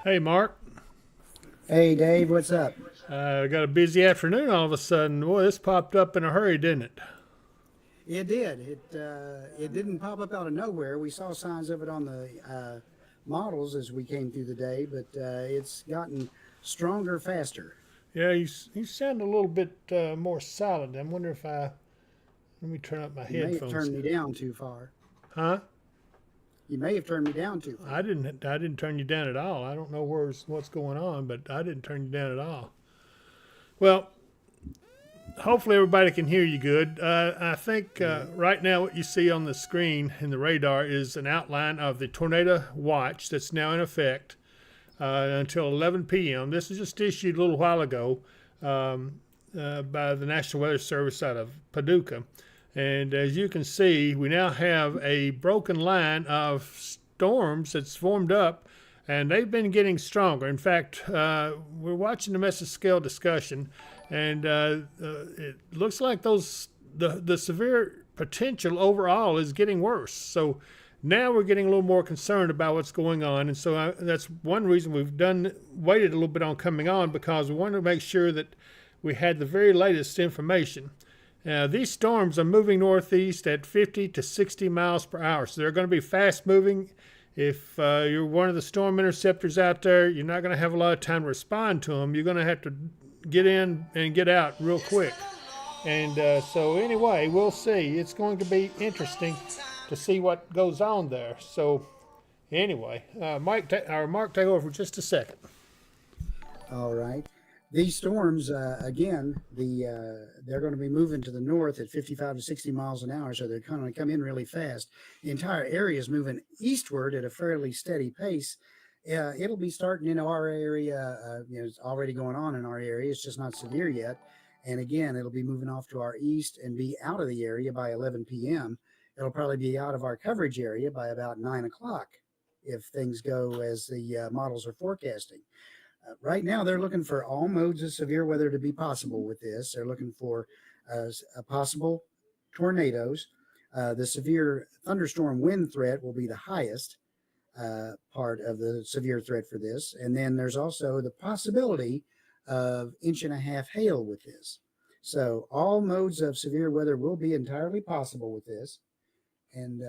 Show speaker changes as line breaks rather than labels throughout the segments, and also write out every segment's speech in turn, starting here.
Hey, Mark.
Hey Dave, what's up?
Got a busy afternoon all of a sudden. Boy, this popped up in a hurry, didn't it?
It did. It didn't pop up out of nowhere. We saw signs of it on the models as we came through the day, but it's gotten stronger faster.
Yeah, you sound a little bit more solid. I wonder if I let me turn up my
You may have
headphones.
turned me down too far.
Huh?
You may have turned me down too
I
far.
didn't. I didn't turn you down at all. I don't know what's going on, but I didn't turn you down at all. Well, hopefully everybody can hear you good. I think
Yeah.
right now what you see on the screen in the radar is an outline of the tornado watch that's now in effect until 11 p.m. This was just issued a little while ago by the National Weather Service out of Paducah. And as you can see, we now have a broken line of storms that's formed up, and they've been getting stronger. In fact, we're watching the mesoscale discussion, and it looks like the severe potential overall is getting worse. So now we're getting a little more concerned about what's going on, and so that's one reason we've waited a little bit on coming on, because we wanted to make sure that we had the very latest information. These storms are moving northeast at 50 to 60 miles per hour, so they're going to be fast moving. If you're one of the storm interceptors out there, you're not going to have a lot of time to respond to them. You're going to have to get in and get out real quick. And so, anyway, we'll see. It's going to be interesting to see what goes on there. So, anyway, Mark, take over for just a second.
All right. These storms, again, they're going to be moving to the north at 55 to 60 miles an hour, so they're going to come in really fast. The entire area is moving eastward at a fairly steady pace. It'll be starting in our area. It's already going on in our area. It's just not severe yet. And again, it'll be moving off to our east and be out of the area by 11 p.m. It'll probably be out of our coverage area by about 9 o'clock if things go as the models are forecasting. Right now, they're looking for all modes of severe weather to be possible with this. They're looking for possible tornadoes. The severe thunderstorm wind threat will be the highest part of the severe threat for this. And then there's also the possibility of inch and a half hail with this. So all modes of severe weather will be entirely possible with this. And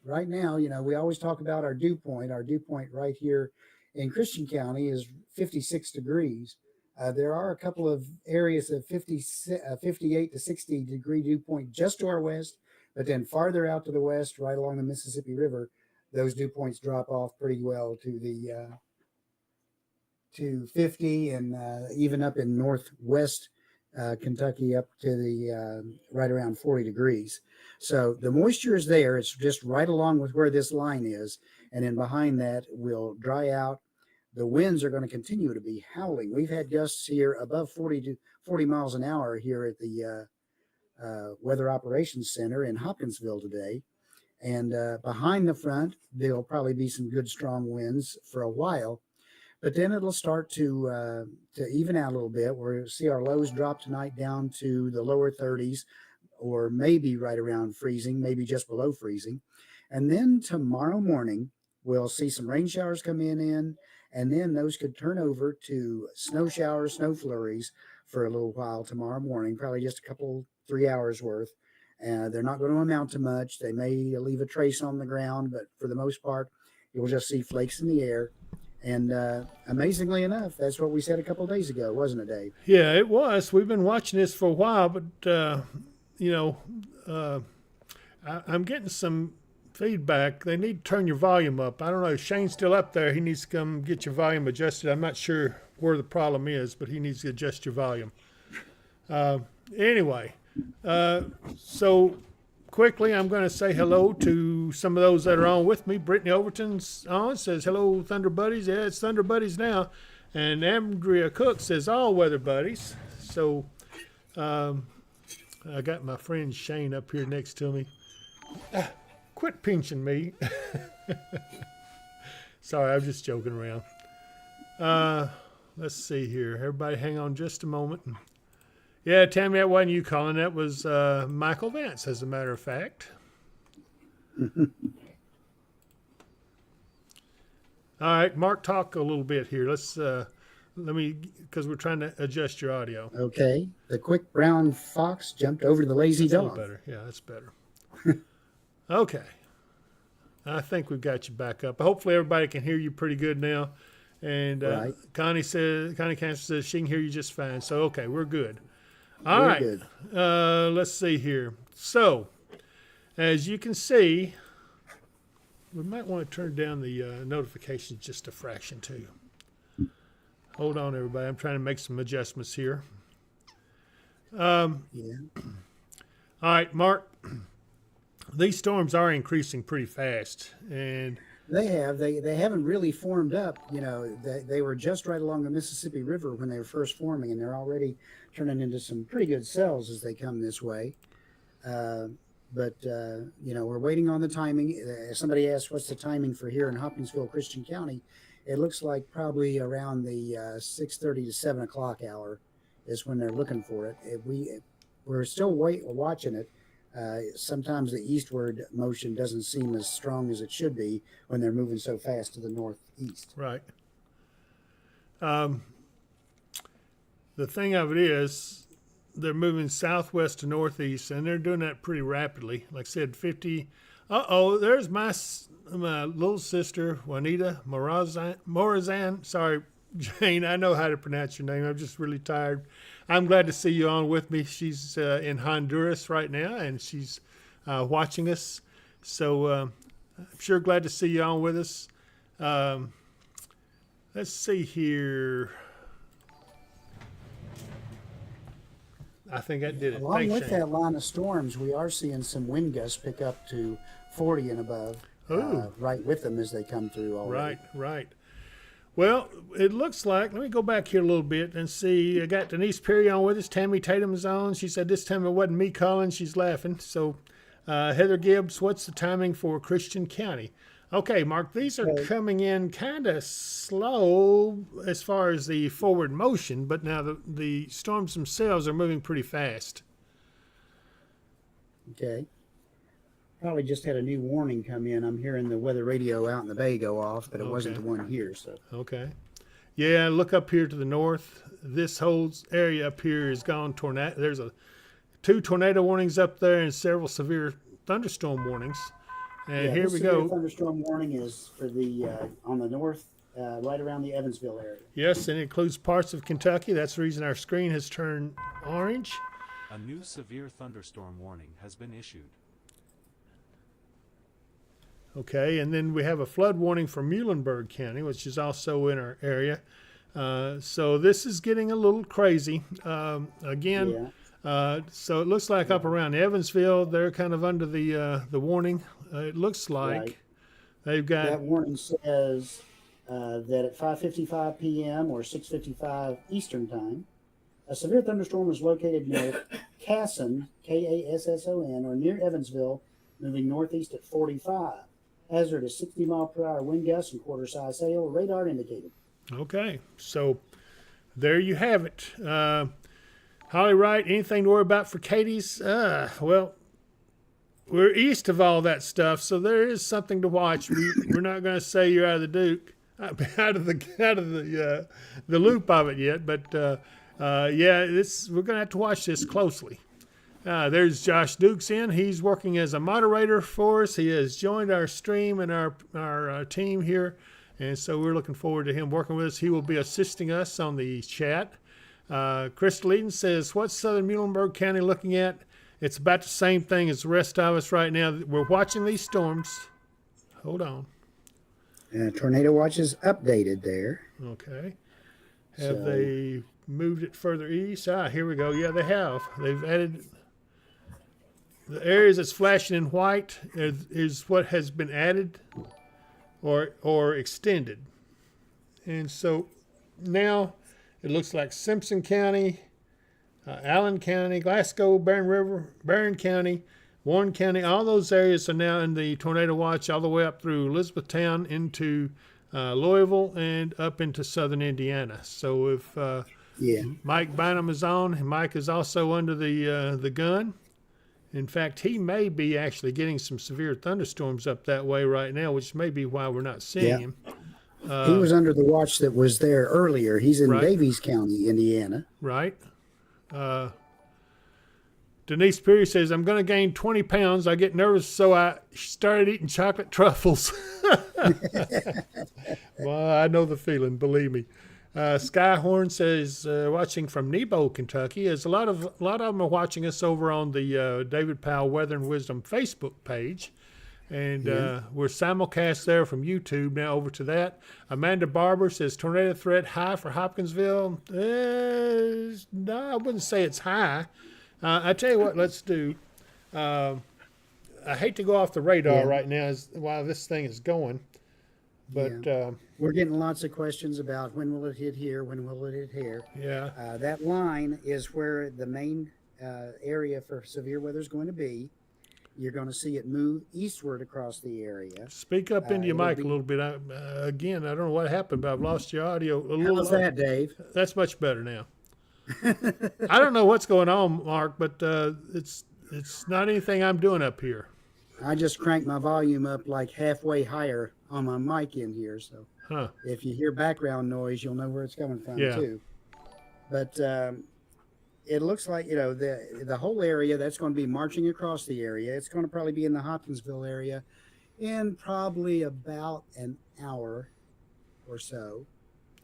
right now, we always talk about our dew point. Our dew point right here in Christian County is 56 degrees. There are a couple of areas of 58 to 60 degree dew point just to our west, but then farther out to the west, right along the Mississippi River, those dew points drop off pretty well to the to 50, and even up in northwest Kentucky up to the right around 40 degrees. So the moisture is there. It's just right along with where this line is. And then behind that will dry out. The winds are going to continue to be howling. We've had gusts here above 40 miles an hour here at the Weather Operations Center in Hopkinsville today. And behind the front, there'll probably be some good strong winds for a while, but then it'll start to even out a little bit. We'll see our lows drop tonight down to the lower 30s, or maybe right around freezing, maybe just below freezing. And then tomorrow morning, we'll see some rain showers come in, and then those could turn over to snow showers, snow flurries for a little while tomorrow morning, probably just a couple, 3 hours worth. They're not going to amount to much. They may leave a trace on the ground, but for the most part, you'll just see flakes in the air. And amazingly enough, that's what we said a couple of days ago, wasn't it, Dave?
Yeah, it was. We've been watching this for a while, but you know, uh, I'm getting some feedback. They need to turn your volume up. I don't know. Shane's still up there. He needs to come get your volume adjusted. I'm not sure where the problem is, but he needs to adjust your volume. Uh, anyway, uh, so quickly, I'm going to say hello to some of those that are on with me. Brittany Overton's on, says hello, Thunder Buddies. Yeah, it's Thunder Buddies now. And Andrea Cook says all weather buddies. So um, I got my friend Shane up here next to me. Quit pinching me. Sorry, I'm just joking around. Uh, let's see here. Everybody hang on just a moment. Yeah, Tammy, that wasn't you calling. That was Michael Vance, as a matter of fact. All right, Mark, talk a little bit here. Because we're trying to adjust your audio.
Okay. The quick brown fox jumped over the lazy
That's a little
dog.
better. Yeah, that's better. Okay. I think we've got you back up. Hopefully everybody can hear you pretty good now. And
Right.
Connie Cancer says she can hear you just fine. So, okay, we're good. All
Very
right.
good.
Let's see here. So, as you can see, we might want to turn down the notifications just a fraction too. Hold on, everybody. I'm trying to make some adjustments here.
Yeah.
All right, Mark. These storms are increasing pretty fast, and
They have. They haven't really formed up. You know, they were just right along the Mississippi River when they were first forming, and they're already turning into some pretty good cells as they come this way. But you know, we're waiting on the timing. Somebody asked, "What's the timing for here in Hopkinsville, Christian County?" It looks like probably around the 6:30 to 7 o'clock hour is when they're looking for it. We're still watching it. Sometimes the eastward motion doesn't seem as strong as it should be when they're moving so fast to the northeast.
right. The thing of it is, they're moving southwest to northeast, and they're doing that pretty rapidly. Like I said, 50. There's my little sister, Juanita Morazan. Sorry, Jane, I know how to pronounce your name. I'm just really tired. I'm glad to see you on with me. She's in Honduras right now, and she's watching us. So I'm sure glad to see you on with us. Let's see here. I think that did it.
Along
Thanks,
with
Shane.
that line of storms, we are seeing some wind gusts pick up to 40 and above, right with them as they come through already.
Right. Well, it looks like, let me go back here a little bit and see. I got Denise Perry on with us. Tammy Tatum is on. She said this time it wasn't me calling. She's laughing. So, Heather Gibbs, what's the timing for Christian County? Okay, Mark, these are coming in kind of slow as far as the forward motion, but now the storms themselves are moving pretty fast.
Okay. Probably just had a new warning come in. I'm hearing the weather radio out in the bay go off, but it wasn't the one here. So
Okay. Yeah, look up here to the north. This whole area up here is gone tornado. There's 2 tornado warnings up there and several severe thunderstorm warnings. And
yeah,
here we go.
Thunderstorm warning is for the on the north, right around the Evansville area.
Yes, and it includes parts of Kentucky. That's the reason our screen has turned orange.
A new severe thunderstorm warning has been issued.
Okay, and then we have a flood warning for Muhlenberg County, which is also in our area. So this is getting a little crazy. Again, so it looks like up around Evansville, they're kind of under the warning. It looks like they've got...
That warning says that at 5:55 p.m. or 6:55 Eastern Time, a severe thunderstorm is located near Casson, Kasson, or near Evansville, moving northeast at 45. Hazard is 60 mile per hour wind gusts and quarter size hail. Radar indicated.
Okay, so there you have it. Holly Wright, anything to worry about for Katie's? Well, we're east of all that stuff, so there is something to watch. We're not going to say you're out of the Duke, out of the loop of it yet, but yeah, we're going to have to watch this closely. There's Josh Dukes in. He's working as a moderator for us. He has joined our stream and our team here, and so we're looking forward to him working with us. He will be assisting us on the chat. Crystal Eden says, what's Southern Muhlenberg County looking at? It's about the same thing as the rest of us right now. We're watching these storms. Hold on.
Tornado watch is updated there.
Okay. Have they moved it further east? Here we go. Yeah, they have. They've added... The areas that's flashing in white is what has been added or extended. And so now it looks like Simpson County, Allen County, Glasgow, Barron County, Warren County, all those areas are now in the tornado watch all the way up through Elizabethtown into Louisville and up into southern Indiana. So if Mike Bynum is on, Mike is also under the gun. In fact, he may be actually getting some severe thunderstorms up that way right now, which may be why we're not seeing him.
He was under the watch that was there earlier. He's in
Right.
Davies County, Indiana.
Right. Uh, Denise Perry says, I'm going to gain 20 pounds. I get nervous, so I started eating chocolate truffles. Well, I know the feeling, believe me. Skyhorn says, watching from Nebo, Kentucky. As a lot of them are watching us over on the David Powell Weather and Wisdom Facebook page. And we're simulcast there from YouTube now over to that. Amanda Barber says, tornado threat high for Hopkinsville. No, I wouldn't say it's high. I tell you what, let's do. I hate to go off the radar right now while this thing is going. But
we're getting lots of questions about when will it hit here, when will it hit here.
Yeah.
That line is where the main area for severe weather is going to be. You're going to see it move eastward across the area.
Speak up into your mic a little bit. Again, I don't know what happened, but I've lost your audio a little.
How's that, Dave?
That's much better now. I don't know what's going on, Mark, but it's not anything I'm doing up here.
I just cranked my volume up like halfway higher on my mic in here, so if you hear background noise, you'll know where it's coming from too. But it looks like, you know, the whole area that's going to be marching across the area. It's going to probably be in the Hopkinsville area in probably about an hour or so.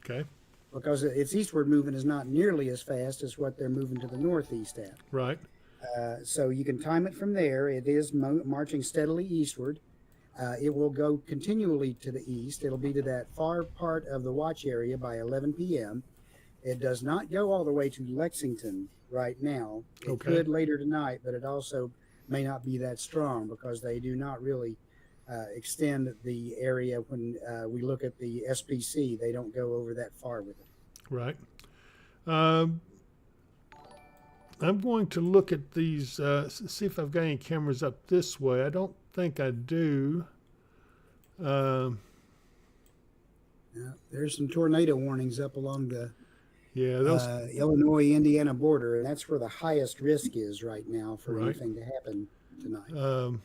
Okay.
Because its eastward movement is not nearly as fast as what they're moving to the northeast at.
Right.
So you can time it from there. It is marching steadily eastward. It will go continually to the east. It'll be to that far part of the watch area by 11 p.m. It does not go all the way to Lexington right now. It could later tonight, but it also may not be that strong because they do not really extend the area when we look at the SPC. They don't go over that far with it.
Right. I'm going to look at these, see if I've got any cameras up this way. I don't think I do.
There's some tornado warnings up along the
those
Illinois-Indiana border, and that's where the highest risk is right now for anything to happen tonight.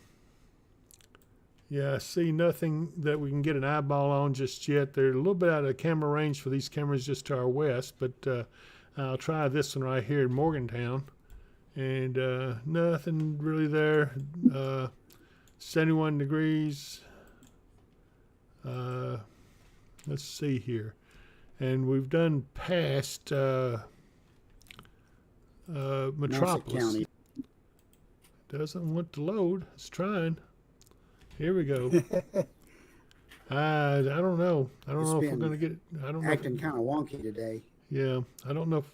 I see nothing that we can get an eyeball on just yet. They're a little bit out of camera range for these cameras just to our west, but I'll try this one right here in Morgantown, and nothing really there. 71 degrees. Let's see here. And we've done past Metropolis.
County.
Doesn't want to load. It's trying. Here we go. I don't know. I don't know if we're going to get it. I don't know.
Acting kind of wonky today.
Yeah, I don't know if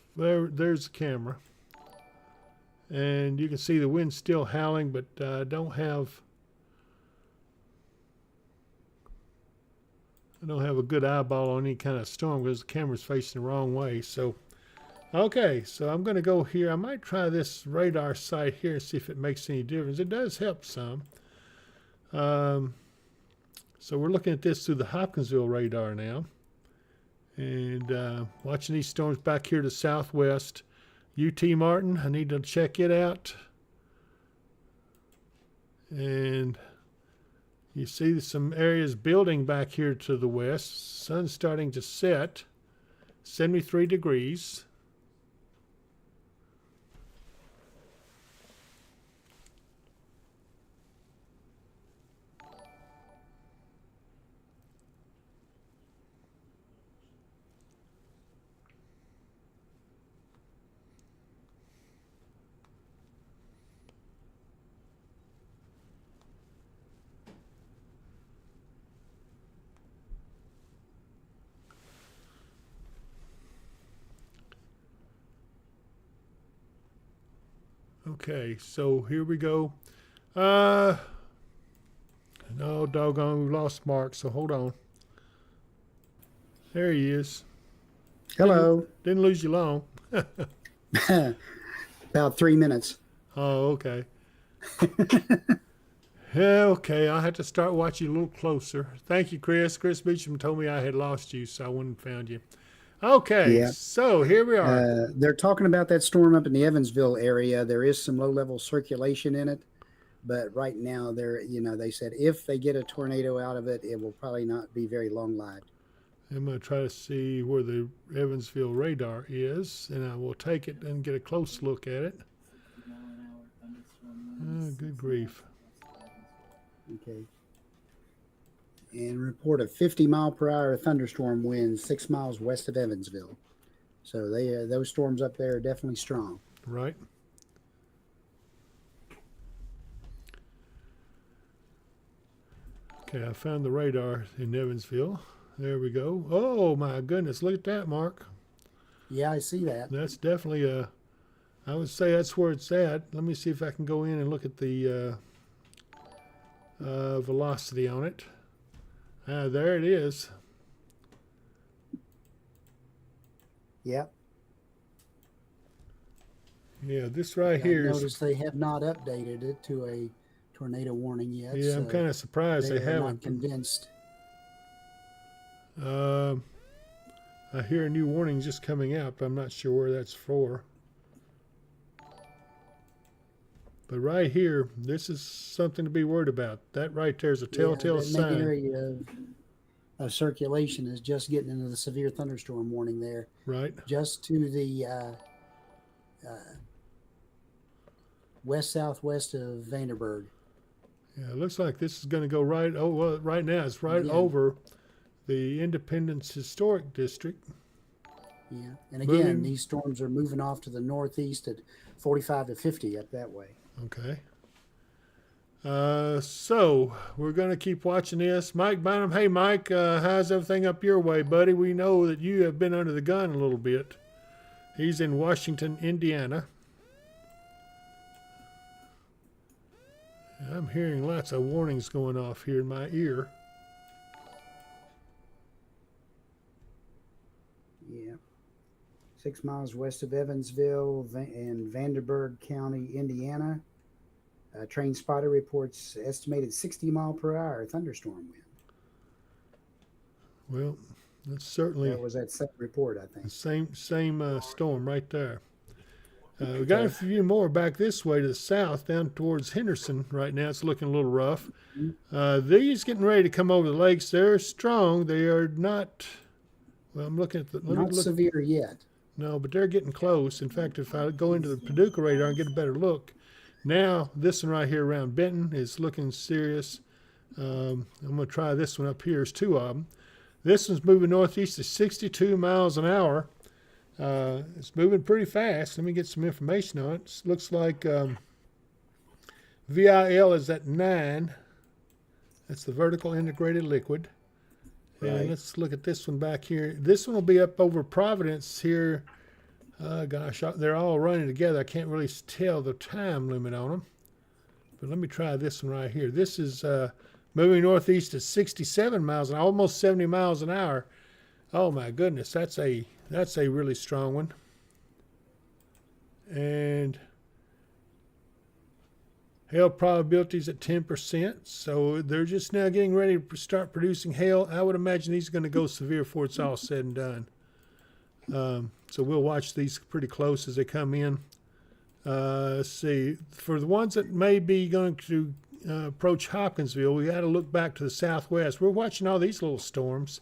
there's the camera. And you can see the wind's still howling, but I don't have a good eyeball on any kind of storm because the camera's facing the wrong way. So, okay, so I'm going to go here. I might try this radar site here and see if it makes any difference. It does help some. So we're looking at this through the Hopkinsville radar now. And watching these storms back here to southwest. UT Martin, I need to check it out. And you see some areas building back here to the west. Sun's starting to set. 73 degrees. Okay, so here we go. No, doggone, we lost Mark, so hold on. There he is.
Hello.
Didn't lose you long.
About 3 minutes.
Oh, okay. Yeah, okay, I'll have to start watching you a little closer. Thank you, Chris. Chris Beecham told me I had lost you, so I wouldn't have found you. Okay, so here we are.
They're talking about that storm up in the Evansville area. There is some low-level circulation in it, but right now they said if they get a tornado out of it, it will probably not be very long-lived.
I'm going to try to see where the Evansville radar is, and I will take it and get a close look at it. Oh, good grief.
Okay. And report a 50-mile-per-hour thunderstorm wind 6 miles west of Evansville. So those storms up there are definitely strong.
Right. Okay, I found the radar in Evansville. There we go. Oh my goodness, look at that, Mark.
Yeah, I see that.
That's definitely I would say that's where it's at. Let me see if I can go in and look at the velocity on it. There it is.
Yep.
Yeah, this right
I
here is.
notice they have not updated it to a tornado warning yet.
Yeah, I'm
so
kind of surprised they
are not
haven't.
convinced.
I hear a new warning just coming out, but I'm not sure where that's for. But right here, this is something to be worried about. That right there is a telltale
that
sign.
main area of circulation is just getting into the severe thunderstorm warning there.
Right.
Just to the west-southwest of Vanderburg.
Yeah, it looks like this is going to go right. Oh, well, right now it's right over the Independence Historic District.
Yeah, and again, these storms are moving off to the northeast at 45 to 50 up that way.
Okay. So we're going to keep watching this. Mike Bynum. Hey, Mike, how's everything up your way, buddy? We know that you have been under the gun a little bit. He's in Washington, Indiana. I'm hearing lots of warnings going off here in my ear.
Yeah. 6 miles west of Evansville in Vanderburg County, Indiana. Train spotter reports estimated 60-mile-per-hour thunderstorm wind.
Well, that's certainly
that was that same report, I think.
The same storm right there. We got a few more back this way to the south, down towards Henderson. Right now, it's looking a little rough. These getting ready to come over the lakes. They're strong. They are not. Well, I'm looking at the.
Not severe yet.
No, but they're getting close. In fact, if I go into the Paducah radar and get a better look, now this one right here around Benton is looking serious. I'm going to try this one up here. There's two of them. This one's moving northeast at 62 miles an hour. It's moving pretty fast. Let me get some information on it. It looks like VIL is at 9. That's the vertical integrated liquid.
Right.
And let's look at this one back here. This one will be up over Providence here. Gosh, they're all running together. I can't really tell the time limit on them. But let me try this one right here. This is moving northeast at 67 miles, almost 70 miles an hour. Oh my goodness, that's a really strong one. And hail probabilities at 10%. So they're just now getting ready to start producing hail. I would imagine these are going to go severe before it's all said and done. So we'll watch these pretty close as they come in. Let's see. For the ones that may be going to approach Hopkinsville, we got to look back to the southwest. We're watching all these little storms.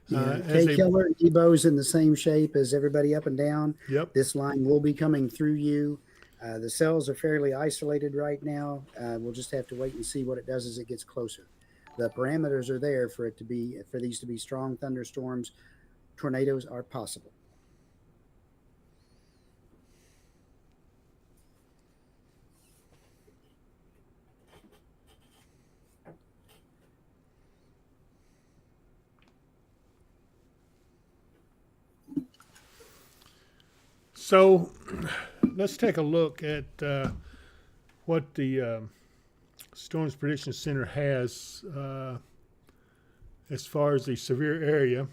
K-Killer and Ebo's in the same shape as everybody up and down.
Yep.
This line will be coming through you. The cells are fairly isolated right now. We'll just have to wait and see what it does as it gets closer. The parameters are there for these to be strong thunderstorms. Tornadoes are possible.
So let's take a look at what the Storms Prediction Center has as far as the severe area.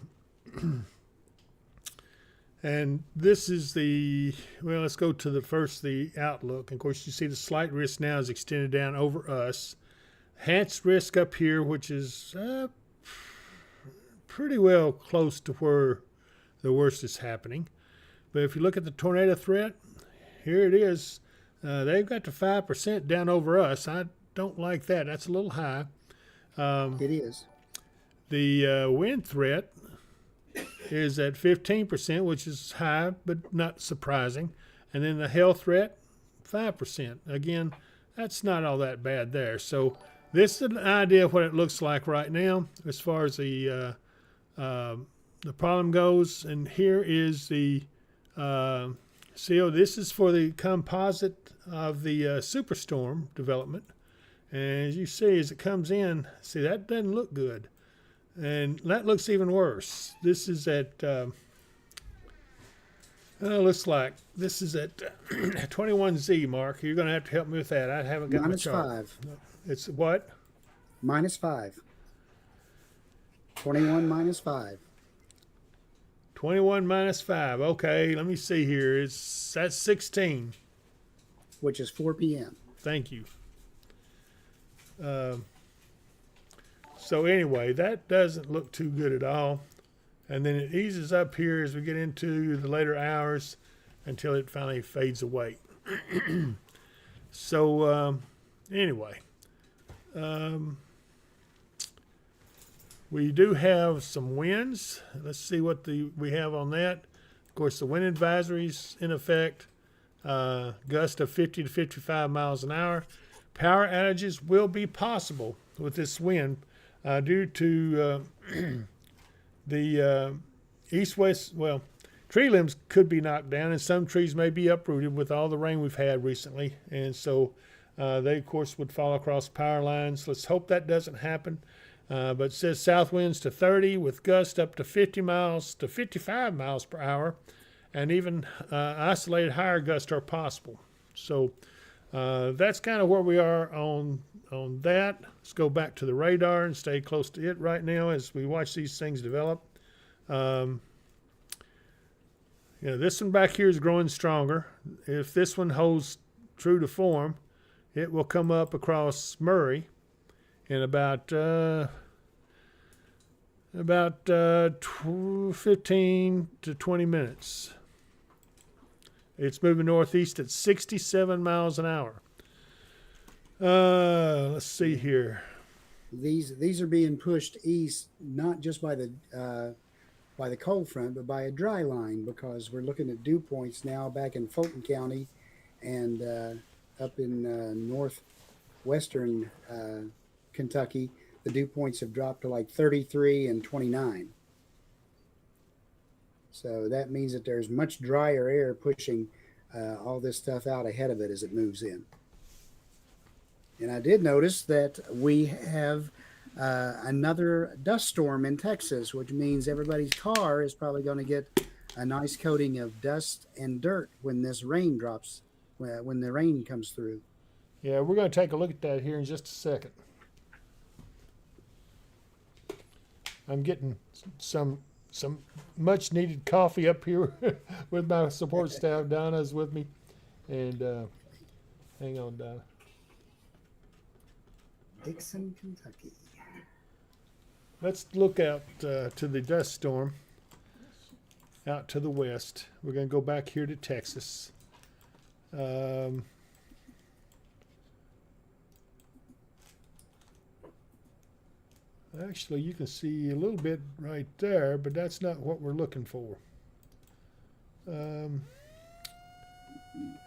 And this is let's go to the outlook. Of course, you see the slight risk now is extended down over us. Enhanced risk up here, which is pretty well close to where the worst is happening. But if you look at the tornado threat, here it is. They've got to 5% down over us. I don't like that. That's a little high.
It is.
The wind threat is at 15%, which is high but not surprising. And then the hail threat, 5%. Again, that's not all that bad there. So this is an idea of what it looks like right now as far as the problem goes. And here is the CO. This is for the composite of the superstorm development. And as you see, as it comes in, see, that doesn't look good. And that looks even worse. This is at, looks like this is at 21Z, Mark. You're going to have to help me with that. I haven't got my chart.
-5.
It's what?
-5. 21 -5.
21 -5. Okay, let me see here. That's 16.
Which is 4 p.m.
Thank you. So anyway, that doesn't look too good at all. And then it eases up here as we get into the later hours until it finally fades away. So anyway, we do have some winds. Let's see what we have on that. Of course, the wind advisory's in effect. Gust of 50 to 55 miles an hour. Power outages will be possible with this wind due to the east-west, well, tree limbs could be knocked down and some trees may be uprooted with all the rain we've had recently. And so they, of course, would fall across power lines. Let's hope that doesn't happen. But it says south winds to 30 with gusts up to 50 miles to 55 miles per hour. And even isolated higher gusts are possible. So that's kind of where we are on that. Let's go back to the radar and stay close to it right now as we watch these things develop. This one back here is growing stronger. If this one holds true to form, it will come up across Murray in about 15 to 20 minutes. It's moving northeast at 67 miles an hour. Let's see here.
These are being pushed east, not just by the cold front, but by a dry line, because we're looking at dew points now back in Fulton County and up in northwestern Kentucky. The dew points have dropped to like 33 and 29. So that means that there's much drier air pushing all this stuff out ahead of it as it moves in. And I did notice that we have another dust storm in Texas, which means everybody's car is probably going to get a nice coating of dust and dirt when this rain drops, when the rain comes through.
Yeah, we're going to take a look at that here in just a second. I'm getting some much needed coffee up here with my support staff. Donna's with me, and hang on, Donna.
Dixon, Kentucky.
Let's look out to the dust storm out to the west. We're going to go back here to Texas. Actually, you can see a little bit right there, but that's not what we're looking for.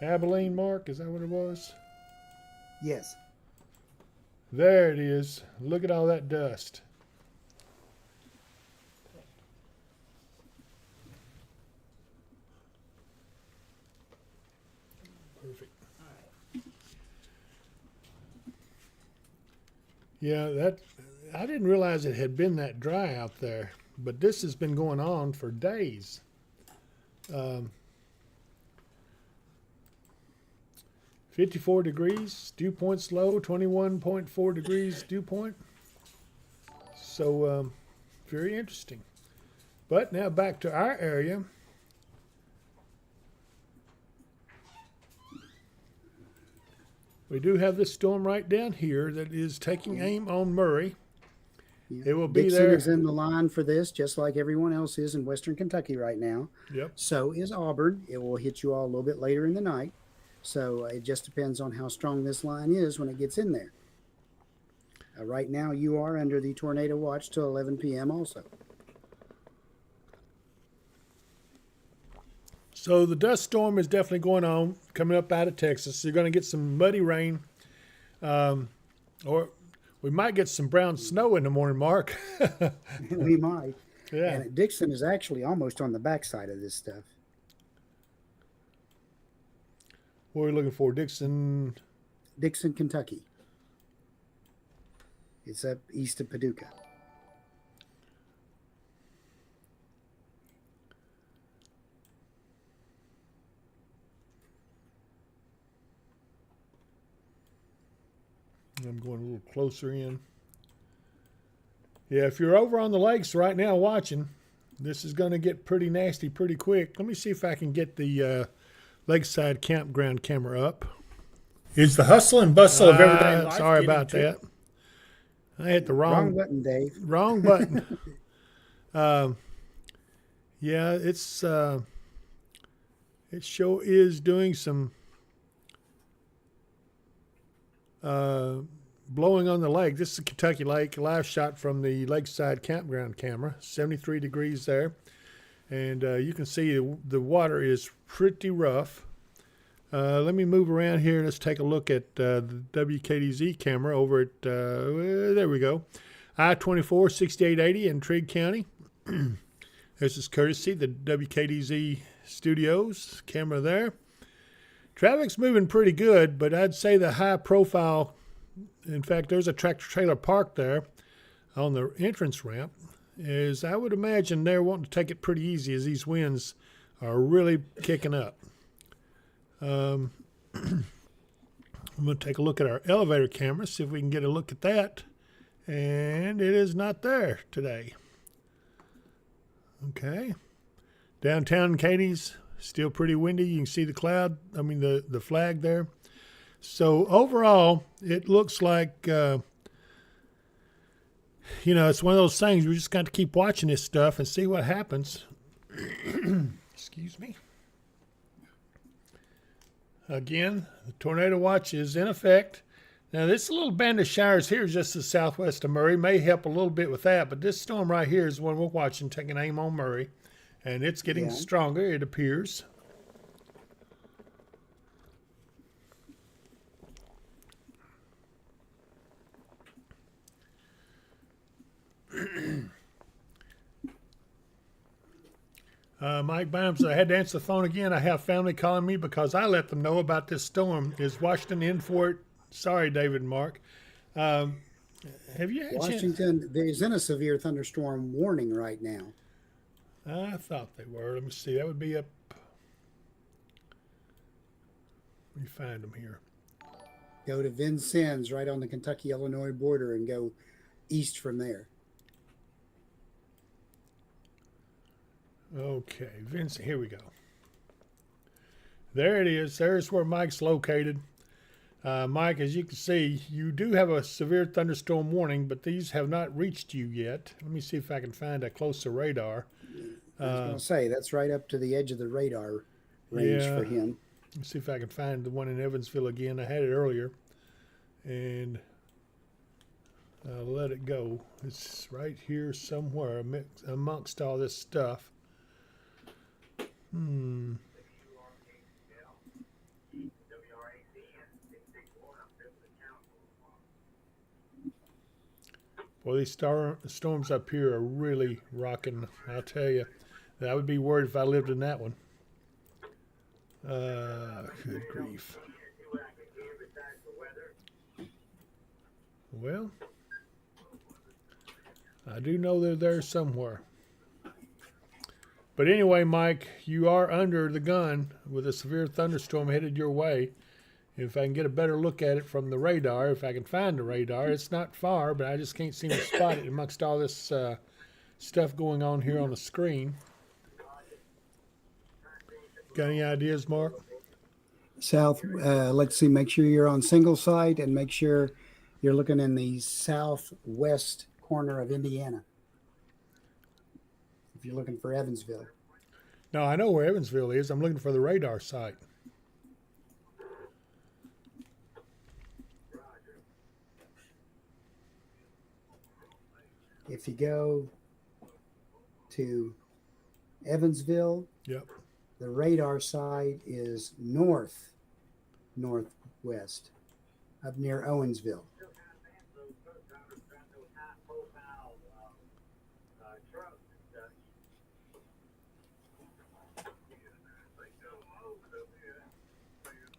Abilene, Mark, is that what it was?
Yes.
There it is. Look at all that dust. Perfect. Yeah, I didn't realize it had been that dry out there, but this has been going on for days. 54 degrees, dew point's low, 21.4 degrees dew point. So, very interesting. But now back to our area. We do have this storm right down here that is taking aim on Murray.
Yeah.
It will be
Dixon
there.
is in the line for this, just like everyone else is in Western Kentucky right now.
Yep.
So is Auburn. It will hit you all a little bit later in the night. So it just depends on how strong this line is when it gets in there. Right now, you are under the tornado watch till 11 p.m. also.
So the dust storm is definitely going on, coming up out of Texas. You're going to get some muddy rain, or we might get some brown snow in the morning, Mark.
We might.
Yeah.
And Dixon is actually almost on the backside of this stuff.
What are we looking for? Dixon.
Dixon, Kentucky. It's up east of Paducah.
I'm going a little closer in. Yeah, if you're over on the lakes right now watching, this is going to get pretty nasty pretty quick. Let me see if I can get the lakeside campground camera up. It's the hustle and bustle of everyday life. Sorry about that. I hit the wrong
button, Dave.
Wrong button. Yeah, it sure is doing some blowing on the lake. This is a Kentucky Lake, live shot from the lakeside campground camera. 73 degrees there, and you can see the water is pretty rough. Let me move around here. Let's take a look at the WKDZ camera over at, there we go, I-24, 6880 in Trigg County. This is courtesy the WKDZ studios camera there. Traffic's moving pretty good, but I'd say the high profile, in fact, there's a tractor trailer parked there on the entrance ramp, is I would imagine they're wanting to take it pretty easy as these winds are really kicking up. I'm going to take a look at our elevator camera, see if we can get a look at that. And it is not there today. Okay. Downtown Katie's still pretty windy. You can see the cloud, the flag there. So overall, it looks like, it's one of those things. We just got to keep watching this stuff and see what happens. Excuse me. Again, the tornado watch is in effect. Now, this little band of showers here just to the southwest of Murray may help a little bit with that, but this storm right here is the one we're watching, taking aim on Murray, and it's getting stronger, it appears. Mike Bimes, I had to answer the phone again. I have family calling me because I let them know about this storm. Is Washington in for it? Sorry, David and Mark. Have you had
Washington, there's in a severe thunderstorm warning right now.
I thought they were. Let me see. That would be up. Let me find them here.
Go to Vincennes, right on the Kentucky-Illinois border, and go east from there.
Okay, Vince, here we go. There it is. There's where Mike's located. Mike, as you can see, you do have a severe thunderstorm warning, but these have not reached you yet. Let me see if I can find a closer radar.
I was going to say, that's right up to the edge of the radar range for him.
Let's see if I can find the one in Evansville again. I had it earlier, and I'll let it go. It's right here somewhere amongst all this stuff. Well, these storms up here are really rocking. I'll tell you, I would be worried if I lived in that one. Good grief. Well, I do know they're there somewhere. But anyway, Mike, you are under the gun with a severe thunderstorm headed your way. If I can get a better look at it from the radar, if I can find the radar, it's not far, but I just can't seem to spot it amongst all this stuff going on here on the screen. Got any ideas, Mark?
South, let's see, make sure you're on single site and make sure you're looking in the southwest corner of Indiana. If you're looking for Evansville.
No, I know where Evansville is. I'm looking for the radar site.
If you go to Evansville,
yep,
The radar site is northwest, up near Owensville.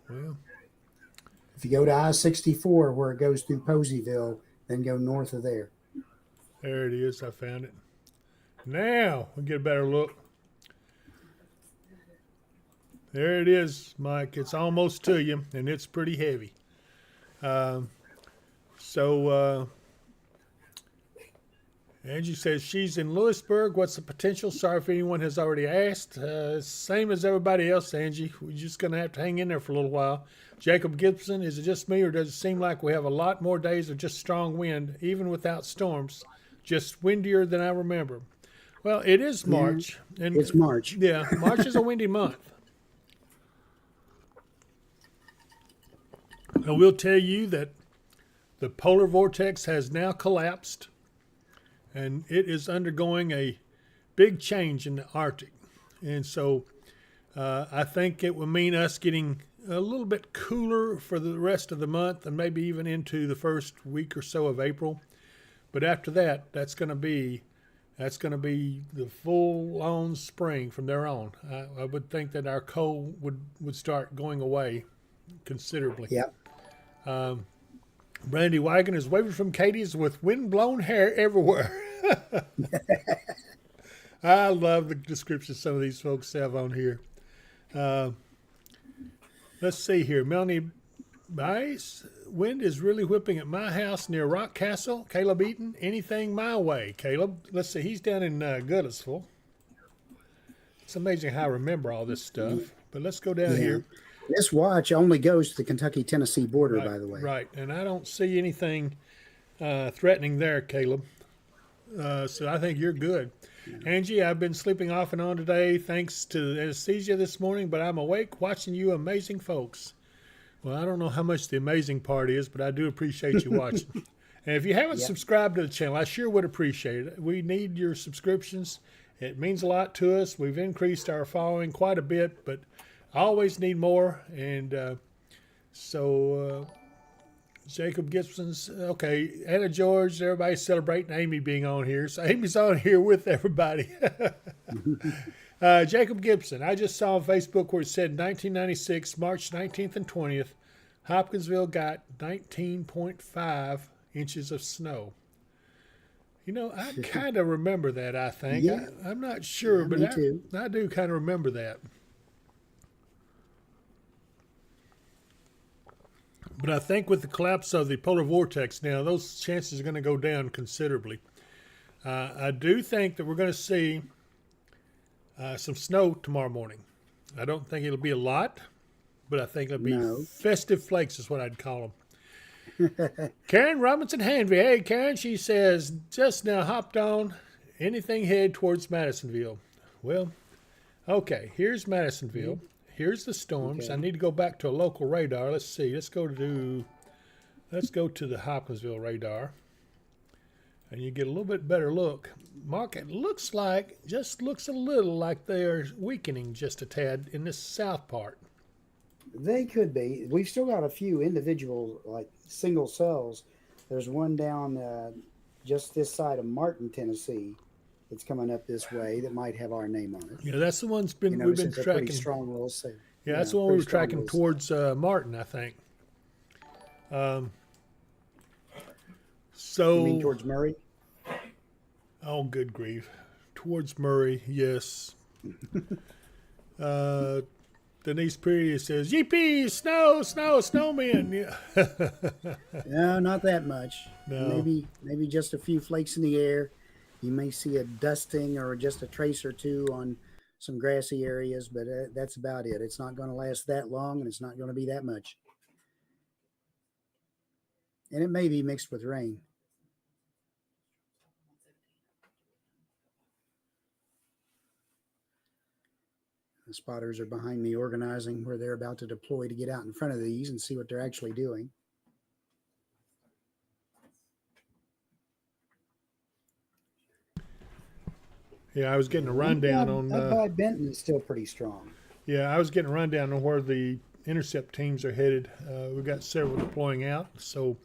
Well,
If you go to I-64 where it goes through Poseyville, then go north of there.
there it is. I found it. Now we get a better look. There it is, Mike. It's almost to you, and it's pretty heavy. So Angie says she's in Lewisburg. What's the potential? Sorry if anyone has already asked. Same as everybody else, Angie. We're just going to have to hang in there for a little while. Jacob Gibson, is it just me, or does it seem like we have a lot more days of just strong wind, even without storms? Just windier than I remember. Well, it is March.
Yeah,
and
it's March.
Yeah, March is a windy month. I will tell you that the polar vortex has now collapsed, and it is undergoing a big change in the Arctic. And so I think it will mean us getting a little bit cooler for the rest of the month and maybe even into the first week or so of April. But after that, that's going to be the full-on spring from there on. I would think that our cold would start going away considerably.
Yep.
Brandy Wagon is waving from Katie's with wind-blown hair everywhere. I love the descriptions some of these folks have on here. Let's see here. Melanie Bice, wind is really whipping at my house near Rock Castle. Caleb Eaton, anything my way. Caleb, let's see. He's down in Goodlettsville. It's amazing how I remember all this stuff. But let's go down here.
This watch only goes to the Kentucky-Tennessee border, by the way.
Right, and I don't see anything threatening there, Caleb. So I think you're good. Angie, I've been sleeping off and on today thanks to anesthesia this morning, but I'm awake watching you amazing folks. Well, I don't know how much the amazing part is, but I do appreciate you watching. And if you haven't subscribed to the channel, I sure would appreciate it. We need your subscriptions. It means a lot to us. We've increased our following quite a bit, but I always need more. And so Jacob Gibson's, okay, Anna George, everybody's celebrating Amy being on here. So Amy's on here with everybody. Jacob Gibson, I just saw on Facebook where it said 1996, March 19th and 20th, Hopkinsville got 19.5 inches of snow. You know, I kind of remember that, I think.
Yeah.
I'm not sure,
Yeah,
but
me too.
I do kind of remember that. But I think with the collapse of the polar vortex now, those chances are going to go down considerably. I do think that we're going to see some snow tomorrow morning. I don't think it'll be a lot, but I think it'll be festive flakes is what I'd call them. Karen Robinson Hanvey. Hey, Karen, she says, just now hopped on. Anything headed towards Madisonville? Well, okay, here's Madisonville. Here's the storms. Okay. I need to go back to a local radar. Let's see. Let's go to the Hopkinsville radar. And you get a little bit better look. Mark, it looks a little like they are weakening just a tad in this south part.
They could be. We've still got a few individual, like single cells. There's one down just this side of Martin, Tennessee, that's coming up this way that might have our name on it.
Yeah, that's the one's been we've been tracking.
Pretty strong rolls. So,
yeah, that's the one we were tracking towards Martin, I think. So
you mean towards Murray?
Oh, good grief. Towards Murray, yes. Denise Perry says, yippee, snow, snowman. Yeah.
No, not that much.
No.
Maybe just a few flakes in the air. You may see a dusting or just a trace or two on some grassy areas, but that's about it. It's not going to last that long, and it's not going to be that much. And it may be mixed with rain. The spotters are behind me organizing where they're about to deploy to get out in front of these and see what they're actually doing.
Yeah, I was getting a rundown on.
Up by Benton is still pretty strong.
Yeah, I was getting a rundown on where the intercept teams are headed. We've got several deploying out, so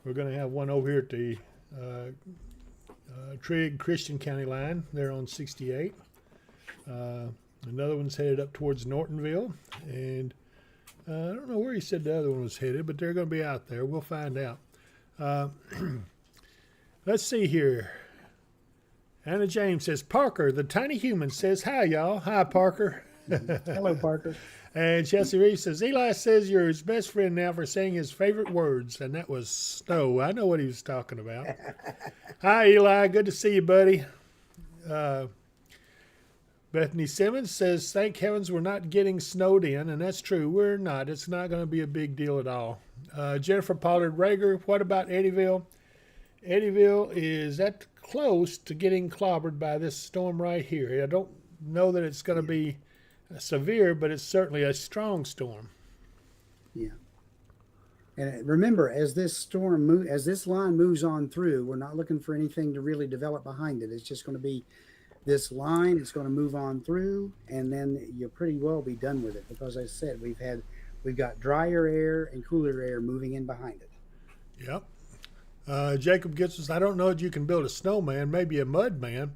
we're going to have one over here at the Trigg Christian County line. They're on 68. Another one's headed up towards Nortonville, and I don't know where he said the other one was headed, but they're going to be out there. We'll find out. Let's see here. Anna James says, Parker, the tiny human, says, hi, y'all. Hi, Parker.
Hello, Parker.
And Chelsea Reeves says, Eli says you're his best friend now for saying his favorite words, and that was snow. I know what he was talking about. Hi, Eli. Good to see you, buddy. Bethany Simmons says, thank heavens we're not getting snowed in, and that's true. We're not. It's not going to be a big deal at all. Jennifer Pollard Rager, what about Eddyville? Eddyville is that close to getting clobbered by this storm right here. I don't know that it's going to be severe, but it's certainly a strong storm.
Yeah. And remember, as this line moves on through, we're not looking for anything to really develop behind it. It's just going to be this line. It's going to move on through, and then you'll pretty well be done with it. Because as I said, we've got drier air and cooler air moving in behind it.
Yep. Jacob gets us, I don't know that you can build a snowman, maybe a mud man.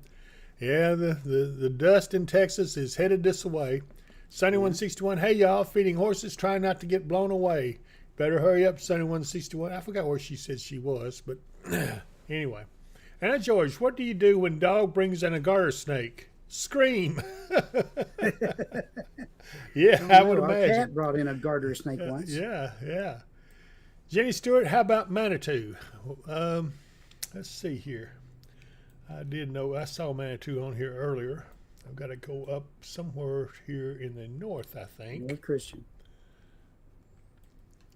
Yeah, the dust in Texas is headed this way. Sunny 161, hey y'all, feeding horses, trying not to get blown away. Better hurry up, Sunny 161. I forgot where she said she was, but anyway. Anna George, what do you do when dog brings in a garter snake? Scream. Yeah, I would imagine.
Our cat brought in a garter snake once.
Yeah. Jenny Stewart, how about Manitou? Let's see here. I saw Manitou on here earlier. I've got to go up somewhere here in the north, I think.
North Christian.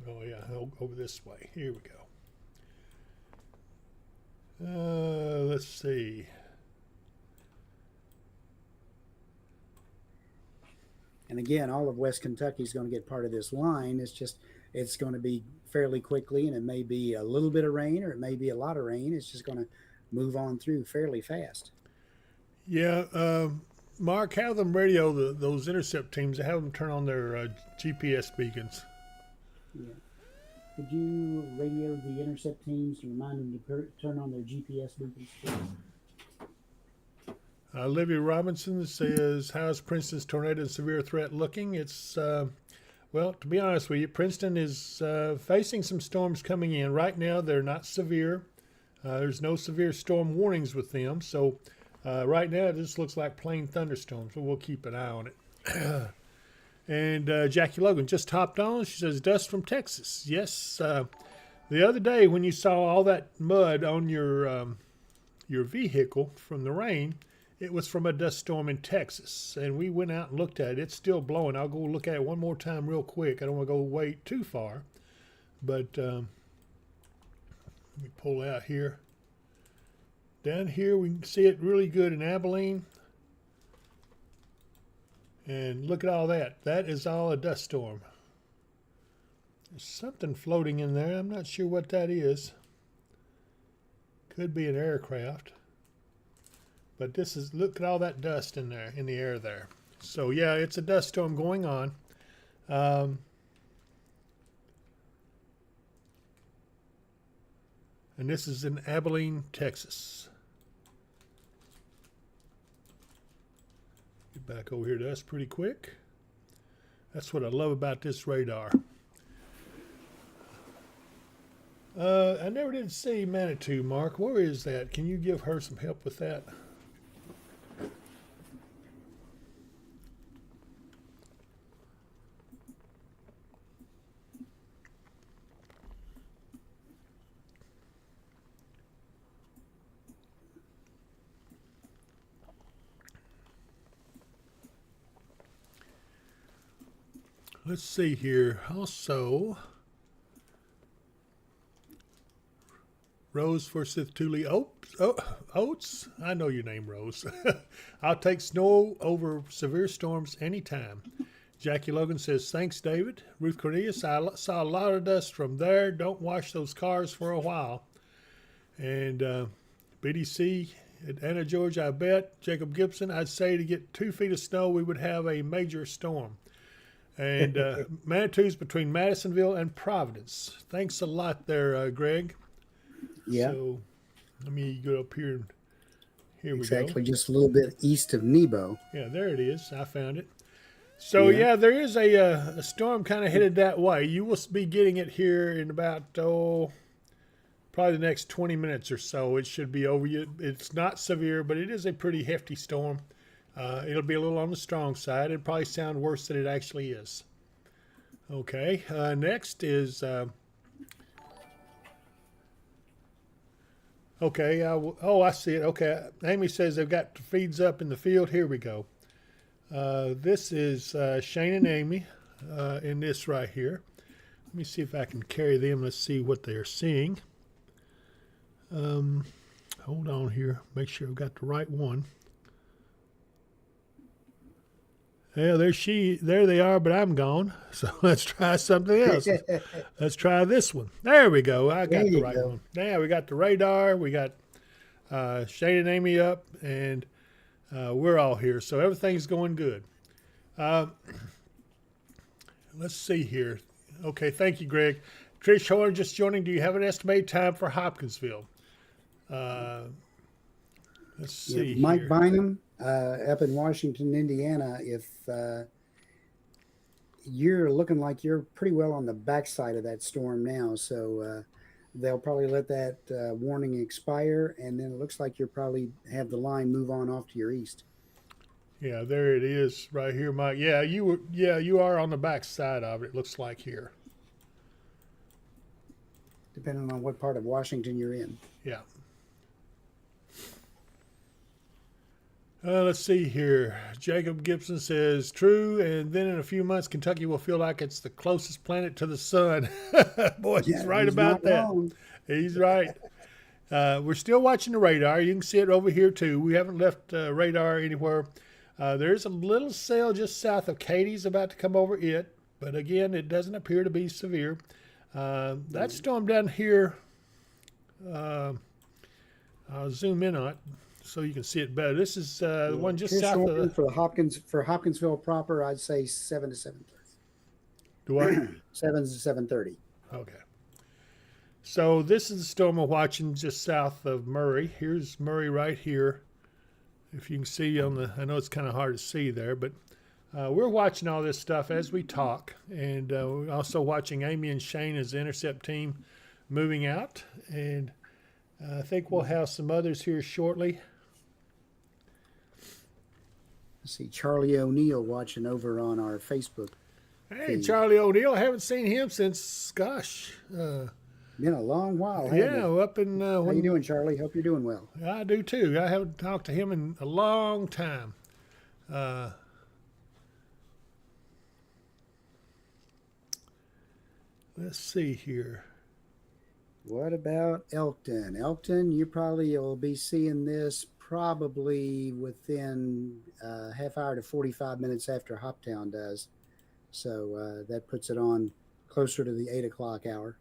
Oh, yeah, over this way. Here we go. Let's see.
And again, all of West Kentucky is going to get part of this line. It's going to be fairly quickly, and it may be a little bit of rain or it may be a lot of rain. It's just going to move on through fairly fast.
Yeah, Mark, have them radio those intercept teams. Have them turn on their GPS beacons.
Yeah. Could you radio the intercept teams and remind them to turn on their GPS beacons, please?
Olivia Robinson says, how's Princeton's tornado and severe threat looking? It's, well, to be honest with you, Princeton is facing some storms coming in. Right now, they're not severe. There's no severe storm warnings with them. So right now, it just looks like plain thunderstorms, but we'll keep an eye on it. And Jackie Logan just hopped on. She says, dust from Texas. Yes. The other day when you saw all that mud on your vehicle from the rain, it was from a dust storm in Texas. And we went out and looked at it. It's still blowing. I'll go look at it one more time real quick. I don't want to go way too far. But let me pull out here. Down here we can see it really good in Abilene. And look at all that. That is all a dust storm. There's something floating in there. I'm not sure what that is. Could be an aircraft. But look at all that dust in there, in the air there. So yeah, it's a dust storm going on. And this is in Abilene, Texas. Get back over here to us pretty quick. That's what I love about this radar. I never did see Manitou, Mark. Where is that? Can you give her some help with that? Let's see here. Also, Rose Forsyth Tooley Oates. I know your name, Rose. I'll take snow over severe storms anytime. Jackie Logan says, thanks, David. Ruth Cornelius, I saw a lot of dust from there. Don't wash those cars for a while. And BDC At Anna, Georgia, I bet. Jacob Gibson, I'd say to get 2 feet of snow, we would have a major storm. And Manitou's between Madisonville and Providence. Thanks a lot there, Greg.
Yeah,
So let me go up here. Here we
exactly.
go.
Just a little bit east of Nebo.
Yeah, there it is. I found it. So
Yeah.
yeah, there is a storm kind of headed that way. You will be getting it here in about probably the next 20 minutes or so. It should be over you. It's not severe, but it is a pretty hefty storm. It'll be a little on the strong side. It'll probably sound worse than it actually is. Okay, next is okay. I see it. Okay, Amy says they've got the feeds up in the field. Here we go. This is Shane and Amy in this right here. Let me see if I can carry them. Let's see what they're seeing. Hold on here. Make sure I've got the right one. Yeah, there they are, but I'm gone. So let's try something else. Let's try this one. There we go. I got the right one. Yeah, we got the radar. We got Shane and Amy up, and we're all here. So everything's going good. Let's see here. Okay, thank you, Greg. Trish Horn just joining. Do you have an estimated time for Hopkinsville? Let's see.
Yeah, Mike
here.
Bynum up in Washington, Indiana. If you're looking like you're pretty well on the backside of that storm now, so they'll probably let that warning expire, and then it looks like you'll probably have the line move on off to your east.
Yeah, there it is, right here, Mike. Yeah, you are on the backside of it. It looks like here.
Depending on what part of Washington you're in.
Yeah. Let's see here. Jacob Gibson says, true, and then in a few months, Kentucky will feel like it's the closest planet to the sun. Boy, he's right about that.
Wrong.
He's right. We're still watching the radar. You can see it over here, too. We haven't left radar anywhere. There's a little cell just south of Katie's about to come over it, but again, it doesn't appear to be severe. That storm down here, I'll zoom in on it so you can see it better. This is the one just south of
for Hopkinsville proper. I'd say 7 to 7:30.
Do I?
7 to 7:30.
Okay. So this is the storm we're watching just south of Murray. Here's Murray right here. If you can see on the, I know it's kind of hard to see there, but we're watching all this stuff as we talk, and we're also watching Amy and Shane as the intercept team moving out, and I think we'll have some others here shortly.
I see Charlie O'Neill watching over on our Facebook.
Hey, Charlie O'Neill, I haven't seen him since, gosh.
Been a long while, hasn't
Yeah,
it?
up in...
How you doing, Charlie? Hope you're doing well.
I do, too. I haven't talked to him in a long time. Let's see here.
What about Elkton? Elkton, you probably will be seeing this probably within a half hour to 45 minutes after Hoptown does. So that puts it on closer to the 8 o'clock hour.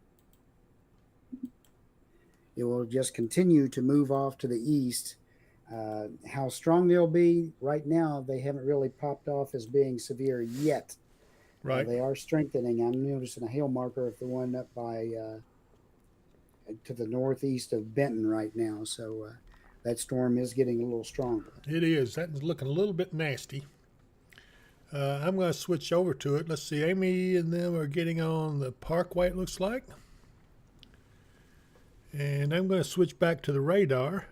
It will just continue to move off to the east. How strong they'll be right now, they haven't really popped off as being severe yet.
Right.
They are strengthening. I'm noticing a hail marker of the one up by to the northeast of Benton right now. So that storm is getting a little stronger.
It is. That's looking a little bit nasty. I'm going to switch over to it. Let's see. Amy and them are getting on the parkway, it looks like. And I'm going to switch back to the radar.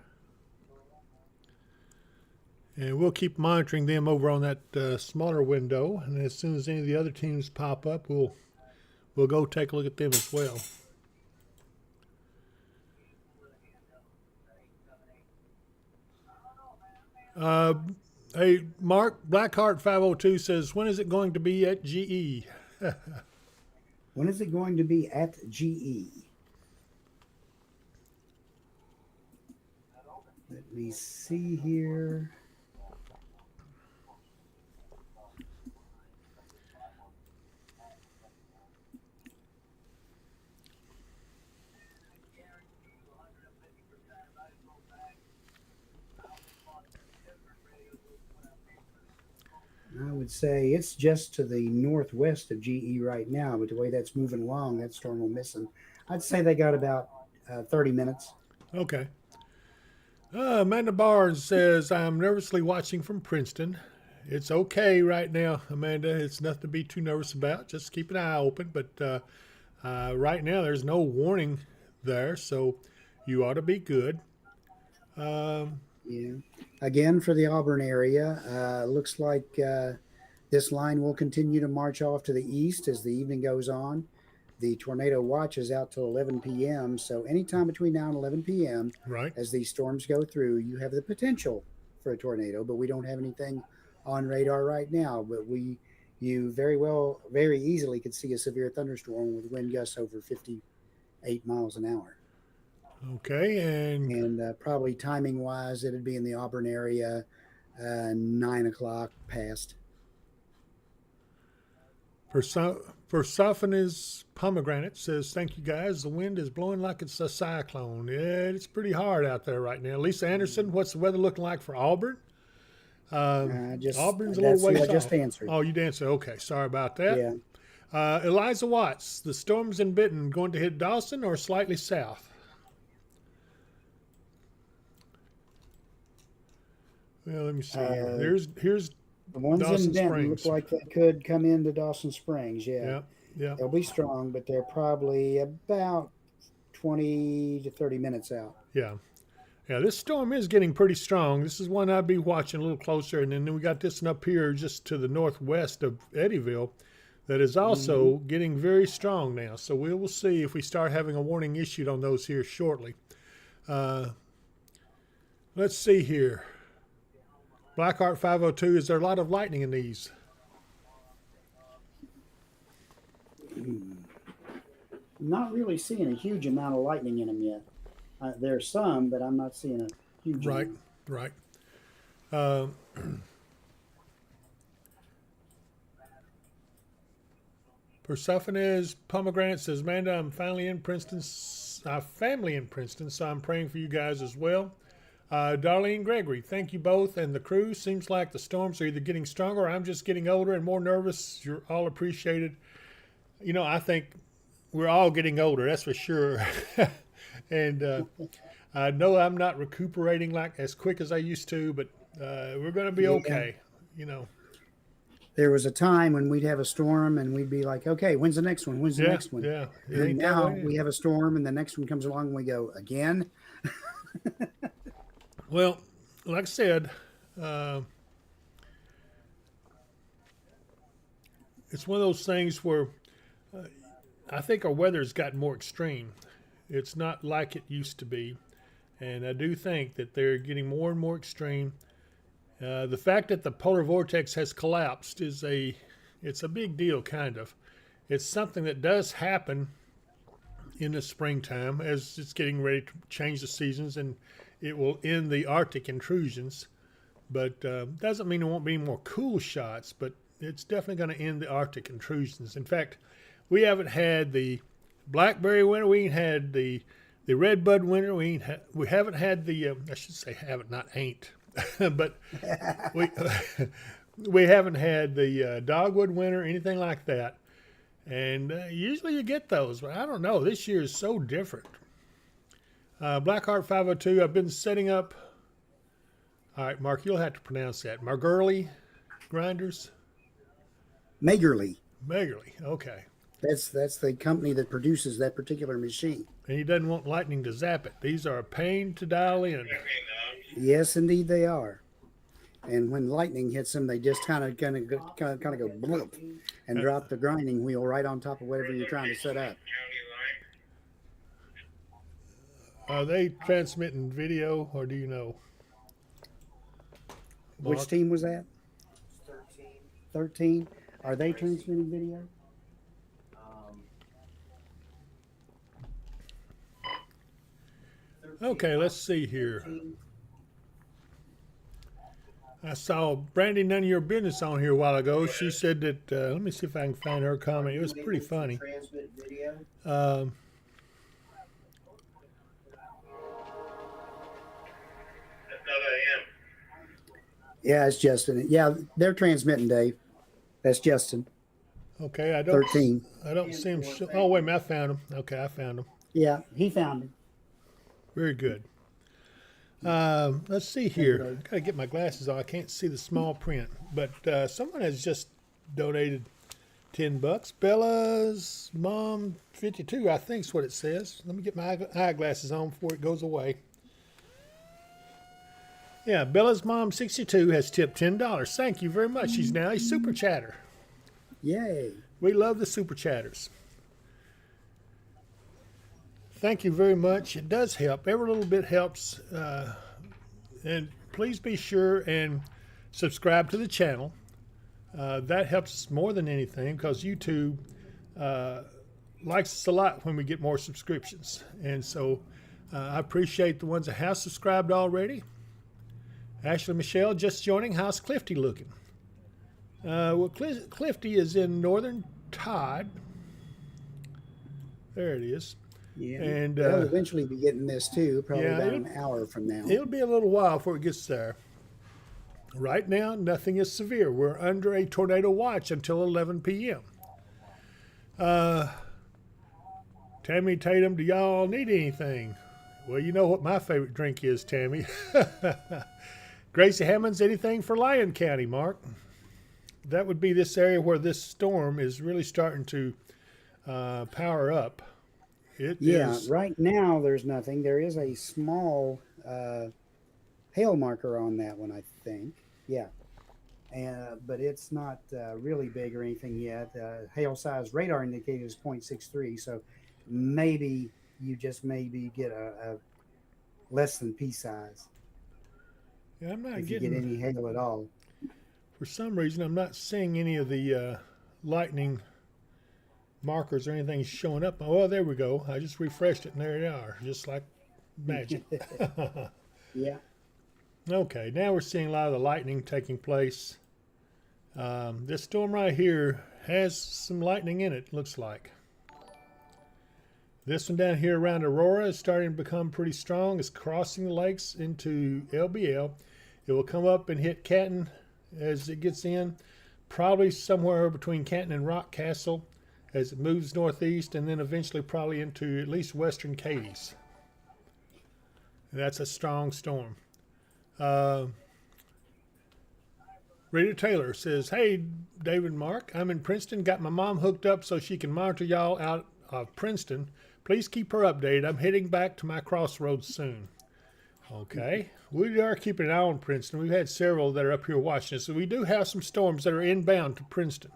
And we'll keep monitoring them over on that smaller window. And as soon as any of the other teams pop up, we'll go take a look at them as well. Hey, Mark, Blackheart 502 says, when is it going to be at GE?
When is it going to be at GE? Let me see here. I would say it's just to the northwest of GE right now, but the way that's moving along, that storm will miss them. I'd say they got about 30 minutes.
Okay. Amanda Barnes says, I'm nervously watching from Princeton. It's okay right now, Amanda. It's nothing to be too nervous about. Just keep an eye open. But right now, there's no warning there, so you ought to be good.
Yeah. Again, for the Auburn area, looks like this line will continue to march off to the east as the evening goes on. The tornado watch is out till 11 p.m. So anytime between now and 11 p.m.,
Right.
as these storms go through, you have the potential for a tornado, but we don't have anything on radar right now. But you very easily could see a severe thunderstorm with wind gusts over 58 miles an hour.
Okay. And
And probably timing wise, it'd be in the Auburn area, 9 o'clock past.
Persophone's pomegranate says, thank you guys. The wind is blowing like it's a cyclone. Yeah, it's pretty hard out there right now. Lisa Anderson, what's the weather looking like for Auburn? Auburn's a little
That's who
ways
I just
off.
answered.
Oh, you answered. Okay, sorry about that.
Yeah.
Eliza Watts, the storms in Benton going to hit Dawson or slightly south? Well, let me see here. Here's
The ones
Dawson
in Denton
Springs.
look like they could come into Dawson Springs. Yeah.
Yeah, yeah,
They'll be strong, but they're probably about 20 to 30 minutes out.
yeah. Yeah, this storm is getting pretty strong. This is one I'd be watching a little closer. And then we got this one up here just to the northwest of Eddyville that is also getting very strong now. So we will see if we start having a warning issued on those here shortly. Let's see here. Blackheart 502, is there a lot of lightning in these?
Not really seeing a huge amount of lightning in them yet. There's some, but I'm not seeing a huge
Right,
amount.
right. Persephone's pomegranate says, Amanda, I'm finally in Princeton. Family in Princeton, so I'm praying for you guys as well. Darlene Gregory, thank you both and the crew. Seems like the storms are either getting stronger or I'm just getting older and more nervous. You're all appreciated. You know, I think we're all getting older, that's for sure. And I know I'm not recuperating like as quick as I used to, but we're going to be okay, you know.
There was a time when we'd have a storm and we'd be like, okay, when's the next one? When's the next one?
Yeah.
And now we have a storm and the next one comes along and we go, again?
Well, like I said, it's one of those things where I think our weather's gotten more extreme. It's not like it used to be. And I do think that they're getting more and more extreme. The fact that the polar vortex has collapsed it's a big deal, kind of. It's something that does happen in the springtime as it's getting ready to change the seasons, and it will end the Arctic intrusions. But doesn't mean there won't be any more cool shots, but it's definitely going to end the Arctic intrusions. In fact, we haven't had the blackberry winter. We ain't had the redbud winter. We haven't had the I should say haven't, not ain't. But we haven't had the dogwood winter, anything like that. And usually you get those, but I don't know. This year is so different. Blackheart 502, I've been setting up. All right, Mark, you'll have to pronounce that. Margurley grinders?
Magerly.
Okay.
That's the company that produces that particular machine.
And he doesn't want lightning to zap it. These are a pain to dial in.
Yes, indeed they are. And when lightning hits them, they just kind of go bloop and drop the grinding wheel right on top of whatever you're trying to set up.
Are they transmitting video, or do you know? Mark?
Which team was that? 13. Are they transmitting video?
Okay, let's see here. I saw Brandy None of Your Business on here a while ago. She said that, let me see if I can find her comment. It was pretty funny.
Yeah, it's Justin. Yeah, they're transmitting, Dave. That's Justin.
Okay, I
13.
don't see him. Oh wait a minute, I found him. Okay, I found him.
Yeah, he found it.
Very good. Let's see
Thank you,
here.
Dave.
Gotta get my glasses on. I can't see the small print, but someone has just donated $10. Bella's mom 52, I think is what it says. Let me get my eyeglasses on before it goes away. Yeah, Bella's mom 62 has tipped $10. Thank you very much. She's now a super chatter.
Yay.
We love the super chatters. Thank you very much. It does help. Every little bit helps. And please be sure and subscribe to the channel. That helps us more than anything because YouTube likes us a lot when we get more subscriptions. And so I appreciate the ones that have subscribed already. Ashley Michelle just joining. How's Clifty looking? Well, Clifty is in northern Todd. There it is.
Yeah.
And
they'll eventually be getting this too, probably
yeah,
about an hour from now.
it'll be a little while before it gets there. Right now, nothing is severe. We're under a tornado watch until 11 p.m. Tammy Tatum, do y'all need anything? Well, you know what my favorite drink is, Tammy. Gracie Hammonds, anything for Lyon County, Mark? That would be this area where this storm is really starting to power up.
Right now there's nothing. There is a small hail marker on that one, I think. Yeah. But it's not really big or anything yet. Hail size radar indicator is 0.63, so maybe you just maybe get a less than pea size.
Yeah, I'm not
if you
getting
get any hail at all.
For some reason, I'm not seeing any of the lightning markers or anything showing up. Oh, well, there we go. I just refreshed it, and there they are, just like magic.
Yeah.
Okay, now we're seeing a lot of the lightning taking place. This storm right here has some lightning in it, looks like. This one down here around Aurora is starting to become pretty strong. It's crossing the lakes into LBL. It will come up and hit Canton as it gets in, probably somewhere between Canton and Rock Castle as it moves northeast, and then eventually probably into at least western Cadiz. And that's a strong storm. Rita Taylor says, hey, David and Mark, I'm in Princeton. Got my mom hooked up so she can monitor y'all out of Princeton. Please keep her updated. I'm heading back to my crossroads soon. Okay. We are keeping an eye on Princeton. We've had several that are up here watching us. So we do have some storms that are inbound to Princeton.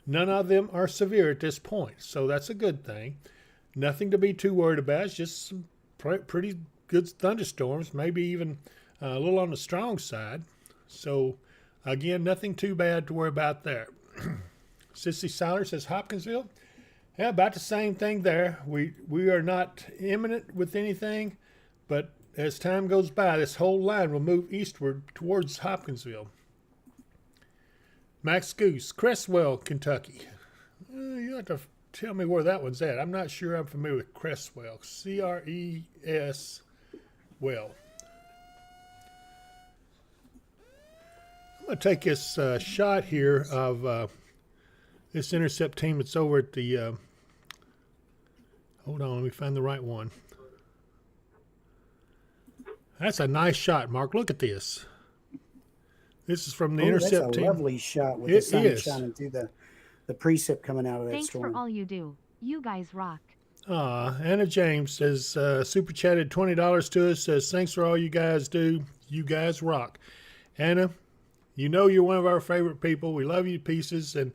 None of them are severe at this point. So that's a good thing. Nothing to be too worried about. It's just some pretty good thunderstorms, maybe even a little on the strong side. So, again, nothing too bad to worry about there. Sissy Siler says Hopkinsville. Yeah, about the same thing there. We are not imminent with anything, but as time goes by, this whole line will move eastward towards Hopkinsville. Max Goose, Cresswell, Kentucky. You have to tell me where that one's at. I'm not sure I'm familiar with Cresswell. C-R-E-S, well. I'm going to take this shot here of this intercept team that's over at the, hold on, let me find the right one. That's a nice shot, Mark. Look at this. This is from the intercept
that's a
team.
lovely shot with the sun shining through the precip coming out of that
Thanks
storm.
for all you do. You guys rock.
Anna James says, super chatted $20 to us, says, thanks for all you guys do. You guys rock. Anna, you know you're one of our favorite people. We love you to pieces. And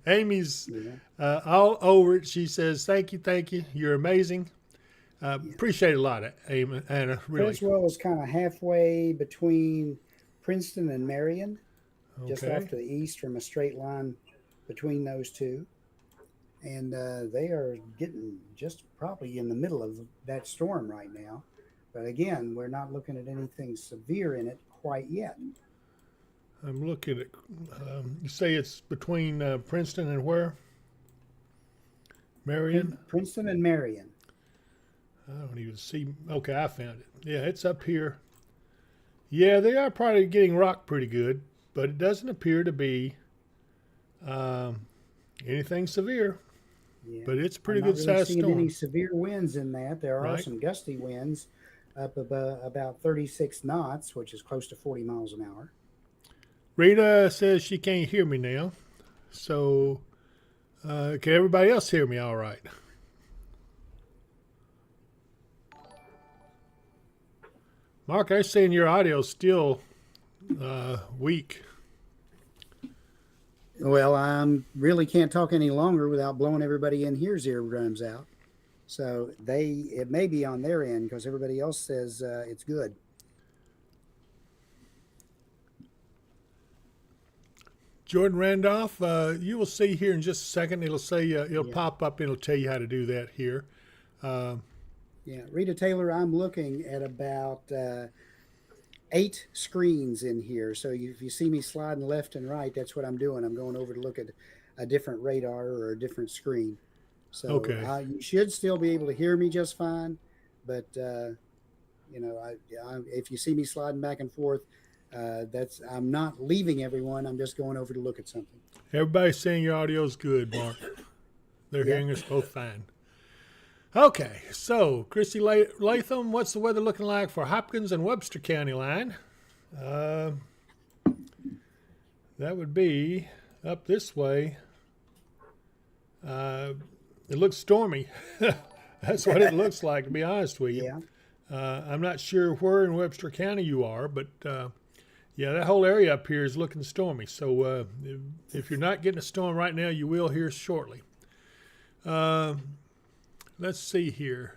Amy's all over it. She says, thank you. You're amazing. Appreciate it a lot, Anna, really.
Creswell is kind of halfway between Princeton and Marion, just off to the east from a straight line between those two. And they are getting just probably in the middle of that storm right now. But again, we're not looking at anything severe in it quite yet.
I'm looking at, you say it's between Princeton and where? Marion?
Princeton and Marion.
I don't even see. Okay, I found it. Yeah, it's up here Yeah, they are probably getting rocked pretty good, but it doesn't appear to be um, anything severe.
Yeah.
But it's a
I'm
pretty
not
good
really
sized
seeing any
storm,
severe winds in that. There are
right?
some gusty winds up about 36 knots, which is close to 40 miles an hour.
Rita says she can't hear me now. So, can everybody else hear me all right? Mark, I'm saying your audio's still weak.
Well, I really can't talk any longer without blowing everybody in here's eardrums out. So it may be on their end because everybody else says it's good.
Jordan Randolph, you will see here in just a second. It'll say it'll
Yeah.
pop up. And it'll tell you how to do that here.
Yeah, Rita Taylor, I'm looking at about 8 screens in here. So if you see me sliding left and right, that's what I'm doing. I'm going over to look at a different radar or a different screen. So
Okay.
you should still be able to hear me just fine. But, if you see me sliding back and forth, I'm not leaving everyone. I'm just going over to look at something.
Everybody's saying your audio's good, Mark. They're
Yeah.
hearing us both fine. Okay, so Christy Latham, what's the weather looking like for Hopkins and Webster County line? That would be up this way. It looks stormy. That's what it looks like, to be honest with you.
Yeah.
I'm not sure where in Webster County you are, but yeah, that whole area up here is looking stormy. So if you're not getting a storm right now, you will here shortly. Let's see here.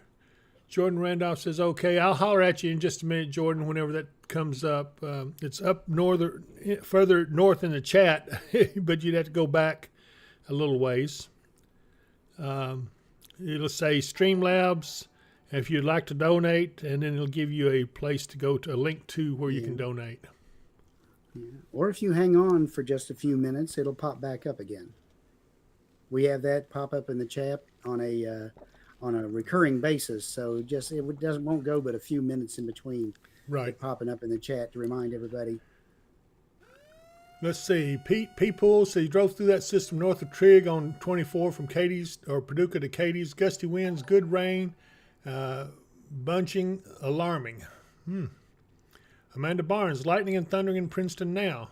Jordan Randolph says, okay, I'll holler at you in just a minute, Jordan, whenever that comes up. It's up further north in the chat, but you'd have to go back a little ways. It'll say Streamlabs if you'd like to donate, and then it'll give you a place to go to, a link to where you can donate.
Yeah. Or if you hang on for just a few minutes, it'll pop back up again. We have that pop up in the chat on a recurring basis, so won't go but a few minutes in between.
Right.
Popping up in the chat to remind everybody.
Let's see. Pete Poole says he drove through that system north of Trigg on 24 from Paducah to Cadiz. Gusty winds, good rain, bunching, alarming. Amanda Barnes, lightning and thundering in Princeton now.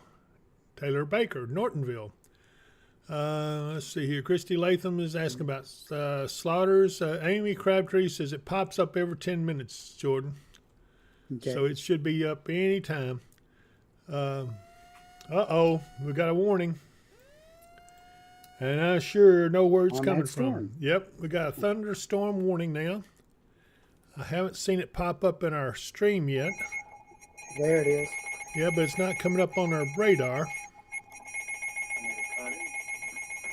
Taylor Baker, Nortonville. Let's see here. Christy Latham is asking about slaughters. Amy Crabtree says it pops up every 10 minutes, Jordan.
Okay.
So it should be up any time. Uh-oh, we got a warning. And I sure know where it's
On
coming
that storm.
from. Yep, we got a thunderstorm warning now. I haven't seen it pop up in our stream yet.
There it is.
Yeah, but it's not coming up on our radar.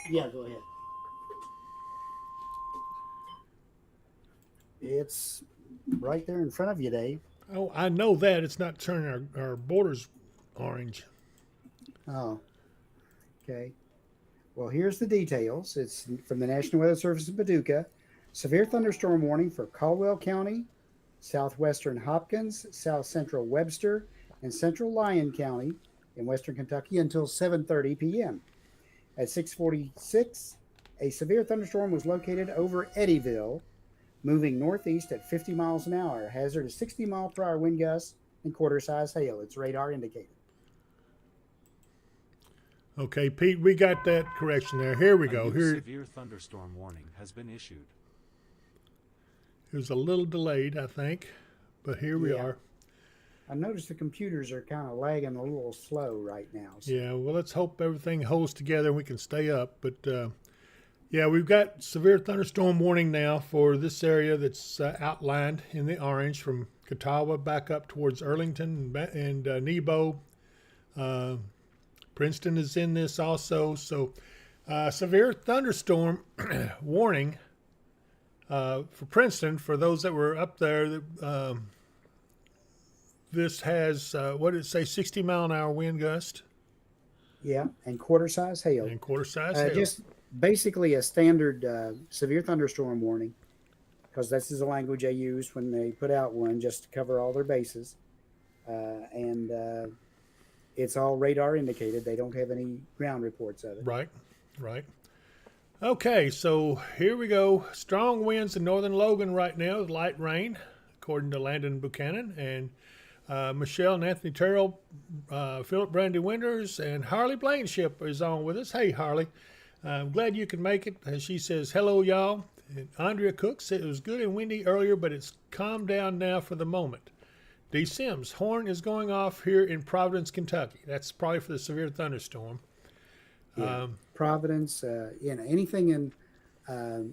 Yeah, go ahead. It's right there in front of you, Dave.
Oh, I know that. It's not turning our borders orange.
Oh, okay. Well, here's the details. It's from the National Weather Service in Paducah. Severe thunderstorm warning for Caldwell County, southwestern Hopkins, south central Webster, and central Lyon County in western Kentucky until 7:30 p.m. At 6:46, a severe thunderstorm was located over Eddyville, moving northeast at 50 miles an hour. Hazard is 60-mile-per-hour wind gusts and quarter-size hail. It's radar indicated.
Okay, Pete, we got that correction there. Here we go.
A new
Here,
severe thunderstorm warning has been issued.
it was a little delayed, I think, but here we
Yeah.
are.
I noticed the computers are kind of lagging a little slow right now. So.
Yeah, well, let's hope everything holds together and we can stay up. But yeah, we've got severe thunderstorm warning now for this area that's outlined in the orange from Catawba back up towards Arlington and Nebo. Princeton is in this also. So severe thunderstorm warning for Princeton for those that were up there. This has, what did it say, 60-mile-an-hour wind gust?
Yeah, and quarter-size hail.
And quarter-size hail.
Just basically a standard severe thunderstorm warning, because this is the language they use when they put out one just to cover all their bases. and it's all radar indicated. They don't have any ground reports of it.
Right, right. Okay, so here we go. Strong winds in northern Logan right now with light rain, according to Landon Buchanan. And Michelle and Anthony Terrell, Philip Brandy Winters, and Harley Blanship is on with us. Hey, Harley. I'm glad you can make it. She says, hello, y'all. And Andrea Cook said it was good and windy earlier, but it's calmed down now for the moment. D. Sims, horn is going off here in Providence, Kentucky. That's probably for the severe thunderstorm.
Yeah. Providence, anything in,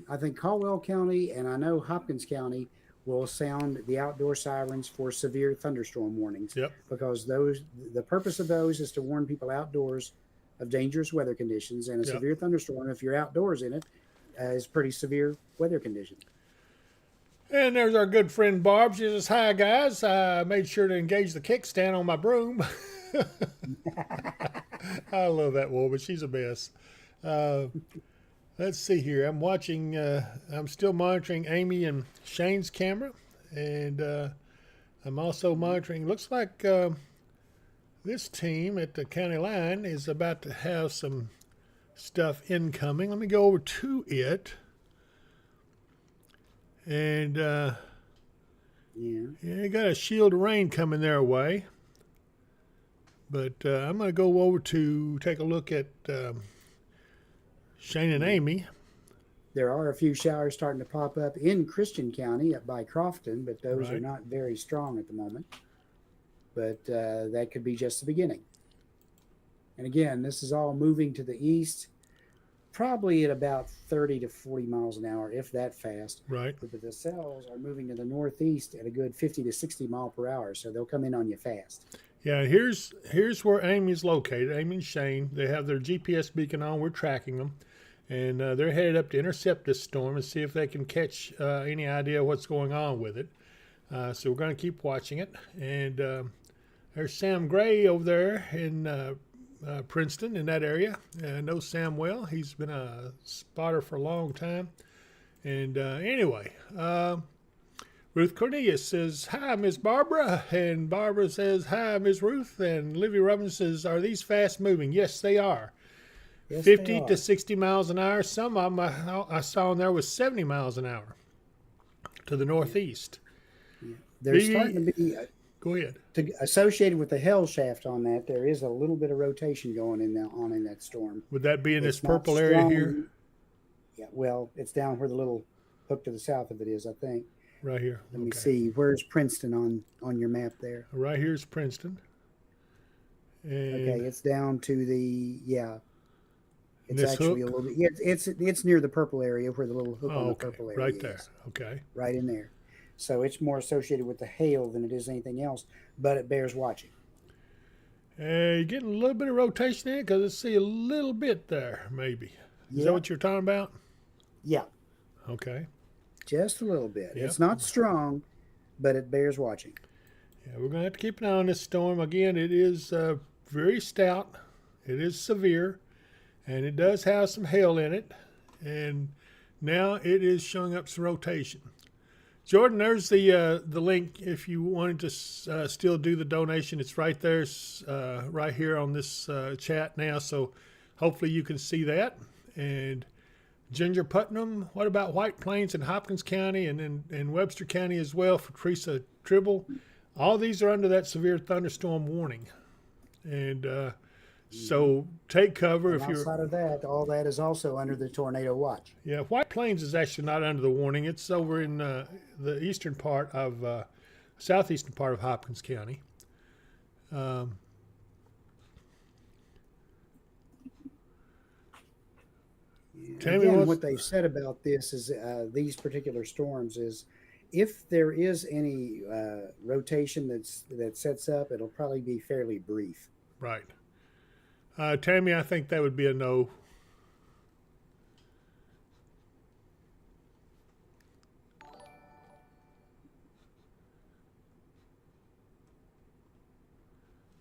I think Caldwell County and I know Hopkins County will sound the outdoor sirens for severe thunderstorm warnings.
Yep.
Because the purpose of those is to warn people outdoors of dangerous weather conditions, and a severe thunderstorm, if you're outdoors in it, is pretty severe weather conditions.
And there's our good friend Barb. She says, hi, guys. I made sure to engage the kickstand on my broom. I love that woman. She's a mess. Let's see here. I'm watching, I'm still monitoring Amy and Shane's camera. And I'm also monitoring, looks like this team at the county line is about to have some stuff incoming. Let me go over to it. And you got a shield of rain coming their way. But I'm going to go over to take a look at Shane and Amy.
There are a few showers starting to pop up in Christian County up by Crofton, but those are not very strong at the moment. But that could be just the beginning. And again, this is all moving to the east, probably at about 30 to 40 miles an hour, if that fast.
Right.
But the cells are moving to the northeast at a good 50 to 60 mile per hour, so they'll come in on you fast.
Yeah, here's where Amy's located. Amy and Shane, they have their GPS beacon on. We're tracking them. And they're headed up to intercept this storm and see if they can catch any idea what's going on with it. So we're going to keep watching it. And there's Sam Gray over there in Princeton, in that area. I know Sam well. He's been a spotter for a long time. And anyway, Ruth Cornelius says, hi, Miss Barbara. And Barbara says, hi, Miss Ruth. And Livy Robbins says, are these fast moving? Yes, they are. Yes, 50 to 60 miles an hour. Some of them I saw in there was 70 miles an hour to the northeast.
Yeah. There's starting to be...
Go ahead.
Associated with the hell shaft on that, there is a little bit of rotation going in that storm.
Would that be in this purple area here?
Yeah, well, it's down where the little hook to the south of it is, I think.
Right here.
Let me see. Where's Princeton on your map there?
Right here's Princeton. And
okay, it's down to the It's actually
hook?
a little bit. Yeah, it's near the purple area where the little hook on the purple area
right there.
is.
Okay.
Right in there. So it's more associated with the hail than it is anything else, but it bears watching.
You're getting a little bit of rotation in it because I see a little bit there, maybe. Is that what you're talking about?
Yeah.
Okay.
Just a little bit.
Yep.
It's not strong, but it bears watching.
Yeah, we're going to have to keep an eye on this storm. Again, it is very stout. It is severe, and it does have some hail in it. And now it is showing up some rotation. Jordan, there's the link if you wanted to still do the donation. It's right there, right here on this chat now. So hopefully you can see that. And Ginger Putnam, what about White Plains and Hopkins County and Webster County as well for Teresa Tribble? All these are under that severe thunderstorm warning. And so take cover if you're...
Outside of that, all that is also under the tornado watch.
Yeah, White Plains is actually not under the warning. It's over in the eastern part of, southeastern part of Hopkins County.
Again, what they've said about this is these particular storms is if there is any rotation that sets up, it'll probably be fairly brief.
Right. Tammy, I think that would be a no.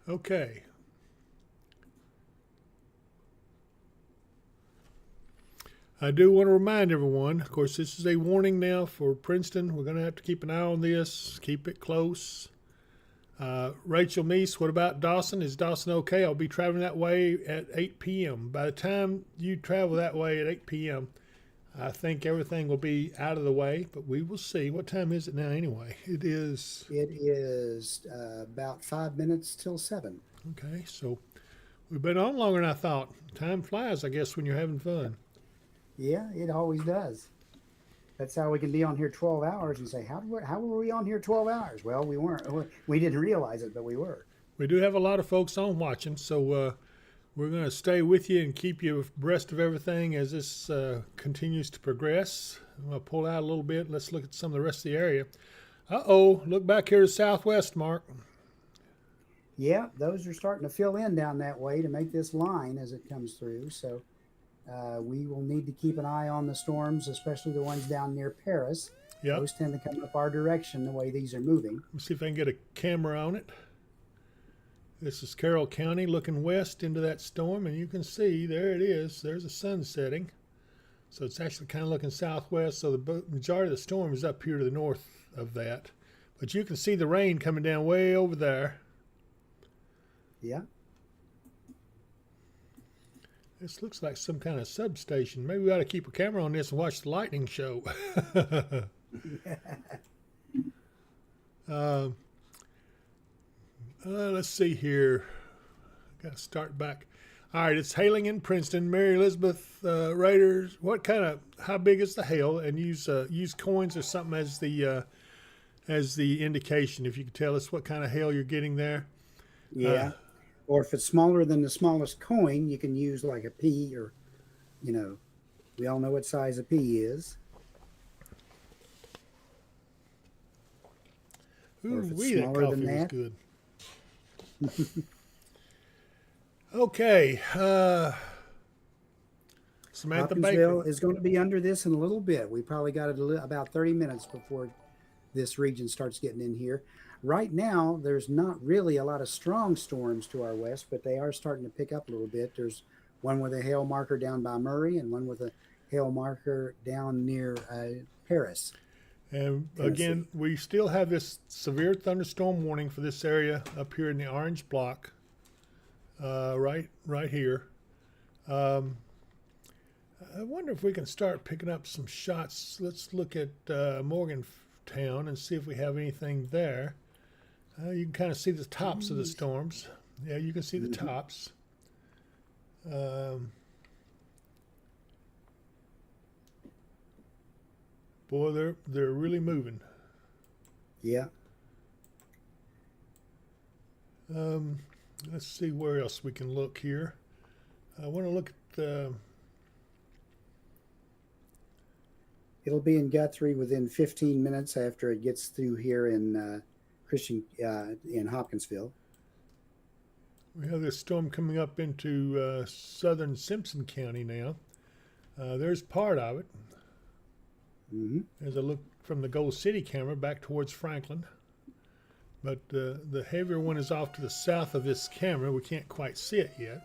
Okay. I do want to remind everyone, of course, this is a warning now for Princeton. We're going to have to keep an eye on this, keep it close. Rachel Meese, what about Dawson? Is Dawson okay? I'll be traveling that way at 8 p.m. By the time you travel that way at 8 p.m., I think everything will be out of the way, but we will see. What time is it now anyway?
It is about 5 minutes till 7.
Okay, so we've been on longer than I thought. Time flies, I guess, when you're having fun.
Yeah, it always does. That's how we can be on here 12 hours and say, how were we on here 12 hours? Well, we weren't. We didn't realize it, but we were.
We do have a lot of folks on watching, so we're going to stay with you and keep you abreast of everything as this continues to progress. I'm going to pull out a little bit. Let's look at some of the rest of the area. Uh-oh, look back here to southwest, Mark.
Yeah, those are starting to fill in down that way to make this line as it comes through. So we will need to keep an eye on the storms, especially the ones down near Paris.
Yep.
Those tend to come up our direction the way these are moving.
Let's see if I can get a camera on it. This is Carroll County looking west into that storm, and you can see there it is. There's the sun setting. So it's actually kind of looking southwest, so the majority of the storm is up here to the north of that. But you can see the rain coming down way over there.
Yeah.
This looks like some kind of substation. Maybe we ought to keep a camera on this and watch the lightning show. Let's see here. Got to start back. All right, it's hailing in Princeton. Mary Elizabeth Raiders. How big is the hail? And use coins or something as the indication. If you could tell us what kind of hail you're getting there.
Yeah. Or if it's smaller than the smallest coin, you can use like a pea or, we all know what size a pea is.
Ooh,
Or if it's
that
smaller
coffee
than
was
that.
good. Okay. Samantha
Hopkinsville
Baker.
is going to be under this in a little bit. We probably got it about 30 minutes before this region starts getting in here. Right now, there's not really a lot of strong storms to our west, but they are starting to pick up a little bit. There's one with a hail marker down by Murray and one with a hail marker down near Paris.
And
Tennessee.
again, we still have this severe thunderstorm warning for this area up here in the orange block, right here. I wonder if we can start picking up some shots. Let's look at Morgantown and see if we have anything there. You can kind of see the tops of the storms. Yeah, you can see the tops. Boy, they're really moving.
Yeah.
Let's see where else we can look here. I want to look at the.
It'll be in Guthrie within 15 minutes after it gets through here in in Hopkinsville.
We have this storm coming up into southern Simpson County now. There's part of it.
Mm-hmm.
As I look from the Gold City camera back towards Franklin. But the heavier one is off to the south of this camera. We can't quite see it yet.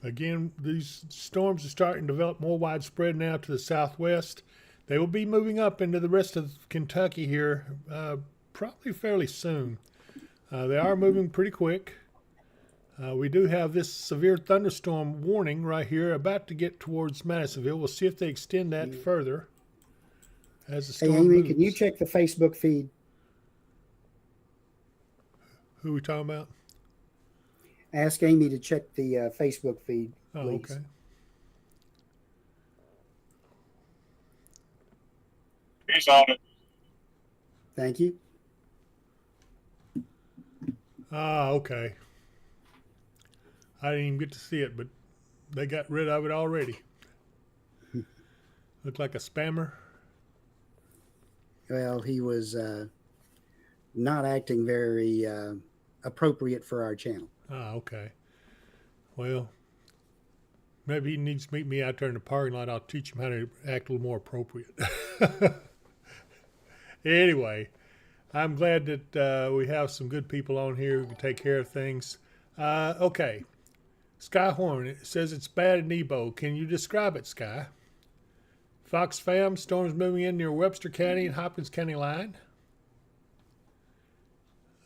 Again, these storms are starting to develop more widespread now to the southwest. They will be moving up into the rest of Kentucky here probably fairly soon. They are moving pretty quick. We do have this severe thunderstorm warning right here about to get towards Madisonville. We'll see if they extend that further as the storm
Hey, Amy,
moves.
can you check the Facebook feed?
Who are we talking about?
Ask Amy to check the Facebook feed,
Oh,
please.
okay.
He's on it.
Thank you.
Ah, okay. I didn't even get to see it, but they got rid of it already. Looked like a spammer.
Well, he was not acting very appropriate for our channel.
Ah, okay. Well, maybe he needs to meet me out there in the parking lot. I'll teach him how to act a little more appropriate. Anyway, I'm glad that we have some good people on here who can take care of things. Okay. Sky Horn, it says it's bad in Nebo. Can you describe it, Sky? Fox Fam, storms moving in near Webster County and Hopkins County line.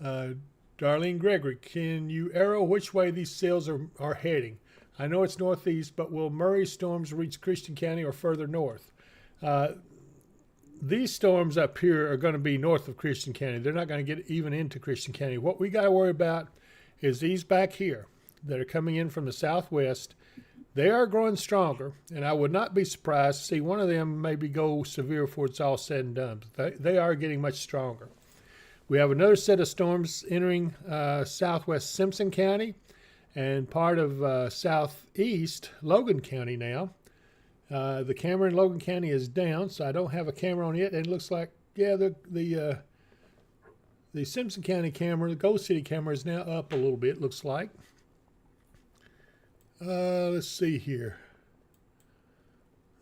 Darlene Gregory, can you arrow which way these cells are heading? I know it's northeast, but will Murray's storms reach Christian County or further north? These storms up here are going to be north of Christian County. They're not going to get even into Christian County. What we got to worry about is these back here that are coming in from the southwest. They are growing stronger, and I would not be surprised to see one of them maybe go severe before it's all said and done. But they are getting much stronger. We have another set of storms entering southwest Simpson County and part of southeast Logan County now. The camera in Logan County is down, so I don't have a camera on it. And it looks like, yeah, the Simpson County camera, the Gold City camera, is now up a little bit, looks like. Let's see here.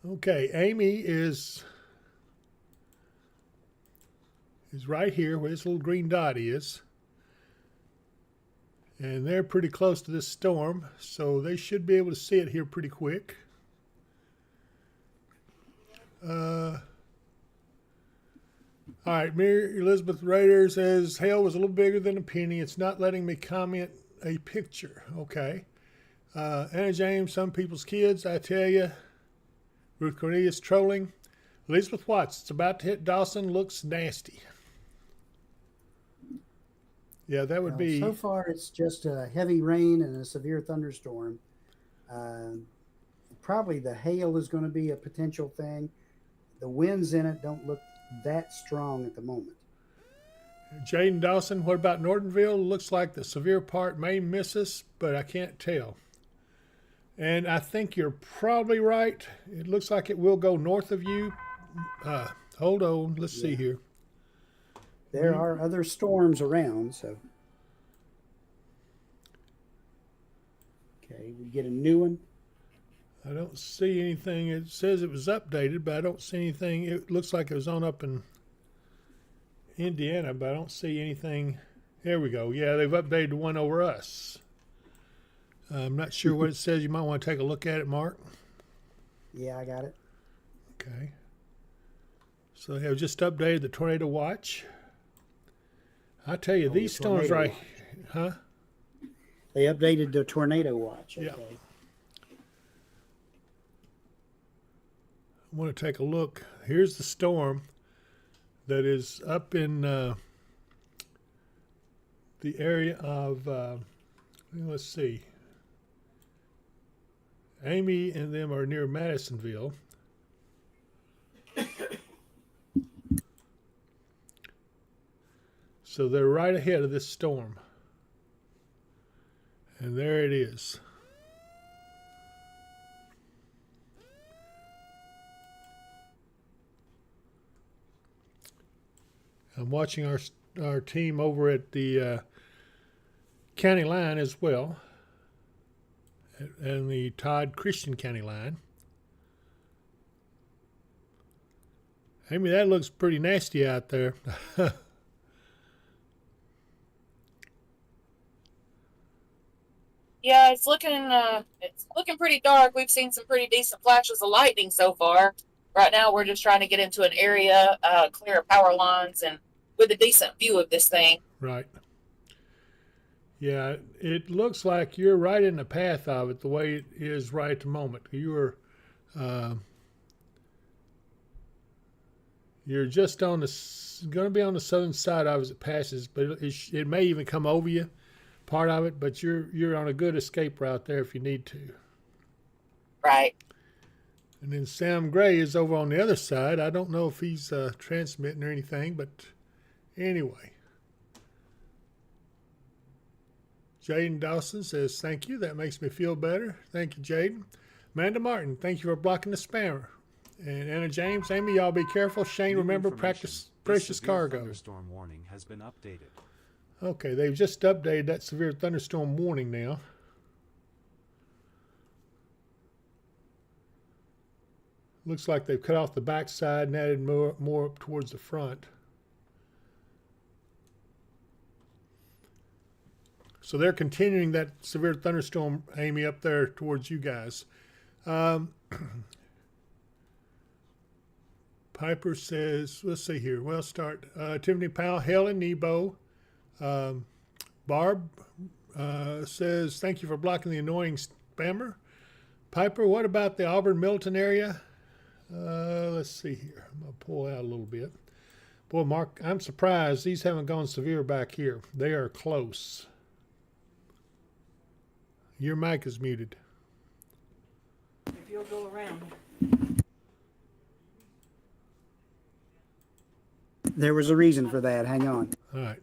Okay, Amy is right here where this little green dot is. And they're pretty close to this storm, so they should be able to see it here pretty quick. All right, Mary Elizabeth Rader says, hail was a little bigger than a penny. It's not letting me comment a picture. Okay. Anna James, some people's kids, I tell you. Ruth Cornelius trolling. Elizabeth Watts, it's about to hit Dawson, looks nasty. Yeah, that would be.
So far, it's just a heavy rain and a severe thunderstorm. Probably the hail is going to be a potential thing. The winds in it don't look that strong at the moment.
Jaden Dawson, what about Nortonville? Looks like the severe part may miss us, but I can't tell. And I think you're probably right. It looks like it will go north of you. Hold on, let's see here.
There are other storms around, so. Okay, we get a new one.
I don't see anything. It says it was updated, but I don't see anything. It looks like it was on up in Indiana, but I don't see anything. There we go. Yeah, they've updated the one over us. I'm not sure what it says. You might want to take a look at it, Mark.
Yeah, I got it.
Okay. So they have just updated the tornado watch. I tell you, these storms right, huh?
They updated the tornado watch. Okay.
Yeah. I want to take a look. Here's the storm that is up in the area of, let's see. Amy and them are near Madisonville. So they're right ahead of this storm. And there it is. I'm watching our team over at the county line as well, and the Todd Christian County line. Amy, that looks pretty nasty out there.
Yeah, it's looking pretty dark. We've seen some pretty decent flashes of lightning so far. Right now, we're just trying to get into an area, clear of power lines, and with a decent view of this thing.
Right. Yeah, it looks like you're right in the path of it the way it is right at the moment. You're just on going to be on the southern side of it as it passes, but it may even come over you, part of it, but you're on a good escape route there if you need to.
Right.
And then Sam Gray is over on the other side. I don't know if he's transmitting or anything, but anyway. Jaden Dawson says, thank you. That makes me feel better. Thank you, Jaden. Amanda Martin, thank you for blocking the spammer. And Anna James, Amy, y'all be careful. Shane, remember, practice precious cargo.
Thunderstorm warning has been updated.
Okay, they've just updated that severe thunderstorm warning now. Looks like they've cut off the backside and added more up towards the front. So they're continuing that severe thunderstorm, Amy, up there towards you guys. Piper says, let's see here. Well, start. Tiffany Powell, Hale and Nebo. Barb says, thank you for blocking the annoying spammer. Piper, what about the Auburn Milton area? Let's see here. I'm going to pull out a little bit. Boy, Mark, I'm surprised these haven't gone severe back here. They are close. Your mic is muted.
If you'll go around.
There was a reason for that. Hang on.
All right.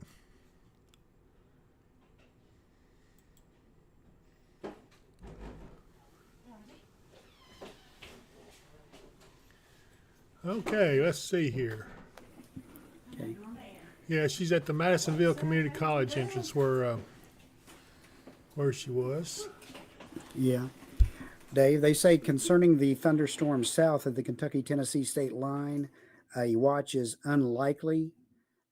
Okay, let's see here.
Okay.
Yeah, she's at the Madisonville Community College entrance where she was.
Yeah. Dave, they say concerning the thunderstorm south of the Kentucky-Tennessee state line, a watch is unlikely.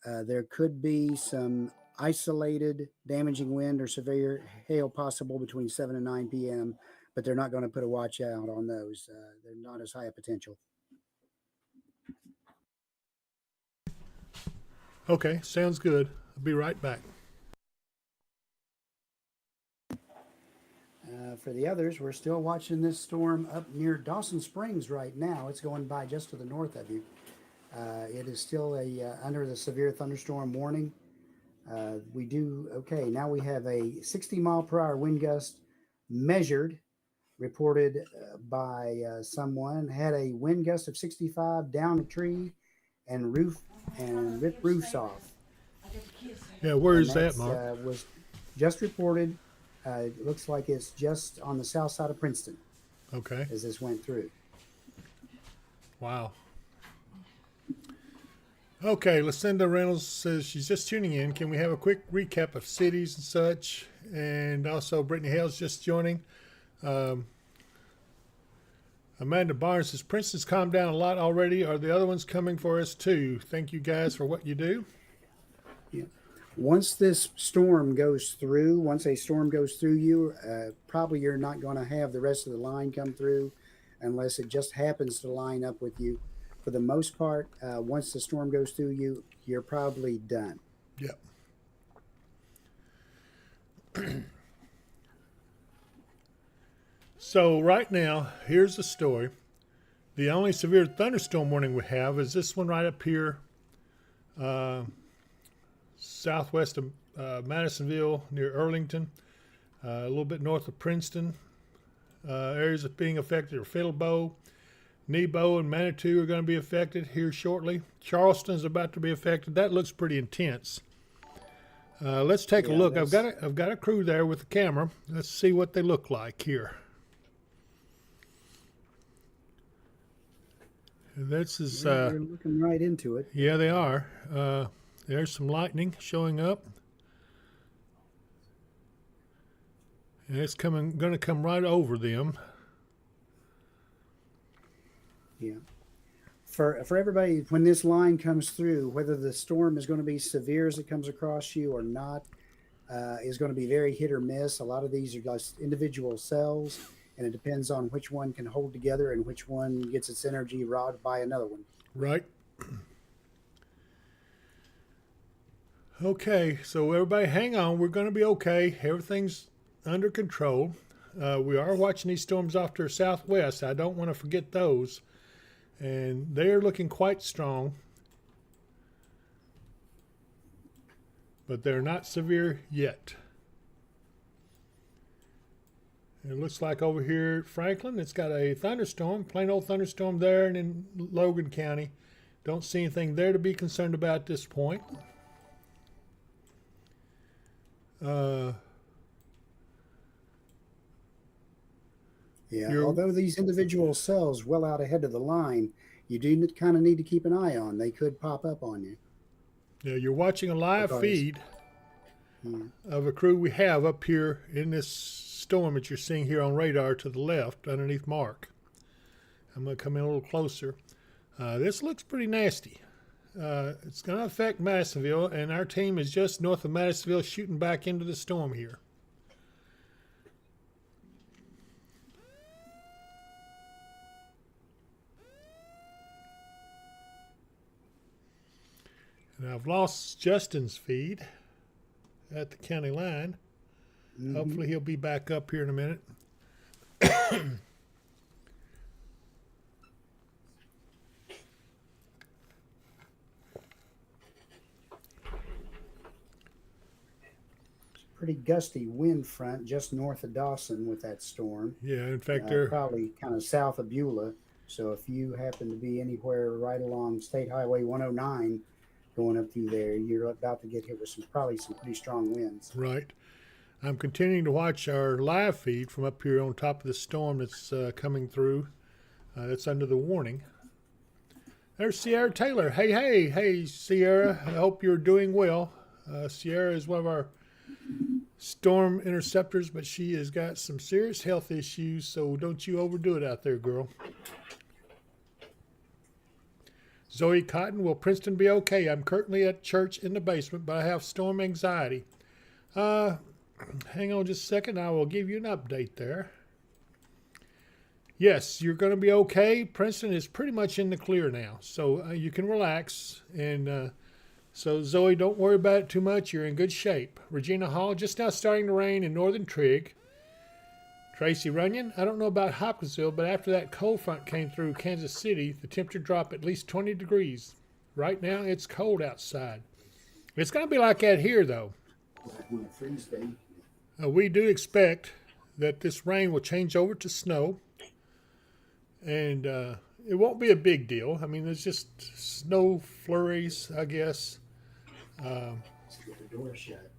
There could be some isolated damaging wind or severe hail possible between 7 and 9 p.m., but they're not going to put a watch out on those. They're not as high a potential.
Okay, sounds good. I'll be right back.
For the others, we're still watching this storm up near Dawson Springs right now. It's going by just to the north of you. It is still under the severe thunderstorm warning. Now we have a 60 mile per hour wind gust measured, reported by someone, had a wind gust of 65 down a tree and ripped roofs off.
Yeah, where is
And
that, Mark?
was just reported. It looks like it's just on the south side of Princeton
Okay.
as this went through.
Wow. Okay, Lucinda Reynolds says she's just tuning in. Can we have a quick recap of cities and such? And also, Brittany Hale's just joining. Amanda Barnes says Princeton's calmed down a lot already. Are the other ones coming for us too? Thank you guys for what you do.
Yeah. Once this storm goes through, once a storm goes through you, probably you're not going to have the rest of the line come through unless it just happens to line up with you. For the most part, once the storm goes through you, you're probably done.
Yep. So right now, here's the story. The only severe thunderstorm warning we have is this one right up here, southwest of Madisonville near Earlington, a little bit north of Princeton. Areas that being affected are Fiddlebow, Nebo, and Manitou are going to be affected here shortly. Charleston is about to be affected. That looks pretty intense. Let's take a look. I've got a crew there with the camera. Let's see what they look like here. This is
They're looking right into it.
yeah, they are. There's some lightning showing up. And it's going to come right over them.
Yeah. For everybody, when this line comes through, whether the storm is going to be severe as it comes across you or not, is going to be very hit or miss. A lot of these are just individual cells, and it depends on which one can hold together and which one gets its energy robbed by another one.
Right. Okay, so everybody hang on. We're going to be okay. Everything's under control. We are watching these storms off to the southwest. I don't want to forget those. And they're looking quite strong. But they're not severe yet. It looks like over here at Franklin, it's got a thunderstorm, plain old thunderstorm there, and in Logan County. Don't see anything there to be concerned about at this point.
Although these individual cells well out ahead of the line, you do kind of need to keep an eye on. They could pop up on you.
Yeah, you're watching a live feed of a crew we have up here in this storm that you're seeing here on radar to the left underneath Mark. I'm going to come in a little closer. This looks pretty nasty. It's going to affect Madisonville, and our team is just north of Madisonville shooting back into the storm here. I've lost Justin's feed at the county line. Hopefully he'll be back up here in a minute.
Pretty gusty wind front just north of Dawson with that storm.
Yeah, in fact, they're
Probably kind of south of Beulah. So if you happen to be anywhere right along State Highway 109 going up through there, you're about to get hit with probably some pretty strong winds.
right. I'm continuing to watch our live feed from up here on top of the storm that's coming through. That's under the warning. There's Sierra Taylor. Hey, Sierra. I hope you're doing well. Sierra is one of our storm interceptors, but she has got some serious health issues, so don't you overdo it out there, girl. Zoe Cotton, will Princeton be okay? I'm currently at church in the basement, but I have storm anxiety. Hang on just a second. I will give you an update there. Yes, you're going to be okay. Princeton is pretty much in the clear now, so you can relax. And so, Zoe, don't worry about it too much. You're in good shape. Regina Hall, just now starting to rain in northern Trigg. Tracy Runyon, I don't know about Hopkinsville, but after that cold front came through Kansas City, the temperature dropped at least 20 degrees. Right now, it's cold outside. It's going to be like that here, though. We do expect that this rain will change over to snow, and it won't be a big deal. I mean, there's just snow flurries, I guess.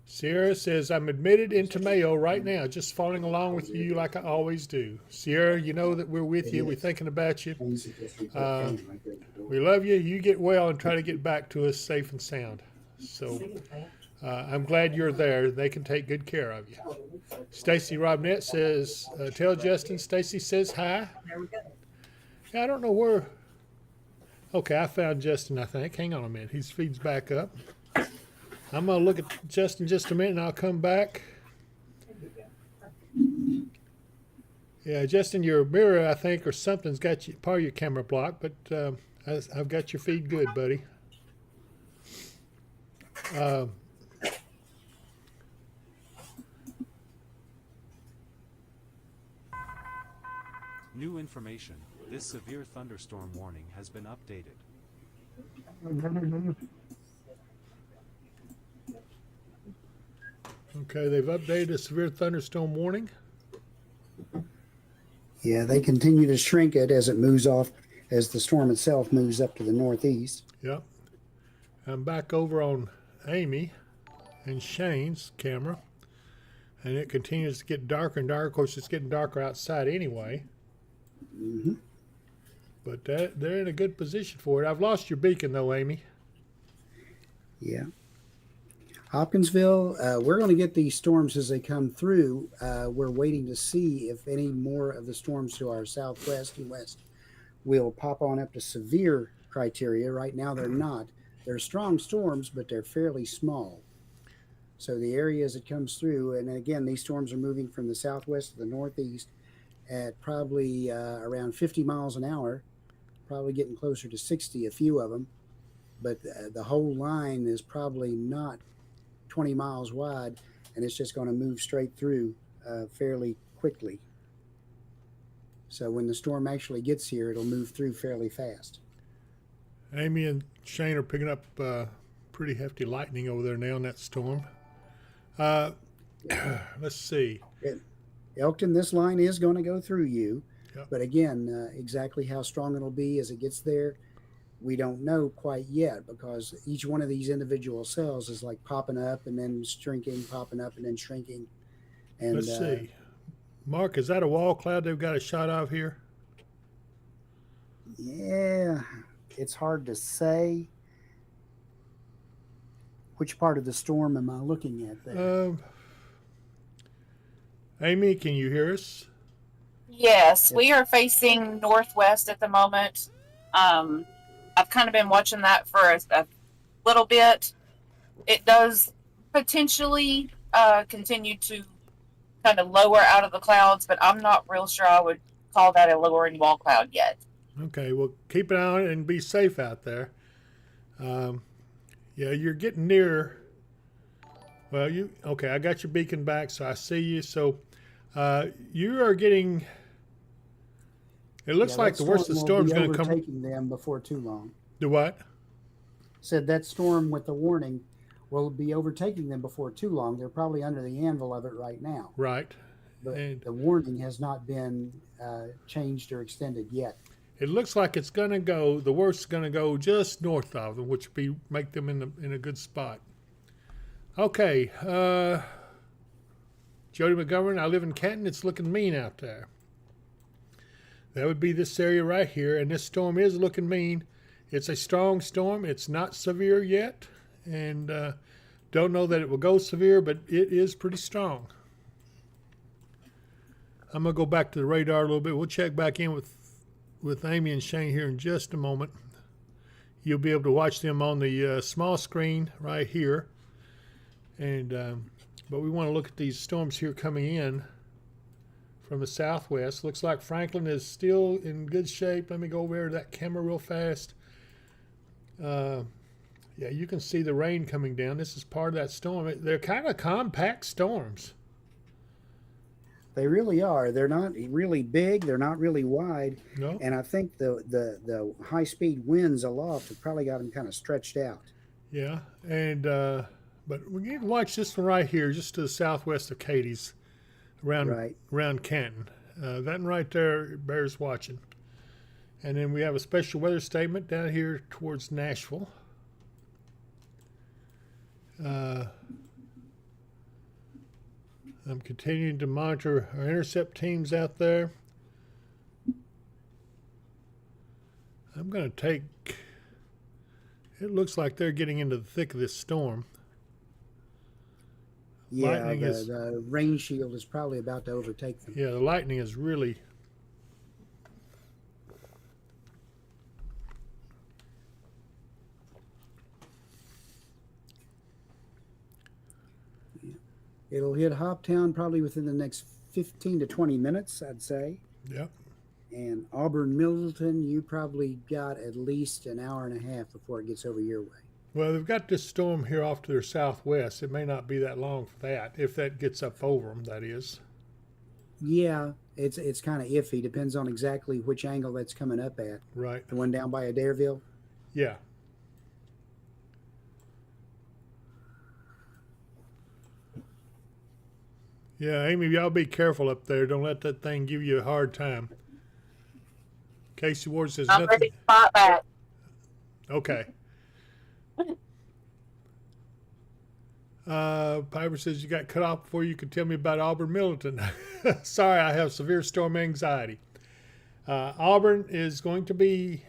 Sierra says, I'm admitted into Mayo right now, just following along with you like I always do. Sierra, you know that we're with you. We're thinking about you. We love you. You get well and try to get back to us safe and sound. So I'm glad you're there. They can take good care of you. Stacy Robnett says, tell Justin Stacy says hi. Yeah, I don't know where. Okay, I found Justin, I think. Hang on a minute. His feed's back up. I'm going to look at Justin just a minute and I'll come back. Yeah, Justin, your mirror, I think, or something's got you, part of your camera blocked, but I've got your feed good, buddy.
New information. This severe thunderstorm warning has been updated.
Okay, they've updated a severe thunderstorm warning.
Yeah, they continue to shrink it as it moves off, as the storm itself moves up to the northeast.
Yep. I'm back over on Amy and Shane's camera, and it continues to get darker and darker. Of course, it's getting darker outside anyway.
Mm-hmm.
But they're in a good position for it. I've lost your beacon, though, Amy.
Yeah. Hopkinsville, we're going to get these storms as they come through. We're waiting to see if any more of the storms to our southwest and west will pop on up to severe criteria. Right now, they're not. They're strong storms, but they're fairly small. So the areas it comes through, and again, these storms are moving from the southwest to the northeast at probably around 50 miles an hour, probably getting closer to 60, a few of them. But the whole line is probably not 20 miles wide, and it's just going to move straight through fairly quickly. So when the storm actually gets here, it'll move through fairly fast.
Amy and Shane are picking up pretty hefty lightning over there now in that storm. Let's see.
Elkton, this line is going to go through you.
Yep.
But again, exactly how strong it'll be as it gets there, we don't know quite yet, because each one of these individual cells is like popping up and then shrinking, popping up and then shrinking. And
Let's see. Mark, is that a wall cloud they've got a shot of here?
Yeah, it's hard to say. Which part of the storm am I looking at there?
Amy, can you hear us?
Yes, we are facing northwest at the moment. I've kind of been watching that for a little bit. It does potentially continue to kind of lower out of the clouds, but I'm not real sure I would call that a lowering wall cloud yet.
Okay, well, keep an eye on it and be safe out there. Yeah, you're getting near. Well, okay? I got your beacon back, so I see you. So you are getting. It looks
Yeah,
like
that
the worst of the storm's
will be
going to come.
overtaking them before too long.
Do what?
Said that storm with the warning will be overtaking them before too long. They're probably under the anvil of it right now,
Right.
but
And
the warning has not been changed or extended yet.
it looks like it's going to go. The worst is going to go just north of them, which would make them in a good spot. Okay, Jody McGovern. I live in Canton. It's looking mean out there. That would be this area right here, and this storm is looking mean. It's a strong storm. It's not severe yet, and don't know that it will go severe, but it is pretty strong. I'm gonna go back to the radar a little bit. We'll check back in with Amy and Shane here in just a moment. You'll be able to watch them on the small screen right here, and but we want to look at these storms here coming in from the southwest. Looks like Franklin is still in good shape. Let me go over to that camera real fast. Yeah, you can see the rain coming down. This is part of that storm. They're kind of compact storms.
They really are. They're not really big. They're not really wide.
No.
And I think the high speed winds aloft have probably got them kind of stretched out.
Yeah, and but we need to watch this one right here, just to the southwest of Katie's, around Canton. That one right there bears watching. And then we have a special weather statement down here towards Nashville. I'm continuing to monitor our intercept teams out there. I'm going to take. It looks like they're getting into the thick of this storm.
Yeah,
Lightning
the rain shield is probably about to overtake them.
Yeah, the lightning is really.
It'll hit Hoptown probably within the next 15 to 20 minutes, I'd say.
Yep.
And Auburn Middleton, you probably got at least an hour and a half before it gets over your way.
Well, they've got this storm here off to their southwest. It may not be that long for that, if that gets up over them, that is.
Yeah, it's kind of iffy. Depends on exactly which angle that's coming up at.
Right.
The one down by Adairville?
Yeah. Yeah, Amy, y'all be careful up there. Don't let that thing give you a hard time. Casey Ward says
I'm
nothing.
ready to fight back.
Okay. Piper says you got cut off before you could tell me about Auburn Middleton. Sorry, I have severe storm anxiety. Auburn is going to be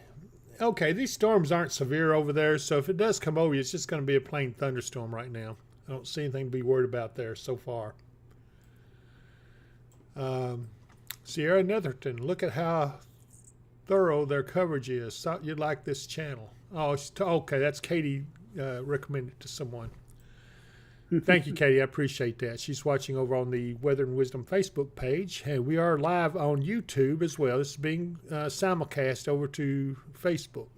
okay. These storms aren't severe over there, so if it does come over you, it's just going to be a plain thunderstorm right now. I don't see anything to be worried about there so far. Sierra Netherton, look at how thorough their coverage is. Thought you'd like this channel. Oh, okay, that's Katie recommended to someone. Thank you, Katie. I appreciate that. She's watching over on the Weather and Wisdom Facebook page, and we are live on YouTube as well. This is being simulcast over to Facebook.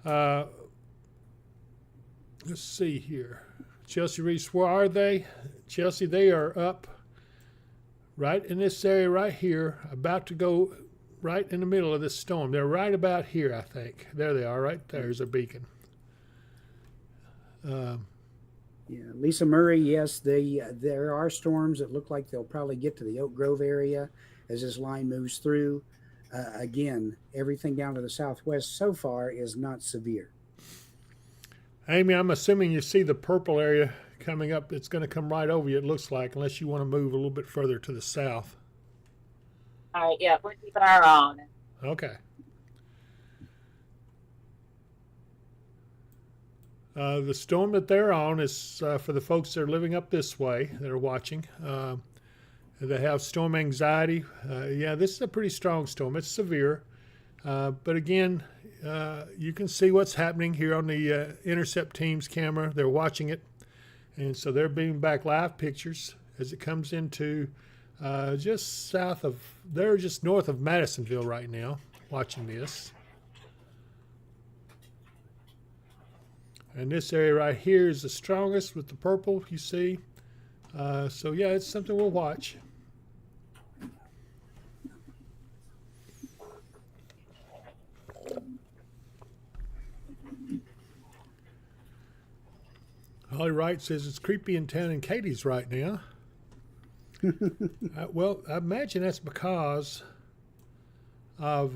Let's see here. Chelsea Reese, where are they? Chelsea, they are up right in this area right here, about to go right in the middle of this storm. They're right about here, I think. There they are, right there's a beacon.
Yeah, Lisa Murray, yes, there are storms that look like they'll probably get to the Oak Grove area as this line moves through. Again, everything down to the southwest so far is not severe.
Amy, I'm assuming you see the purple area coming up. It's going to come right over you, it looks like, unless you want to move a little bit further to the south.
All right, yeah, we're keeping our eye on it.
Okay. The storm that they're on is for the folks that are living up this way that are watching. They have storm anxiety. Yeah, this is a pretty strong storm. It's severe. But again, you can see what's happening here on the Intercept Team's camera. They're watching it. And so they're bringing back live pictures as it comes into just south of, they're just north of Madisonville right now, watching this. And this area right here is the strongest with the purple, you see. So yeah, it's something we'll watch. Holly Wright says it's creepy in town in Katie's right now. Well, I imagine that's because of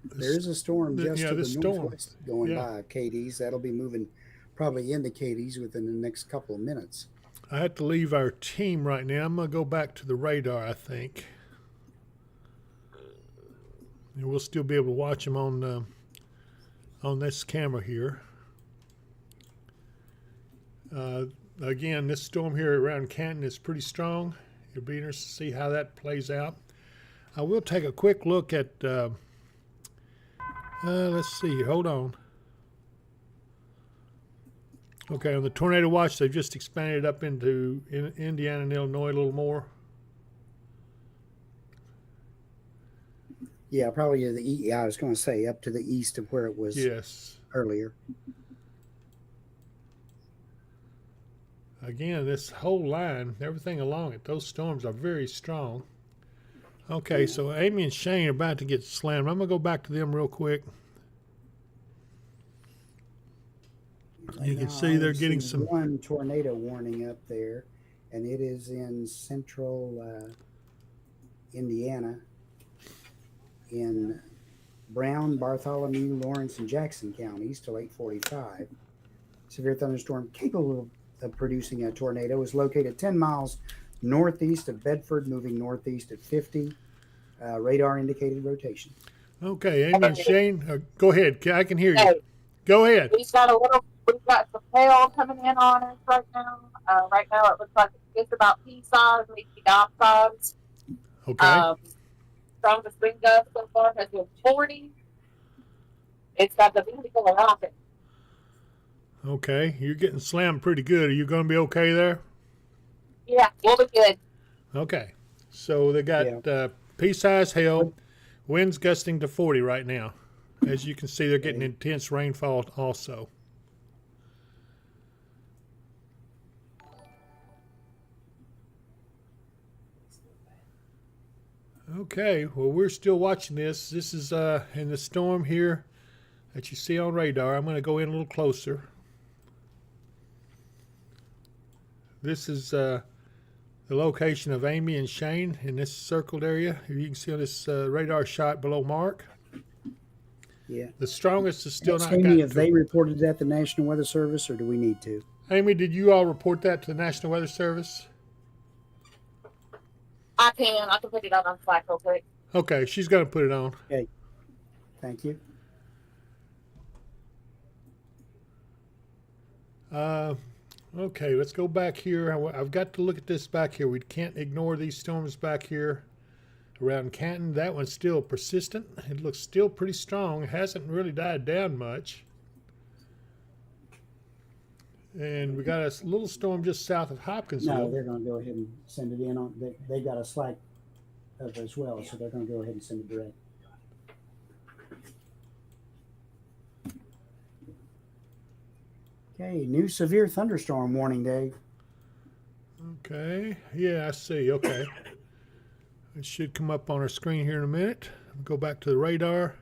There's a storm just to the
storm.
northwest going
Yeah.
by Katie's. That'll be moving probably into Katie's within the next couple of minutes.
I have to leave our team right now. I'm gonna go back to the radar, I think, and we'll still be able to watch them on this camera here. Again, this storm here around Canton is pretty strong. It'll be interesting to see how that plays out. I will take a quick look at. Let's see. Hold on. Okay, on the tornado watch, they've just expanded up into Indiana and Illinois a little more.
Yeah, probably to the yeah, I was going to say up to the east of where it was
Yes.
earlier.
Again, this whole line, everything along it, those storms are very strong. Okay, so Amy and Shane are about to get slammed. I'm going to go back to them real quick. You can
Now,
see they're
I've
getting
seen
some.
one tornado warning up there, and it is in central Indiana, in Brown, Bartholomew, Lawrence, and Jackson counties till 8:45. Severe thunderstorm capable of producing a tornado is located 10 miles northeast of Bedford, moving northeast at 50. Radar indicated rotation.
Okay, Amy and Shane, go ahead. I can hear you.
Hey,
Go ahead.
we've got some hail coming in on us right now. Right now it looks like it's about pea size, maybe dot size.
Okay.
Strongest wind gust so far has been 40. It's got the vehicle of rocket.
Okay, you're getting slammed pretty good. Are you going to be okay there?
Yeah, we'll be good.
Okay, so they got pea-size hail, winds gusting to 40 right now. As you can see, they're getting intense rainfall also. Okay, well, we're still watching this. This is in the storm here that you see on radar. I'm going to go in a little closer. This is the location of Amy and Shane in this circled area. You can see on this radar shot below Mark.
Yeah.
The strongest is still
Ask
not
Amy
gotten
if
to
they
them.
reported that to the National Weather Service, or do we need to?
Amy, did you all report that to the National Weather Service?
I can put it out on Slack real quick.
Okay, she's going to put it on.
Okay. Thank you.
Okay, let's go back here. I've got to look at this back here. We can't ignore these storms back here around Canton. That one's still persistent. It looks still pretty strong. It hasn't really died down much. And we got a little storm just south of Hopkinsville.
No, they're going to go ahead and send it in. They got a Slack of as well, so they're going to go ahead and send it direct. Okay, new severe thunderstorm warning, Dave.
Okay, yeah, I see. Okay. It should come up on our screen here in a minute. Go back to the radar.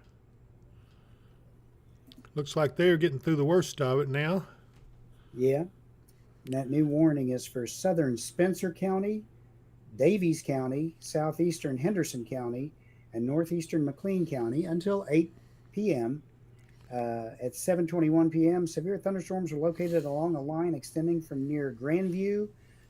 Looks like they're getting through the worst of it now.
Yeah. And that new warning is for southern Spencer County, Davies County, southeastern Henderson County, and northeastern McLean County until 8 p.m. At 7:21 p.m., severe thunderstorms are located along a line extending from near Grandview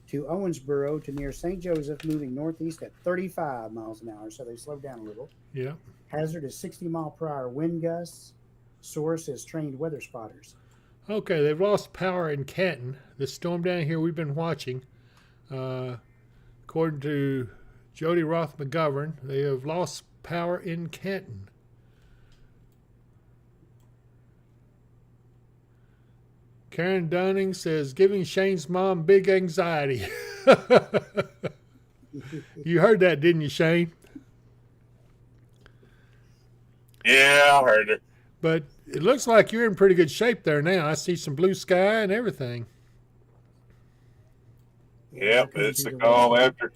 to Owensboro to near St. Joseph, moving northeast at 35 miles an hour. So they slowed down a little.
Yeah.
Hazard is 60-mile-per-hour wind gusts. Source is trained weather spotters.
Okay, they've lost power in Canton. This storm down here we've been watching. According to Jody Roth McGovern, they have lost power in Canton. Karen Dunning says, giving Shane's mom big anxiety. You heard that, didn't you, Shane?
Yeah, I heard it.
But it looks like you're in pretty good shape there now. I see some blue sky and everything.
Yep,
coming
it's
through
a
the
call
west.
after.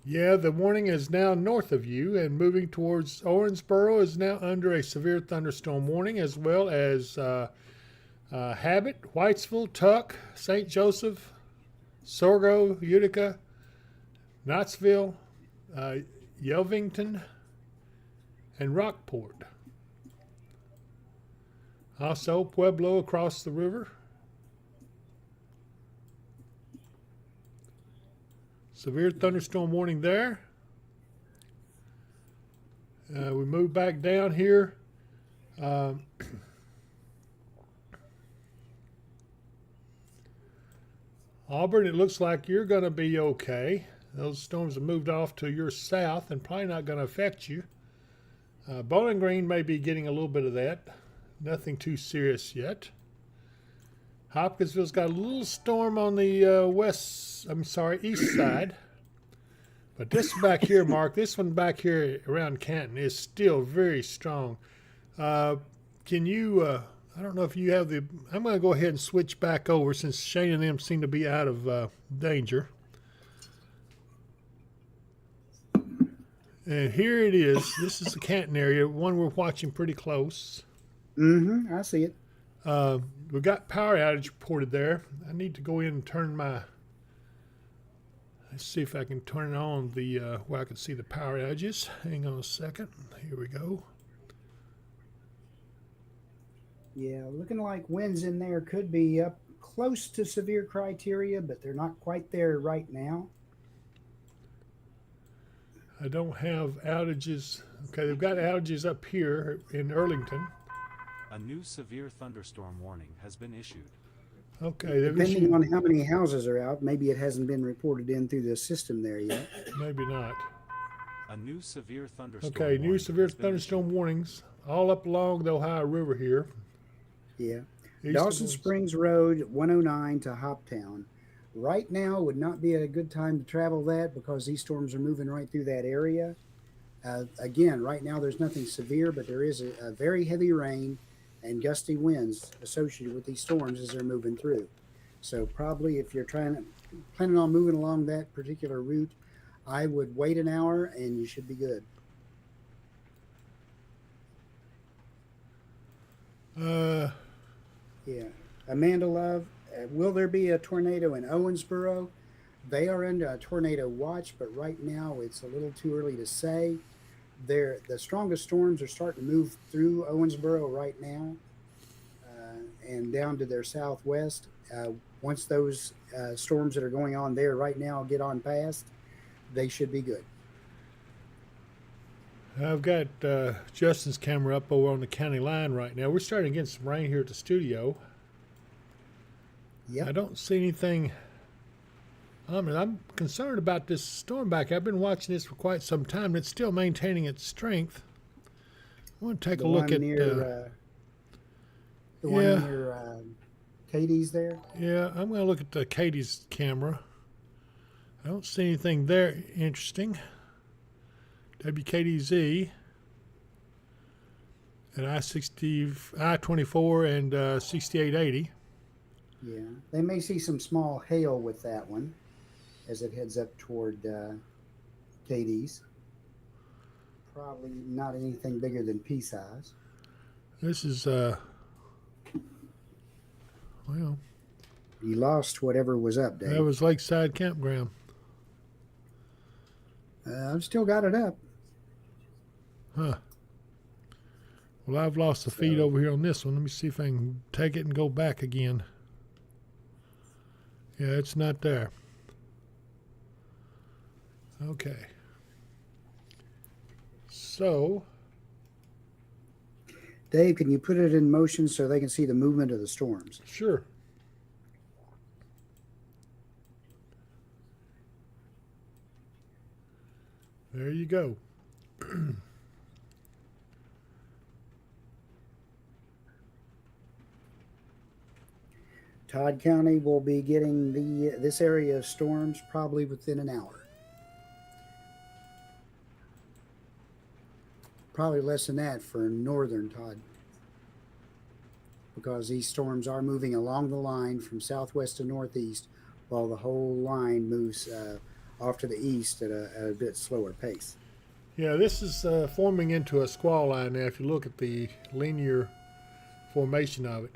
Yeah, the warning is now north of you and moving towards Owensboro is now under a severe thunderstorm warning, as well as Habit, Whitesville, Tuck, St. Joseph, Sorgo, Utica, Knoxville, Yelvington, and Rockport. Also, Pueblo across the river. Severe thunderstorm warning there. We move back down here. Auburn, it looks like you're going to be okay. Those storms have moved off to your south and probably not going to affect you. Bowling Green may be getting a little bit of that. Nothing too serious yet. Hopkinsville's got a little storm on the east side. But this back here, Mark, this one back here around Canton is still very strong. Can you, I don't know if you have the, I'm going to go ahead and switch back over since Shane and them seem to be out of danger. And here it is. This is the Canton area, one we're watching pretty close.
Mm-hmm. I see it.
We got power outage reported there. I need to go in and turn my, let's see if I can turn it on the where I can see the power outages. Hang on a second. Here we go.
Yeah, looking like winds in there could be up close to severe criteria, but they're not quite there right now.
I don't have outages. Okay, they've got outages up here in Earlington.
A new severe thunderstorm warning has been issued.
Okay, they've
Depending
issued,
on how many houses are out, maybe it hasn't been reported in through the system there yet.
maybe not.
A new severe thunderstorm
Okay, new
warning
severe
has been
thunderstorm
issued.
warnings all up along the Ohio River here.
Yeah.
East
Dawson
of us.
Springs Road, 109 to Hoptown. Right now would not be a good time to travel that because these storms are moving right through that area. Again, right now there's nothing severe, but there is a very heavy rain and gusty winds associated with these storms as they're moving through. So probably if you're planning on moving along that particular route, I would wait an hour and you should be good. Yeah. Amanda Love, will there be a tornado in Owensboro? They are under a tornado watch, but right now it's a little too early to say. The strongest storms are starting to move through Owensboro right now and down to their southwest. Once those storms that are going on there right now get on past, they should be good.
I've got Justin's camera up over on the county line right now. We're starting to get some rain here at the studio.
Yep.
I don't see anything. I mean, I'm concerned about this storm back. I've been watching this for quite some time, and it's still maintaining its strength. I want to take
The
a look
one
at.
near, the
yeah.
one near Katie's there.
Yeah, I'm going to look at the Katie's camera. I don't see anything there interesting. WKDZ at I-24 and 6880.
Yeah, they may see some small hail with that one as it heads up toward Katie's. Probably not anything bigger than pea size.
This is, well,
You lost whatever was up, Dave.
that was Lakeside Campground.
I've still got it up.
Huh. Well, I've lost the feed over here on this one. Let me see if I can take it and go back again. Yeah, it's not there. Okay. So,
Dave, can you put it in motion so they can see the movement of the storms?
sure. There you go.
Todd County will be getting this area of storms probably within an hour. Probably less than that for northern Todd. because these storms are moving along the line from southwest to northeast, while the whole line moves off to the east at a bit slower pace.
Yeah, this is forming into a squall line now if you look at the linear formation of it.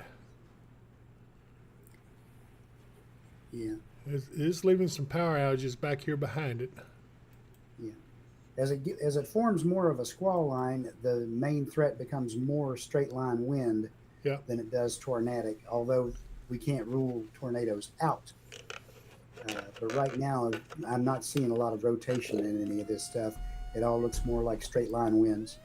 Yeah,
It is leaving some power outages back here behind it.
yeah. As it forms more of a squall line, the main threat becomes more straight line wind
Yeah.
than it does tornadic, although we can't rule tornadoes out. But right now, I'm not seeing a lot of rotation in any of this stuff. It all looks more like straight line winds.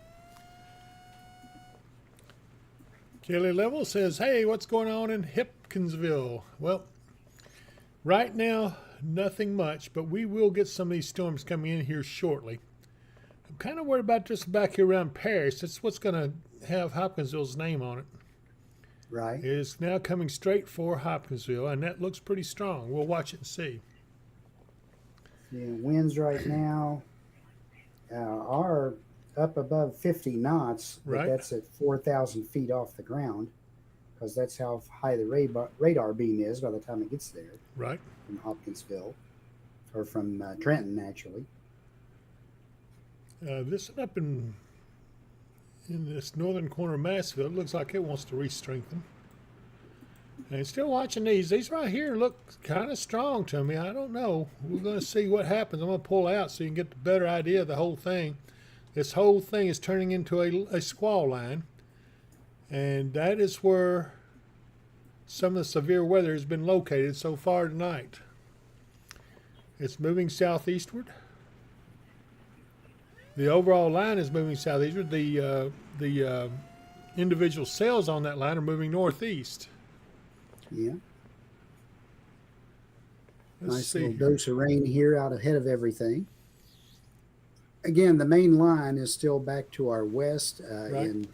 Kelly Level says, hey, what's going on in Hipkinsville? Well, right now, nothing much, but we will get some of these storms coming in here shortly. I'm kind of worried about just back here around Paris. That's what's going to have Hopkinsville's name on it.
Right.
It is now coming straight for Hopkinsville, and that looks pretty strong. We'll watch it and see.
Yeah, winds right now are up above 50 knots, but
Right.
that's at 4,000 feet off the ground, because that's how high the radar beam is by the time it gets there
Right.
from Hopkinsville, or from Trenton, actually.
This up in this northern corner of Massville, it looks like it wants to re-strengthen. And still watching these. These right here look kind of strong to me. I don't know. We're going to see what happens. I'm going to pull out so you can get the better idea of the whole thing. This whole thing is turning into a squall line. And that is where some of the severe weather has been located so far tonight. It's moving southeastward. The overall line is moving southeastward. The individual cells on that line are moving northeast.
Yeah.
Let's
Nice
see.
little dose of rain here out ahead of everything. Again, the main line is still back to our west
Right.
in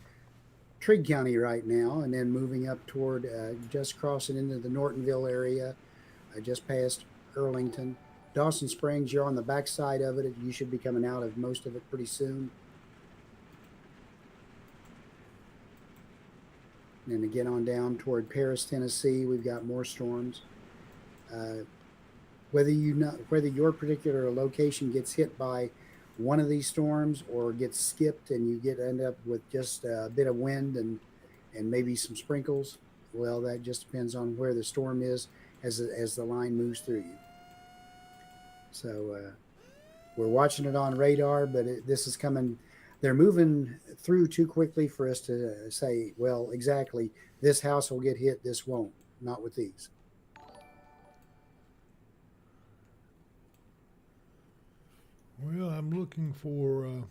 Trigg County right now, and then moving up toward just crossing into the Nortonville area, just past Earlington. Dawson Springs, you're on the backside of it. You should be coming out of most of it pretty soon. And then again on down toward Paris, Tennessee, we've got more storms. Whether your particular location gets hit by one of these storms or gets skipped and you end up with just a bit of wind and maybe some sprinkles, well, that just depends on where the storm is as the line moves through you. So we're watching it on radar, but this is coming. They're moving through too quickly for us to say, well, exactly, this house will get hit, this won't. Not with these.
Well, I'm looking for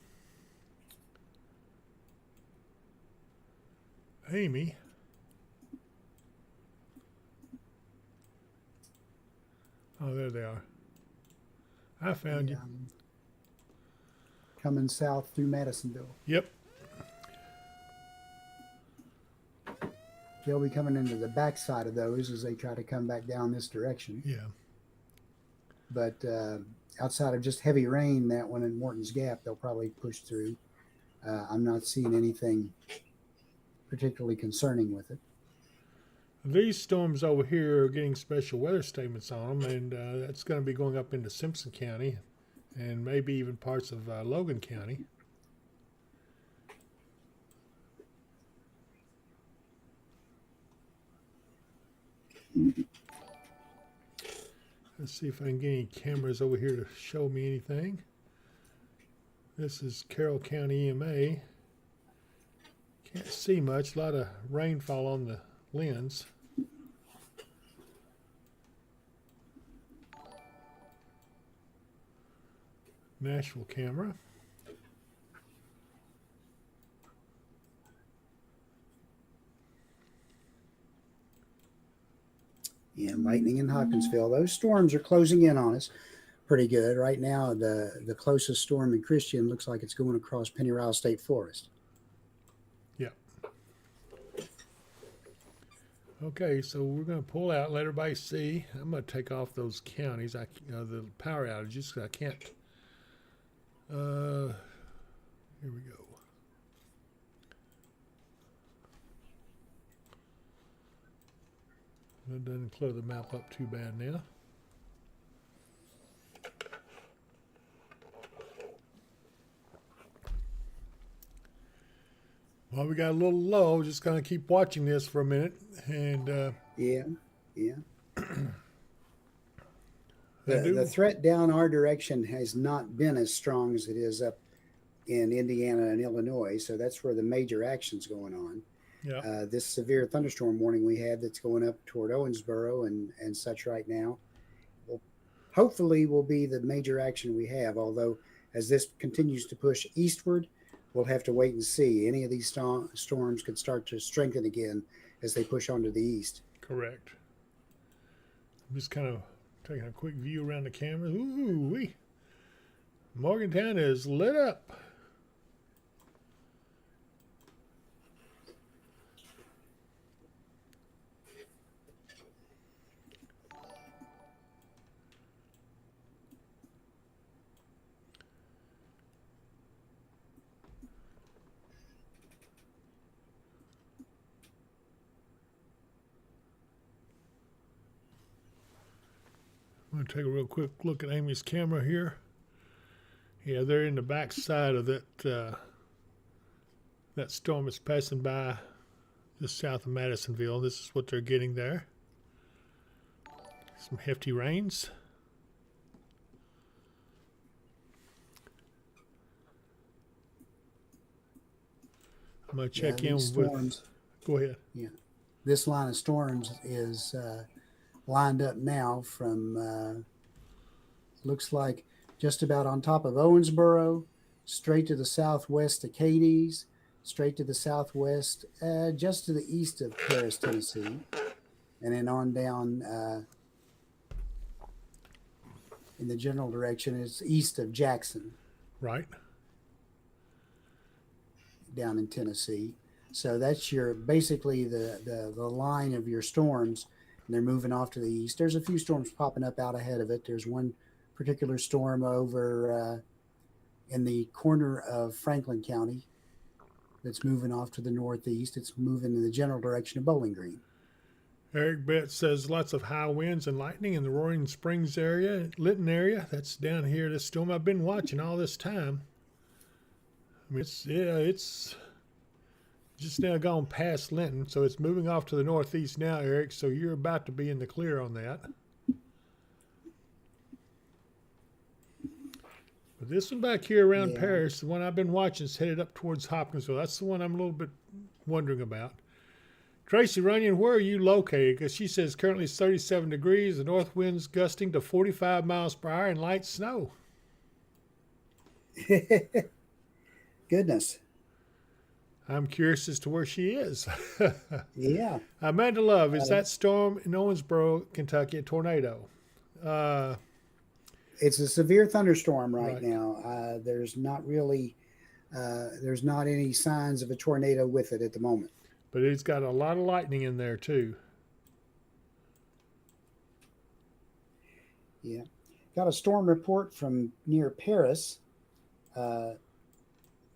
Amy. Oh, there they are. I found you.
Coming south through Madisonville.
Yep.
They'll be coming into the backside of those as they try to come back down this direction.
Yeah.
But outside of just heavy rain, that one in Morton's Gap, they'll probably push through. I'm not seeing anything particularly concerning with it.
These storms over here are getting special weather statements on them, and that's going to be going up into Simpson County and maybe even parts of Logan County. Let's see if I can get any cameras over here to show me anything. This is Carroll County EMA. Can't see much. A lot of rainfall on the lens. Nashville camera.
Yeah, lightning in Hopkinsville. Those storms are closing in on us pretty good. Right now, the closest storm in Christian looks like it's going across Pennyrile State Forest.
Yeah. Okay, so we're going to pull out, let everybody see. I'm going to take off those counties, the power outages, 'cause I can't. Here we go. That doesn't clear the map up too bad now. Well, we got a little low. Just gonna keep watching this for a minute, and
Yeah, yeah.
I do-
The threat down our direction has not been as strong as it is up in Indiana and Illinois, so that's where the major action's going on.
yeah,
This severe thunderstorm warning we have that's going up toward Owensboro and such right now, will hopefully will be the major action we have. Although as this continues to push eastward, we'll have to wait and see. Any of these storms could start to strengthen again as they push onto the east.
correct. I'm just kind of taking a quick view around the camera. Ooh, wee! Morgantown is lit up. I'm going to take a real quick look at Amy's camera here. Yeah, they're in the back side of that that storm is passing by just south of Madisonville. This is what they're getting there. Some hefty rains. I'm going to check in
these
with...
storms.
Go ahead.
Yeah, this line of storms is lined up now from looks like just about on top of Owensboro, straight to the southwest to Cadiz, straight to the southwest, just to the east of Paris, Tennessee, and then on down in the general direction is east of Jackson,
Right.
down in Tennessee. So that's your basically the line of your storms. And they're moving off to the east. There's a few storms popping up out ahead of it. There's one particular storm over in the corner of Franklin County that's moving off to the northeast. It's moving in the general direction of Bowling Green.
Eric Betts says lots of high winds and lightning in the Roaring Springs area, Lytton area. That's down here, this storm I've been watching all this time. I mean, it's just now gone past Linton, so it's moving off to the northeast now, Eric, so you're about to be in the clear on that. But this one back here around Paris, the one I've been watching, is headed up towards Hopkinsville. That's the one I'm a little bit wondering about. Tracy Runyon, where are you located? Because she says currently it's 37 degrees, the north wind's gusting to 45 miles per hour and light snow.
Goodness.
I'm curious as to where she is.
Yeah.
Amanda Love, is that storm in Owensboro, Kentucky, a tornado?
It's a severe thunderstorm right
Right.
now. There's not really, there's not any signs of a tornado with it at the moment.
But it's got a lot of lightning in there, too.
Yeah. Got a storm report from near Paris,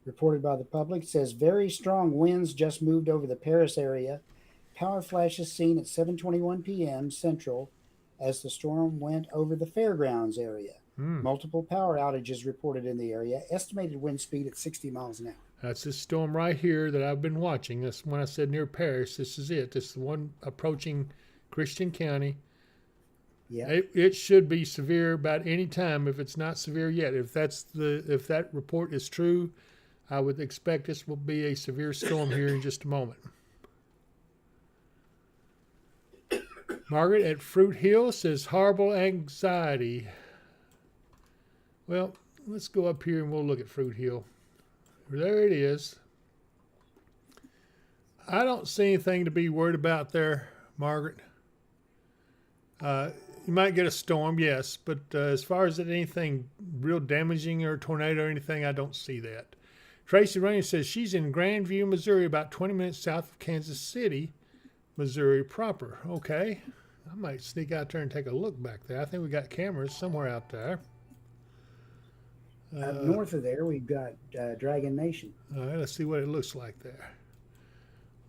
reported by the public. It says very strong winds just moved over the Paris area. Power flashes seen at 7:21 p.m. Central as the storm went over the fairgrounds area. Multiple power outages reported in the area. Estimated wind speed at 60 miles an hour.
That's this storm right here that I've been watching. That's when I said near Paris. This is it. This is the one approaching Christian County.
Yeah.
It should be severe about any time if it's not severe yet. If that report is true, I would expect this will be a severe storm here in just a moment. Margaret at Fruit Hill says horrible anxiety. Well, let's go up here and we'll look at Fruit Hill. There it is. I don't see anything to be worried about there, Margaret. You might get a storm, yes, but as far as anything real damaging or a tornado or anything, I don't see that. Tracy Rain says she's in Grandview, Missouri, about 20 minutes south of Kansas City, Missouri proper. Okay. I might sneak out there and take a look back there. I think we got cameras somewhere out there.
Up north of there, we've got Dragon Nation.
All right, let's see what it looks like there.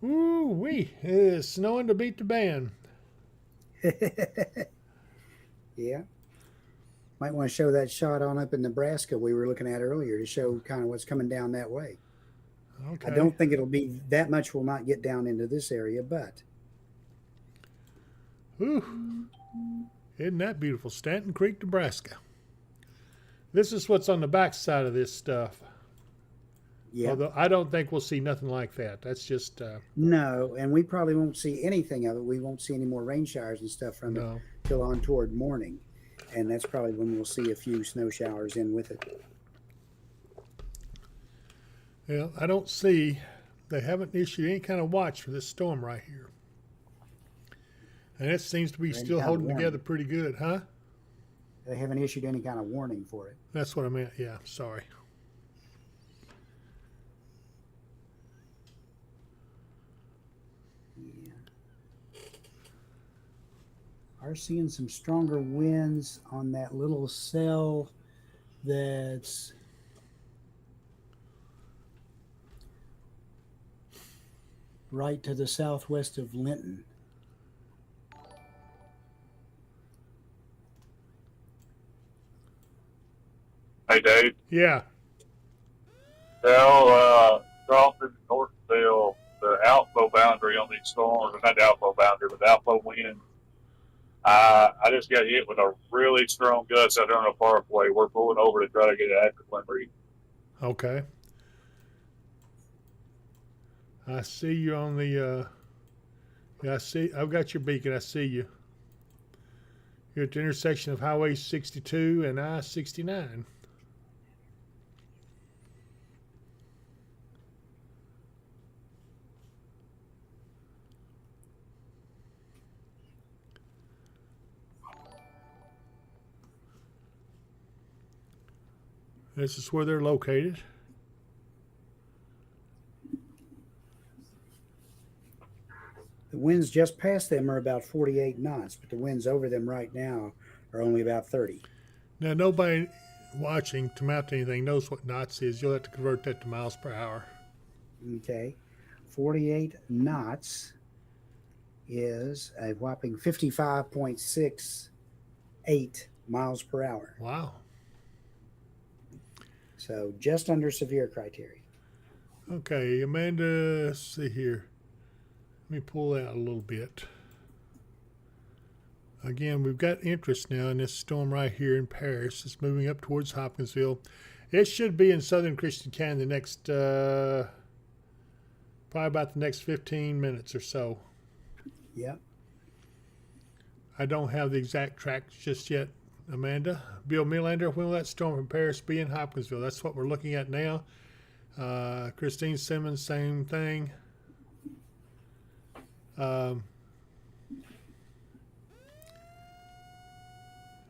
Ooh-wee, it is snowing to beat the band.
Yeah. Might want to show that shot on up in Nebraska we were looking at earlier to show kind of what's coming down that way.
Okay.
I don't think it'll be that much will not get down into this area, but
Whew. Isn't that beautiful? Stanton Creek, Nebraska. This is what's on the back side of this stuff.
yeah.
Although I don't think we'll see nothing like that. That's just
No, and we probably won't see anything of it. We won't see any more rain showers and stuff from it
no.
till on toward morning. And that's probably when we'll see a few snow showers in with it.
Yeah, I don't see. They haven't issued any kind of watch for this storm right here, and it seems to be
Or any
still
kind of
holding
warning.
together pretty good, huh?
They haven't issued any kind of warning for it.
That's what I meant. Yeah, sorry.
Yeah. Are seeing some stronger winds on that little cell that's right to the southwest of Linton.
Hey, Dave.
Yeah.
Tell Charleston, Northville, the outflow boundary on these storms, or not the outflow boundary, but the outflow wind. I just got hit with a really strong gust out there on the parkway. We're pulling over to try to get an active wind read.
Okay. I see you on the. Yeah, I see. I've got your beacon. I see you. You're at the intersection of Highway 62 and I-69. This is where they're located.
The winds just past them are about 48 knots, but the winds over them right now are only about 30.
Now, nobody watching to mount anything knows what knots is. You'll have to convert that to miles per hour.
Okay. 48 knots is a whopping 55.68 miles per hour.
Wow.
So just under severe criteria.
Okay, Amanda, let's see here. Let me pull out a little bit. Again, we've got interest now in this storm right here in Paris. It's moving up towards Hopkinsville. It should be in southern Christian County the next, probably about the next 15 minutes or so.
Yep.
I don't have the exact tracks just yet, Amanda. Bill Melander, when will that storm from Paris be in Hopkinsville? That's what we're looking at now. Christine Simmons, same thing.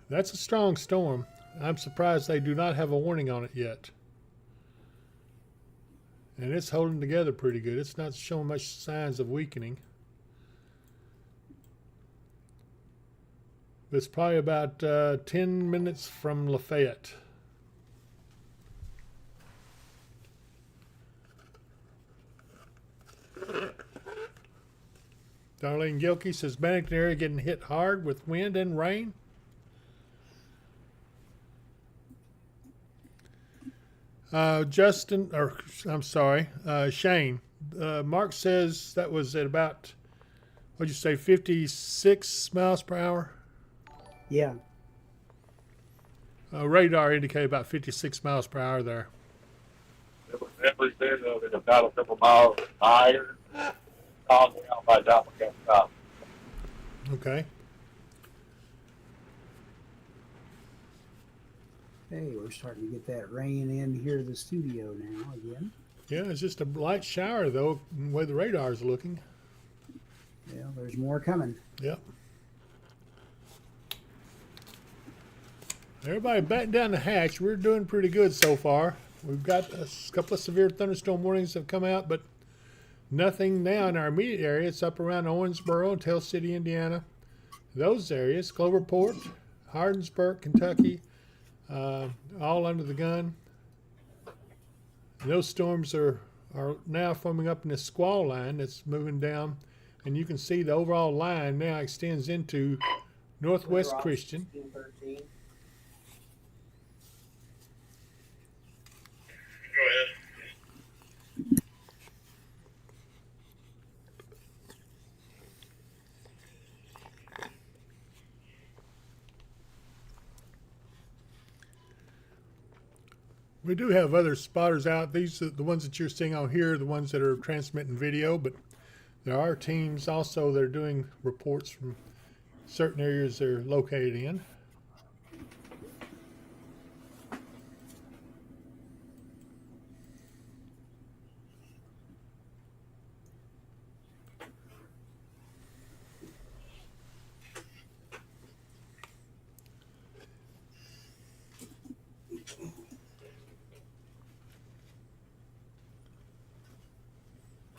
That's a strong storm. I'm surprised they do not have a warning on it yet. And it's holding together pretty good. It's not showing much signs of weakening. It's probably about 10 minutes from Lafayette. Darlene Gilkey says Bennington area getting hit hard with wind and rain. Justin, or I'm sorry, Shane. Mark says that was at about, what'd you say, 56 miles per hour?
Yeah.
Radar indicated about 56 miles per hour there.
It was every bit of it about a couple miles higher. Calmed down by the time we got stopped.
Okay.
Hey, we're starting to get that rain in here to the studio now again.
Yeah, it's just a light shower, though, the way the radar's looking.
Yeah, there's more coming.
Yep. Everybody batten down the hatch. We're doing pretty good so far. We've got a couple of severe thunderstorm warnings have come out, but nothing now in our immediate area. It's up around Owensboro and Tell City, Indiana. Those areas, Cloverport, Hardensburg, Kentucky, all under the gun. And those storms are now forming up in this squall line that's moving down and you can see the overall line now extends into Northwest Christian.
16, 13.
We do have other spotters out. These are the ones that you're seeing on here, the ones that are transmitting video, but there are teams also that are doing reports from certain areas they're located in.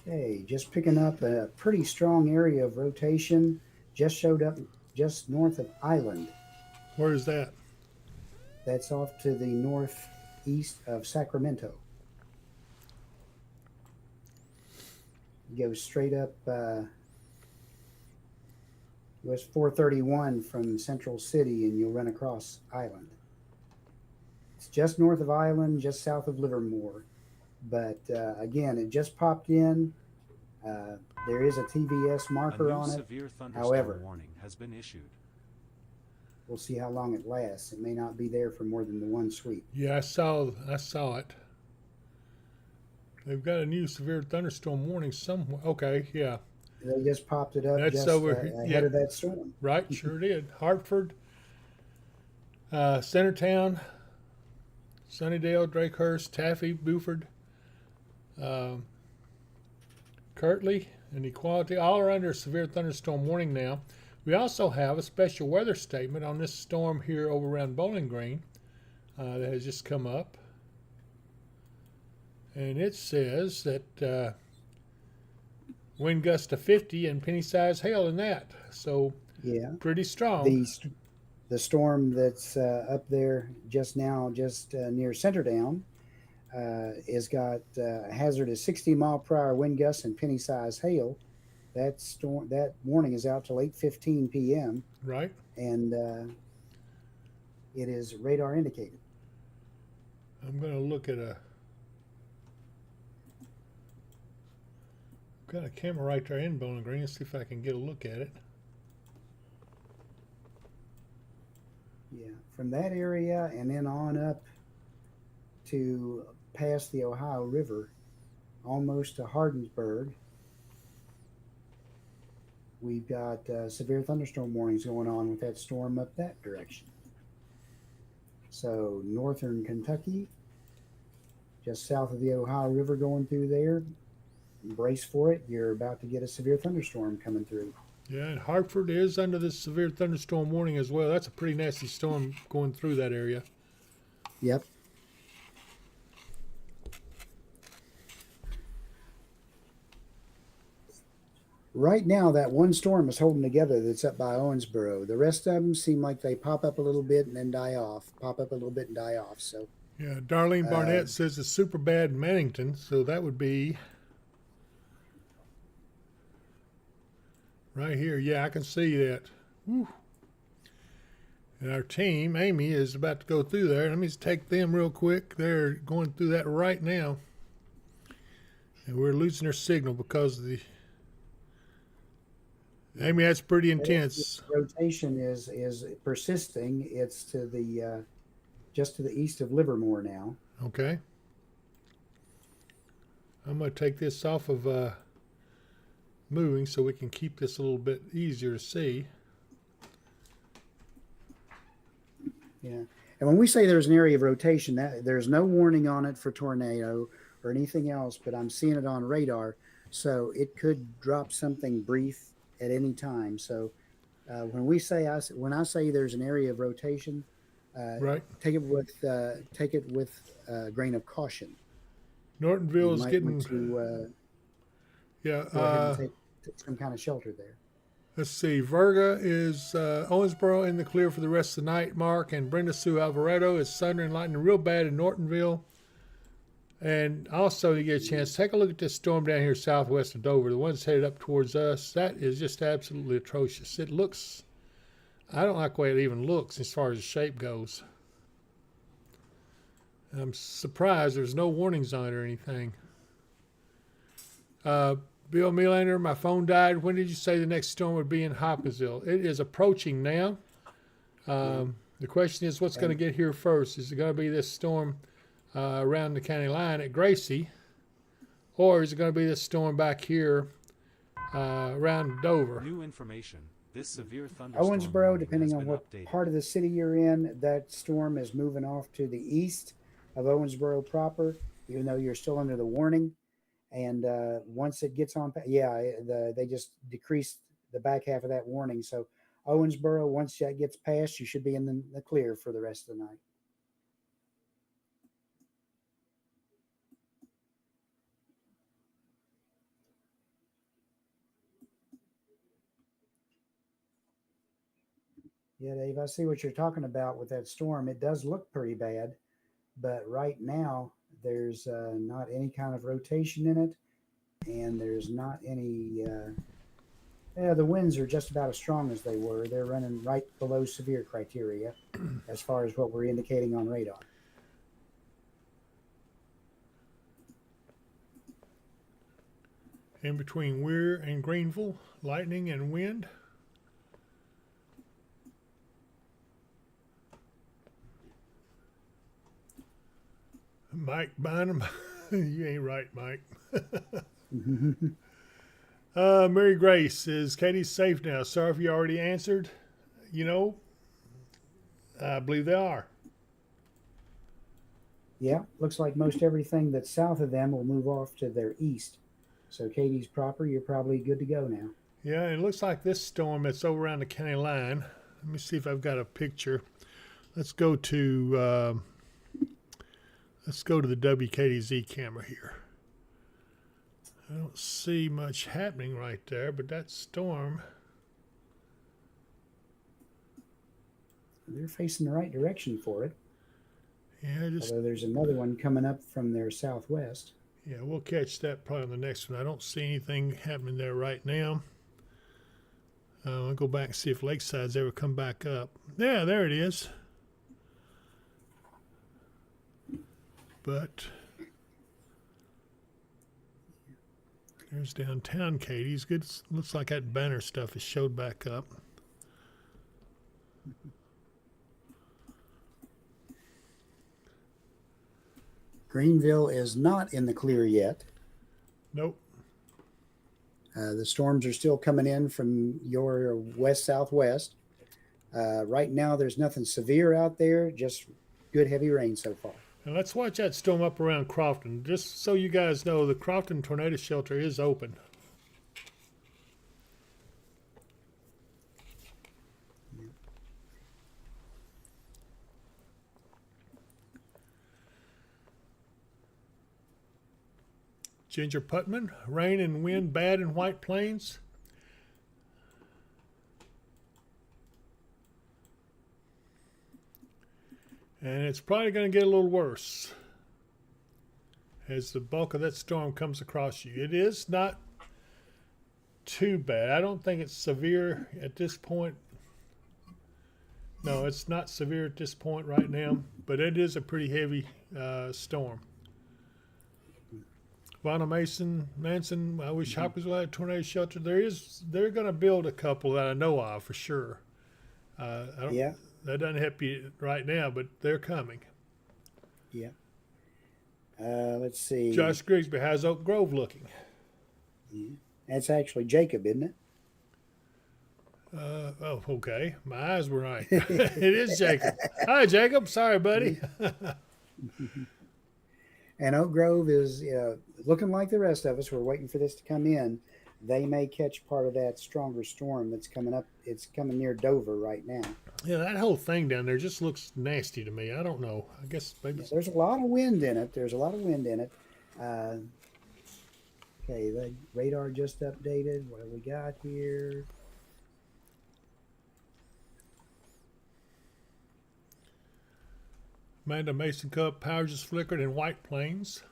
Okay, just picking up a pretty strong area of rotation. Just showed up just north of Island.
Where is that?
That's off to the northeast of Sacramento. Goes straight up, goes 431 from Central City, and you'll run across Island. It's just north of Island, just south of Livermore. But again, it just popped in. There is a TVS
A
marker
new
on it.
severe thunderstorm
However,
warning has been issued.
we'll see how long it lasts. It may not be there for more than the one sweep.
Yeah, I saw it. They've got a new severe thunderstorm warning somewhere. Okay, yeah.
They just popped it up
That's
just
over
ahead
yeah.
of that storm.
Right, sure did. Hartford, Centertown, Sunnydale, Drakehurst, Taffy, Buford, Kirtley, and Equality, all are under severe thunderstorm warning now. We also have a special weather statement on this storm here over around Bowling Green that has just come up. And it says that wind gusts to 50 and penny-sized hail in that. So
Yeah.
pretty strong.
The storm that's up there just now, just near Centerdown, has got hazardous 60-mile-per-hour wind gusts and penny-sized hail. That warning is out till 8:15 p.m.
Right.
and it is radar indicated.
I'm going to look at got a camera right there in Bowling Green. Let's see if I can get a look at it.
Yeah, from that area and then on up to past the Ohio River, almost to Hardinsburg, we've got severe thunderstorm warnings going on with that storm up that direction. So northern Kentucky, just south of the Ohio River going through there, brace for it. You're about to get a severe thunderstorm coming through.
Yeah, and Hartford is under this severe thunderstorm warning as well. That's a pretty nasty storm going through that area.
Yep. Right now, that one storm is holding together that's up by Owensboro. The rest of them seem like they pop up a little bit and then die off, pop up a little bit and die off. So,
Yeah, Darlene Barnett says it's super bad in Mannington, so that would be right here. Yeah, I can see that. Whew. And our team, Amy, is about to go through there. Let me just take them real quick. They're going through that right now. And we're losing their signal because of the... Amy, that's pretty intense.
rotation is persisting. It's to the just to the east of Livermore now.
Okay. I'm going to take this off of moving so we can keep this a little bit easier to see.
Yeah. And when we say there's an area of rotation, that there's no warning on it for tornado or anything else, but I'm seeing it on radar. So it could drop something brief at any time. So when I say there's an area of rotation,
Right.
take it with a grain of caution.
Nortonville
You
is
might
getting...
want to
yeah.
go ahead and take some kind of shelter there.
Let's see. Virga is Owensboro in the clear for the rest of the night, Mark. And Brenda Sue Alvarado is thunder and lightning real bad in Nortonville. And also, you get a chance, take a look at this storm down here southwest of Dover. The one that's headed up towards us, that is just absolutely atrocious. It looks, I don't like the way it even looks as far as the shape goes. I'm surprised there's no warnings on it or anything. Bill Melander, my phone died. When did you say the next storm would be in Hopkinsville? It is approaching now. The question is, what's going to get here first? Is it going to be this storm around the county line at Gracie, or is it going to be this storm back here around Dover?
New information. This severe thunderstorm
Owensboro,
warning
depending
has
on
been
what
updated.
part of the city you're in, that storm is moving off to the east of Owensboro proper, even though you're still under the warning. And once it gets on, they just decreased the back half of that warning. So Owensboro, once that gets passed, you should be in the clear for the rest of the night. Yeah, Dave, I see what you're talking about with that storm. It does look pretty bad, but right now there's not any kind of rotation in it, and there's not any. The winds are just about as strong as they were. They're running right below severe criteria as far as what we're indicating on radar.
In between Weir and Greenville, lightning and wind. Mike Bynum, you ain't right, Mike. Mary Grace, is Katie safe now? Sorry if you already answered. You know, I believe they are.
Yeah, looks like most everything that's south of them will move off to their east. So Katie's proper, you're probably good to go now.
Yeah, it looks like this storm that's over around the county line. Let me see if I've got a picture. Let's go to the WKDZ camera here. I don't see much happening right there, but that storm.
They're facing the right direction for it.
Yeah,
Although there's another one coming up from their southwest.
Yeah, we'll catch that probably on the next one. I don't see anything happening there right now. I'll go back and see if Lakeside's ever come back up. Yeah, there it is. But there's downtown Katie's. Good. Looks like that banner stuff has showed back up.
Greenville is not in the clear yet.
Nope.
The storms are still coming in from your west-southwest. Right now, there's nothing severe out there, just good heavy rain so far.
And let's watch that storm up around Crofton. Just so you guys know, the Crofton Tornado Shelter is open. Ginger Putman, rain and wind bad in White Plains. And it's probably going to get a little worse as the bulk of that storm comes across you. It is not too bad. I don't think it's severe at this point. No, it's not severe at this point right now, but it is a pretty heavy storm. Vonna Manson, I wish Hopkinsville had a tornado shelter. They're going to build a couple that I know of for sure.
Yeah.
That doesn't help you right now, but they're coming.
Yeah. Let's see.
Josh Grigsby, how's Oak Grove looking?
Yeah. That's actually Jacob, isn't it?
Oh, okay. My eyes were right. It is Jacob. Hi, Jacob. Sorry, buddy.
And Oak Grove is looking like the rest of us. We're waiting for this to come in. They may catch part of that stronger storm that's coming up. It's coming near Dover right now.
Yeah, that whole thing down there just looks nasty to me. I don't know. I guess maybe.
There's a lot of wind in it. Okay, the radar just updated. What have we got here?
Amanda Mason Cup, power just flickered in White Plains.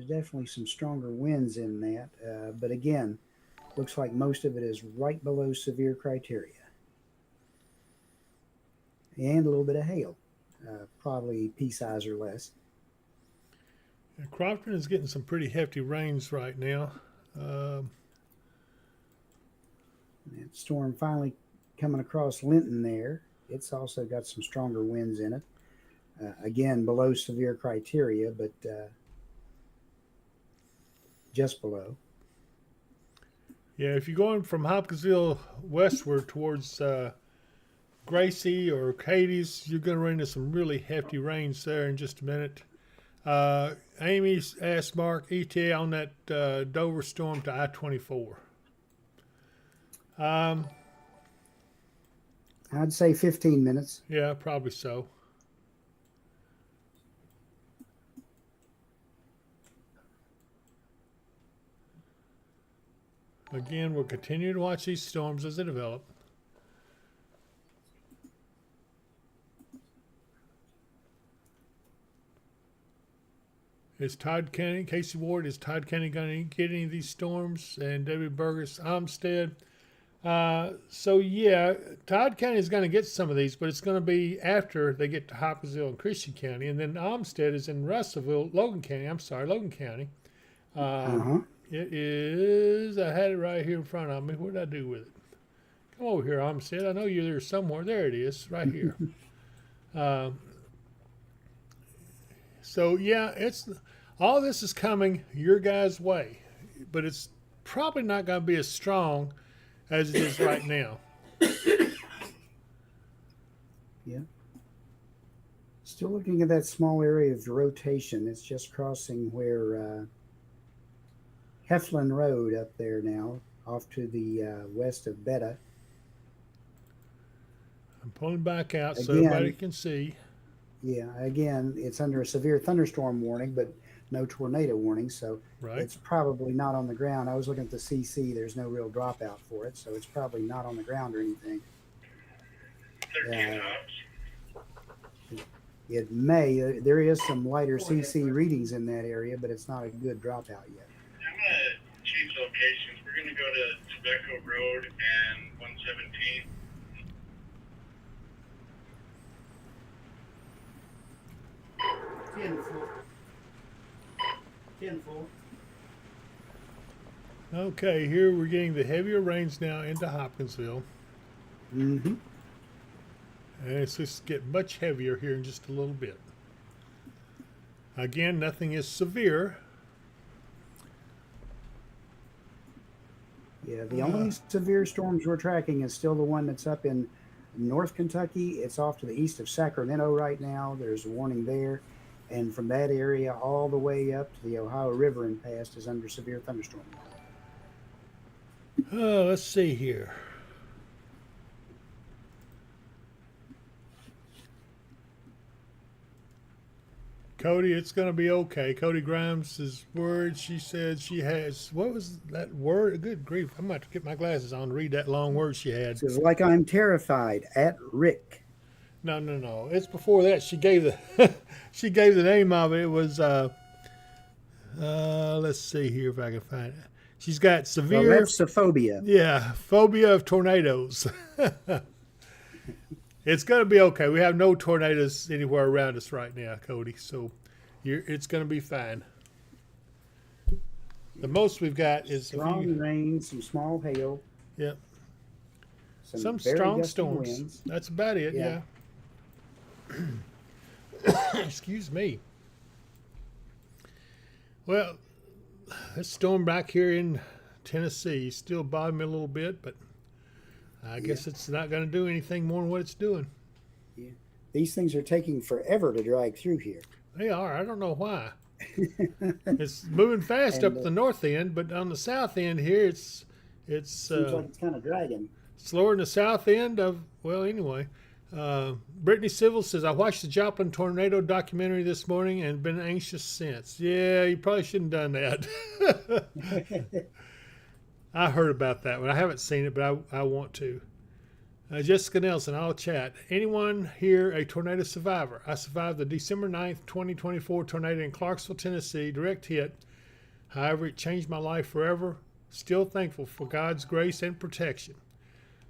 There's definitely some stronger winds in that, but again, looks like most of it is right below severe criteria. And a little bit of hail, probably pea size or less.
Crofton is getting some pretty hefty rains right now.
That storm finally coming across Linton there. It's also got some stronger winds in it. Again, below severe criteria, but just below.
Yeah, if you're going from Hopkinsville westward towards Gracie or Cadiz, you're going to run into some really hefty rains there in just a minute. Amy asked Mark ETA on that Dover storm to I-24.
I'd say 15 minutes.
Yeah, probably so. Again, we'll continue to watch these storms as they develop. Is Todd County, Casey Ward, is Todd County going to get any of these storms? And David Burgess, Olmsted. So yeah, Todd County is going to get some of these, but it's going to be after they get to Hopkinsville and Christian County. And then Olmsted is in Russellville, Logan County. It is, I had it right here in front of me. What did I do with it? Come over here, Olmsted. I know you're there somewhere. There it is, right here. So yeah, it's all this is coming your guys' way, but it's probably not going to be as strong as it is right now.
Yeah. Still looking at that small area of rotation. It's just crossing where Heflin Road up there now, off to the west of Beta.
I'm pulling back out so
Again,
everybody can see.
Yeah, again, it's under a severe thunderstorm warning, but no tornado warning, so
Right.
it's probably not on the ground. I was looking at the CC. There's no real dropout for it, so it's probably not on the ground or anything. It may. There is some lighter CC readings in that area, but it's not a good dropout yet.
I'm going to change locations. We're going to go to Tobacco Road and 117.
Okay, here we're getting the heavier rains now into Hopkinsville.
Mm-hmm.
And it's just getting much heavier here in just a little bit. Again, nothing is severe.
Yeah, the only severe storms we're tracking is still the one that's up in North Kentucky. It's off to the east of Sacramento right now. There's a warning there. And from that area all the way up to the Ohio River and past is under severe thunderstorm warning.
Let's see here. Cody, it's going to be okay. Cody Grimes' word, she said she has, what was that word? Good grief. I'm about to get my glasses on to read that long word she had.
It says, like I'm terrified at Rick.
No. It's before that. She gave the she gave the name of it. It was let's see here if I can find it. She's got severe
Lepsophobia.
Yeah, phobia of tornadoes. It's going to be okay. We have no tornadoes anywhere around us right now, Cody. So it's going to be fine. The most we've got is
strong rain, some small hail.
Yep. Some
very
strong
gusty
storms.
winds.
That's about it.
Yeah.
Excuse me. Well, this storm back here in Tennessee still bothering me a little bit, but I guess it's not going to do anything more than what it's doing.
Yeah. These things are taking forever to drag through here.
They are. I don't know why. It's moving fast up the north end, but on the south end here, it's
seems like it's kind of dragging.
slower than the south end of, well, anyway. Brittany Civil says, I watched the Joplin tornado documentary this morning and been anxious since. Yeah, you probably shouldn't have done that. I heard about that one. I haven't seen it, but I want to. Jessica Nelson, I'll chat. Anyone here a tornado survivor? I survived the December 9th, 2024 tornado in Clarksville, Tennessee. Direct hit. However, it changed my life forever. Still thankful for God's grace and protection.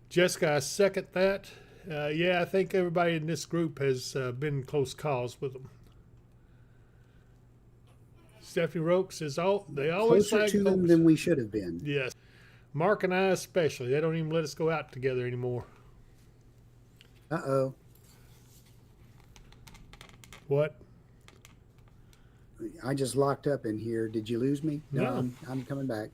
Jessica, I second that. Yeah, I think everybody in this group has been in close calls with them. Stephanie Roke says, they always
Closer
like
to them
close.
than we should have been.
Yes. Mark and I especially. They don't even let us go out together anymore.
Uh-oh.
What?
I just locked up in here. Did you lose me?
No.
I'm coming back.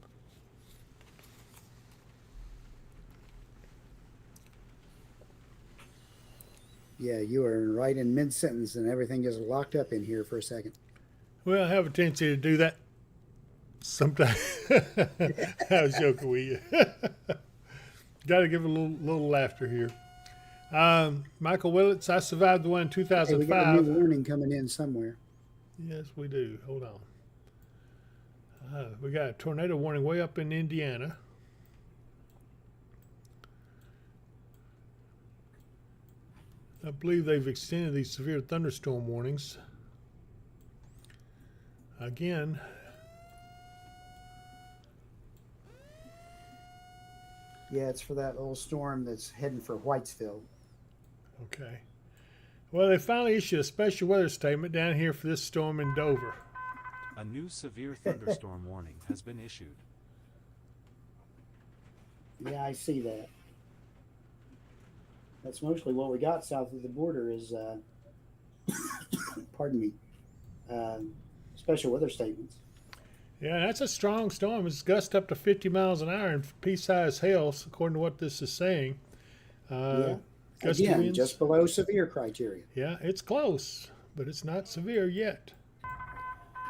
Yeah, you are right in mid-sentence and everything is locked up in here for a second.
Well, I have a tendency to do that sometimes. I was joking with you. Got to give a little laughter here. Michael Willits, I survived the one in
Hey, we got a
2005.
new warning coming in somewhere.
Yes, we do. Hold on. We got a tornado warning way up in Indiana. I believe they've extended these severe thunderstorm warnings. Again,
Yeah, it's for that little storm that's heading for Whitesville.
okay. Well, they finally issued a special weather statement down here for this storm in Dover.
A new severe thunderstorm warning has been issued.
Yeah, I see that. That's mostly what we got south of the border is, pardon me, special weather statements.
Yeah, that's a strong storm. It's gust up to 50 miles an hour and pea-sized hail, according to what this is saying.
Yeah.
Gusty
Again,
winds.
just below severe criteria.
Yeah, it's close, but it's not severe yet.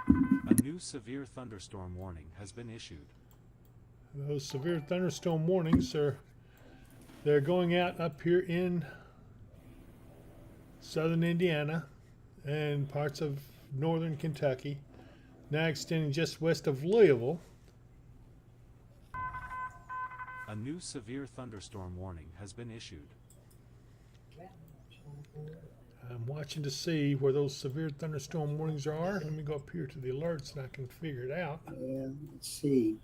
A new severe thunderstorm warning has been issued.
Those severe thunderstorm warnings they're going out up here in southern Indiana and parts of northern Kentucky, now extending just west of Louisville.
A new severe thunderstorm warning has been issued.
I'm watching to see where those severe thunderstorm warnings are. Let me go up here to the alerts and I can figure it out.
Let's see.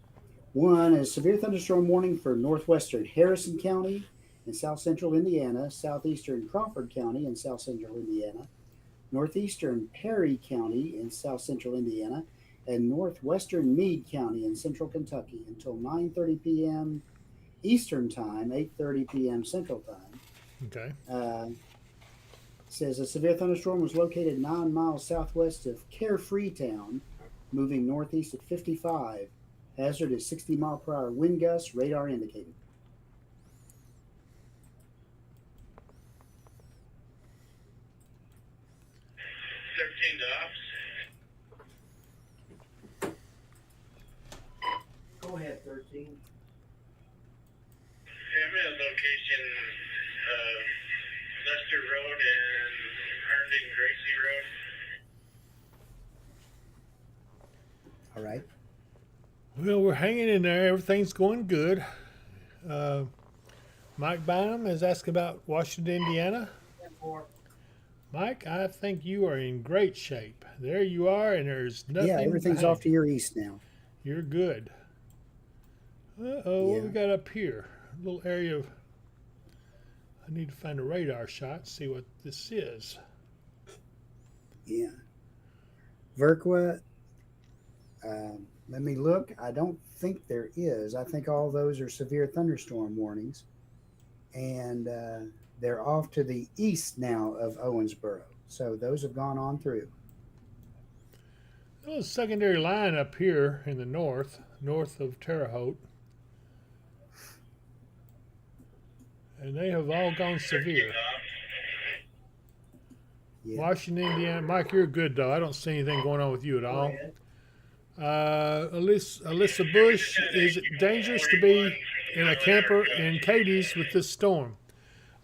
One is severe thunderstorm warning for northwestern Harrison County in south central Indiana, southeastern Crawford County in south central Indiana, northeastern Perry County in south central Indiana, and northwestern Meade County in central Kentucky until 9:30 p.m. Eastern Time, 8:30 p.m. Central Time.
Okay.
Says a severe thunderstorm was located 9 miles southwest of Carefree Town, moving northeast at 55. Hazard is 60-mile-per-hour wind gusts, radar indicated. Go ahead, 13.
I'm in a location, Lester Road and Harding Gracie Road.
All right.
Well, we're hanging in there. Everything's going good. Mike Bynum is asking about Washington, Indiana. Mike, I think you are in great shape. There you are, and there's nothing.
Yeah, everything's
behind
off to your east now.
you. You're good. Uh-oh, what we
Yeah.
got up here? A little area of... I need to find a radar shot, see what this is.
Yeah. Verqua, let me look. I don't think there is. I think all those are severe thunderstorm warnings. And they're off to the east now of Owensboro. So those have gone on through.
A little secondary line up here in the north of Terre Haute. And they have all gone severe.
Yeah.
Washington, Indiana. Mike, you're good, though. I don't see anything going on with you at all. Alyssa Bush, is it dangerous to be in a camper in Katie's with this storm?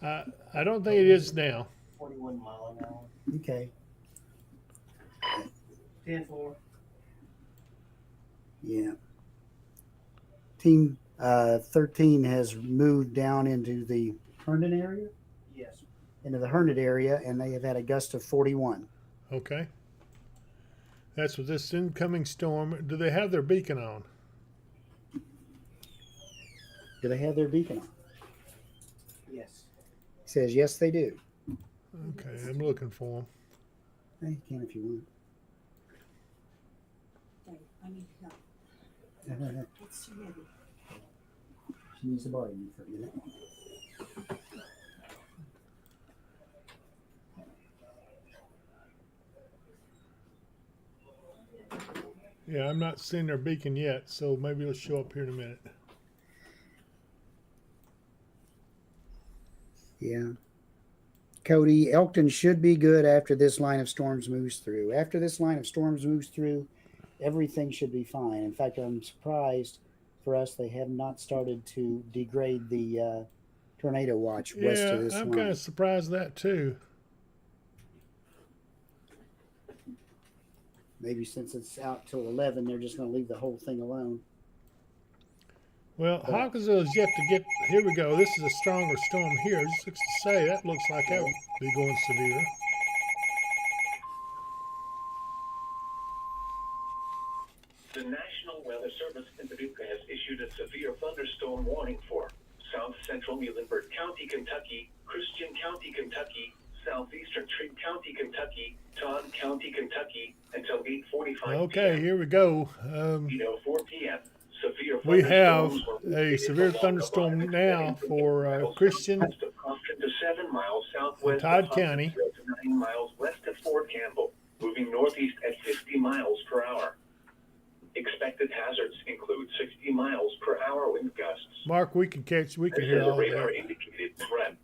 I don't think it is now.
41 mile an hour.
Okay.
10-4.
Yeah. Team 13 has moved down into the Herndon area,
Yes.
into the Herndon area, and they have had a gust of 41.
Okay. That's with this incoming storm. Do they have their beacon on?
Do they have their beacon on?
Yes.
He says, yes, they do.
Okay, I'm looking for them.
Hey, you can if you want.
I need help. It's too heavy.
She needs to borrow you for a minute.
Yeah, I'm not seeing their beacon yet, so maybe it'll show up here in a minute.
Yeah. Cody, Elkton should be good after this line of storms moves through. After this line of storms moves through, everything should be fine. In fact, I'm surprised for us they have not started to degrade the tornado watch west
Yeah,
of this
I'm
line.
kind of surprised at that too.
Maybe since it's out till 11, they're just going to leave the whole thing alone.
Well, Hawkinsville is yet to get. Here we go. This is a stronger storm here. Just to say, that looks like that would be going severe.
The National Weather Service in Paducah has issued a severe thunderstorm warning for South Central Muhlenberg County, Kentucky, Christian County, Kentucky, Southeastern Trigg County, Kentucky, Todd County, Kentucky, until 8:45
Okay,
p.m.
here we go.
8:04 p.m. Severe
We have
thunderstorms were
a
located
severe
along the
thunderstorm
line
now
extending from
for
8 miles
Christian
southwest of Compton to 7 miles southwest
Todd
of
County.
Hopkinsville to 9 miles west of Fort Campbell, moving northeast at 50 miles per hour. Expected hazards include 60 miles per hour wind gusts.
Mark, we can
This
hear
is a
all
radar
that.
indicated threat.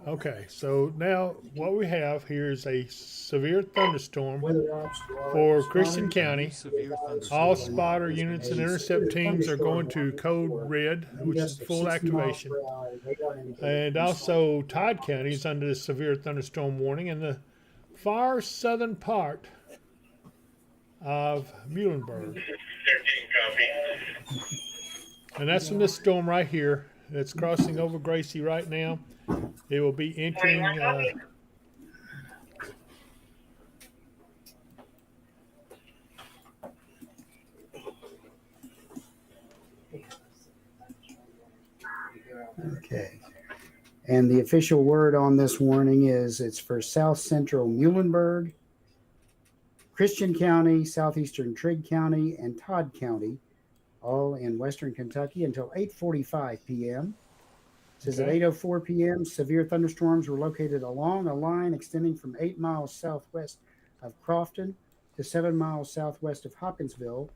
Okay, so now what we have here is a severe thunderstorm
Weather ops
for Christian County.
Severe thunderstorm.
All spotter units and intercept teams are going to code red, which is full activation. And also Todd County is under the severe thunderstorm warning in the far southern part of Muhlenberg.
13 copy.
And that's from this storm right here that's crossing over Gracie right now. It will be entering.
Okay. And the official word on this warning is it's for South Central Muhlenberg, Christian County, Southeastern Trigg County, and Todd County, all in western Kentucky until 8:45 p.m. It says at
Okay.
8:04 p.m., severe thunderstorms were located along a line extending from 8 miles southwest of Crofton to 7 miles southwest of Hopkinsville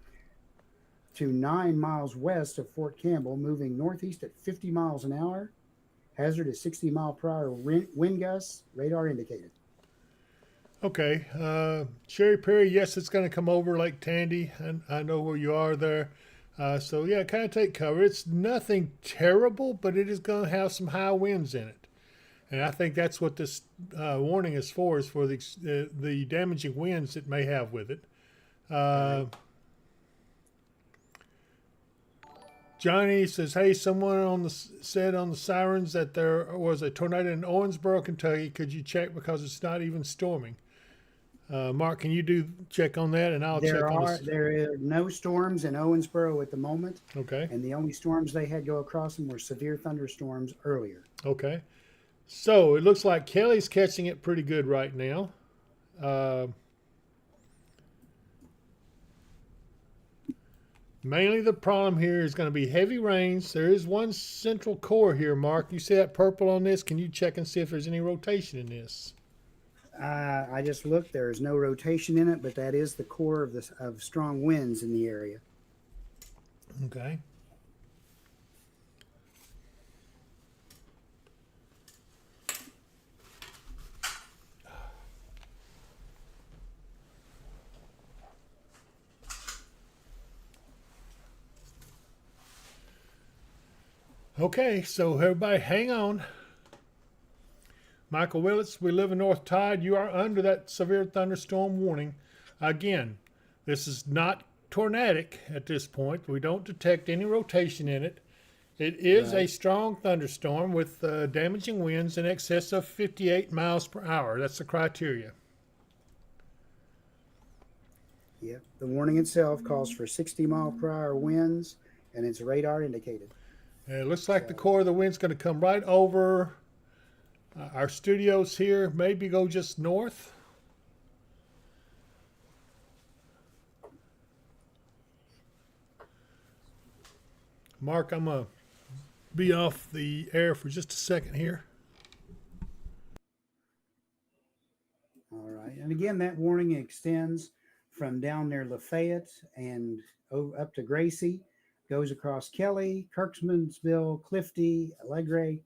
to 9 miles west of Fort Campbell, moving northeast at 50 miles an hour. Hazard is 60 mile per hour wind gusts, radar indicated.
Okay, Sherry Perry, yes, it's going to come over Lake Tandy, and I know where you are there. So yeah, kind of take cover. It's nothing terrible, but it is going to have some high winds in it, and I think that's what this warning is for the damaging winds it may have with it. Johnny says, "Hey, someone said on the sirens that there was a tornado in Owensboro, Kentucky. Could you check because it's not even storming?" Mark, can you check on that, and I'll check on this.
There are no storms in Owensboro at the moment,
Okay.
and the only storms they had go across them were severe thunderstorms earlier.
Okay. So it looks like Kelly's catching it pretty good right now. Mainly the problem here is going to be heavy rains. There is one central core here, Mark. You see that purple on this? Can you check and see if there's any rotation in this?
I just looked. There is no rotation in it, but that is the core of strong winds in the area.
Okay. Okay, so everybody hang on. Michael Willits, we live in North Tide. You are under that severe thunderstorm warning. Again, this is not tornadic at this point. We don't detect any rotation in it. It is a strong thunderstorm with damaging winds in excess of 58 miles per hour. That's the criteria.
Yep. The warning itself calls for 60-mile-per-hour winds, and it's radar indicated.
And it looks like the
So-
core of the wind's going to come right over our studios here, maybe go just north. Mark, I'm going to be off the air for just a second here.
All right. And again, that warning extends from down near Lafayette and up to Gracie, goes across Kelly, Kirksmansville, Clifty, Allegre,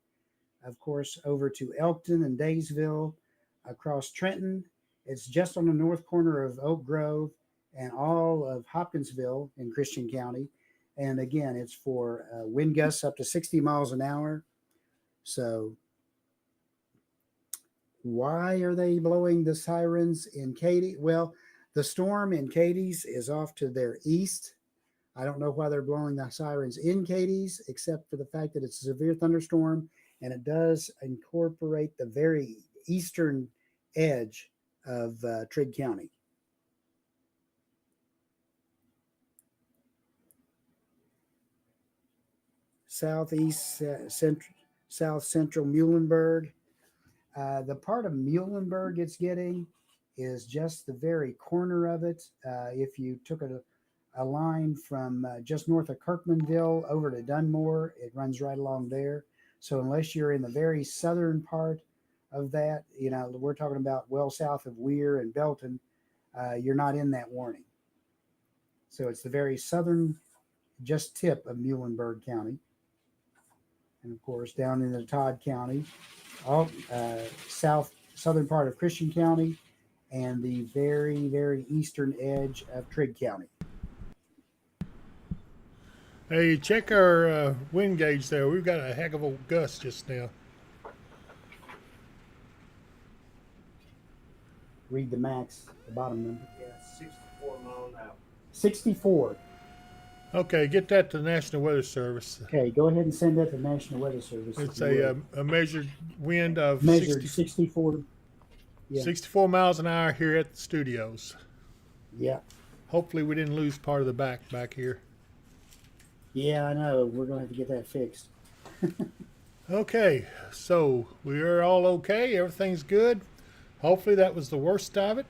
of course, over to Elkton and Daysville, across Trenton. It's just on the north corner of Oak Grove and all of Hopkinsville in Christian County. And again, it's for wind gusts up to 60 miles an hour. So why are they blowing the sirens in Katy? Well, the storm in Katie's is off to their east. I don't know why they're blowing the sirens in Katie's, except for the fact that it's a severe thunderstorm and it does incorporate the very eastern edge of Trigg County. Southeast, south central Muhlenberg. The part of Muhlenberg it's getting is just the very corner of it. If you took a line from just north of Kirkmanville over to Dunmore, it runs right along there. So unless you're in the very southern part of that, you know, we're talking about well south of Weir and Belton, you're not in that warning. So it's the very southern, just tip of Muhlenberg County. And of course, down into Todd County, all southern part of Christian County, and the very, very eastern edge of Trigg County.
Hey, check our wind gauge there. We've got a heck of a gust just now.
Read the max, the bottom number.
Yeah, 64 mile an hour.
64.
Okay, get that to the National Weather Service.
Okay, go ahead and send that to the National Weather Service.
It's a measured wind of
measured 64. Yeah.
64 miles an hour here at the studios.
Yeah.
Hopefully we didn't lose part of the back here.
Yeah, I know. We're going to have to get that fixed.
Okay, so we are all okay. Everything's good. Hopefully that was the worst of it.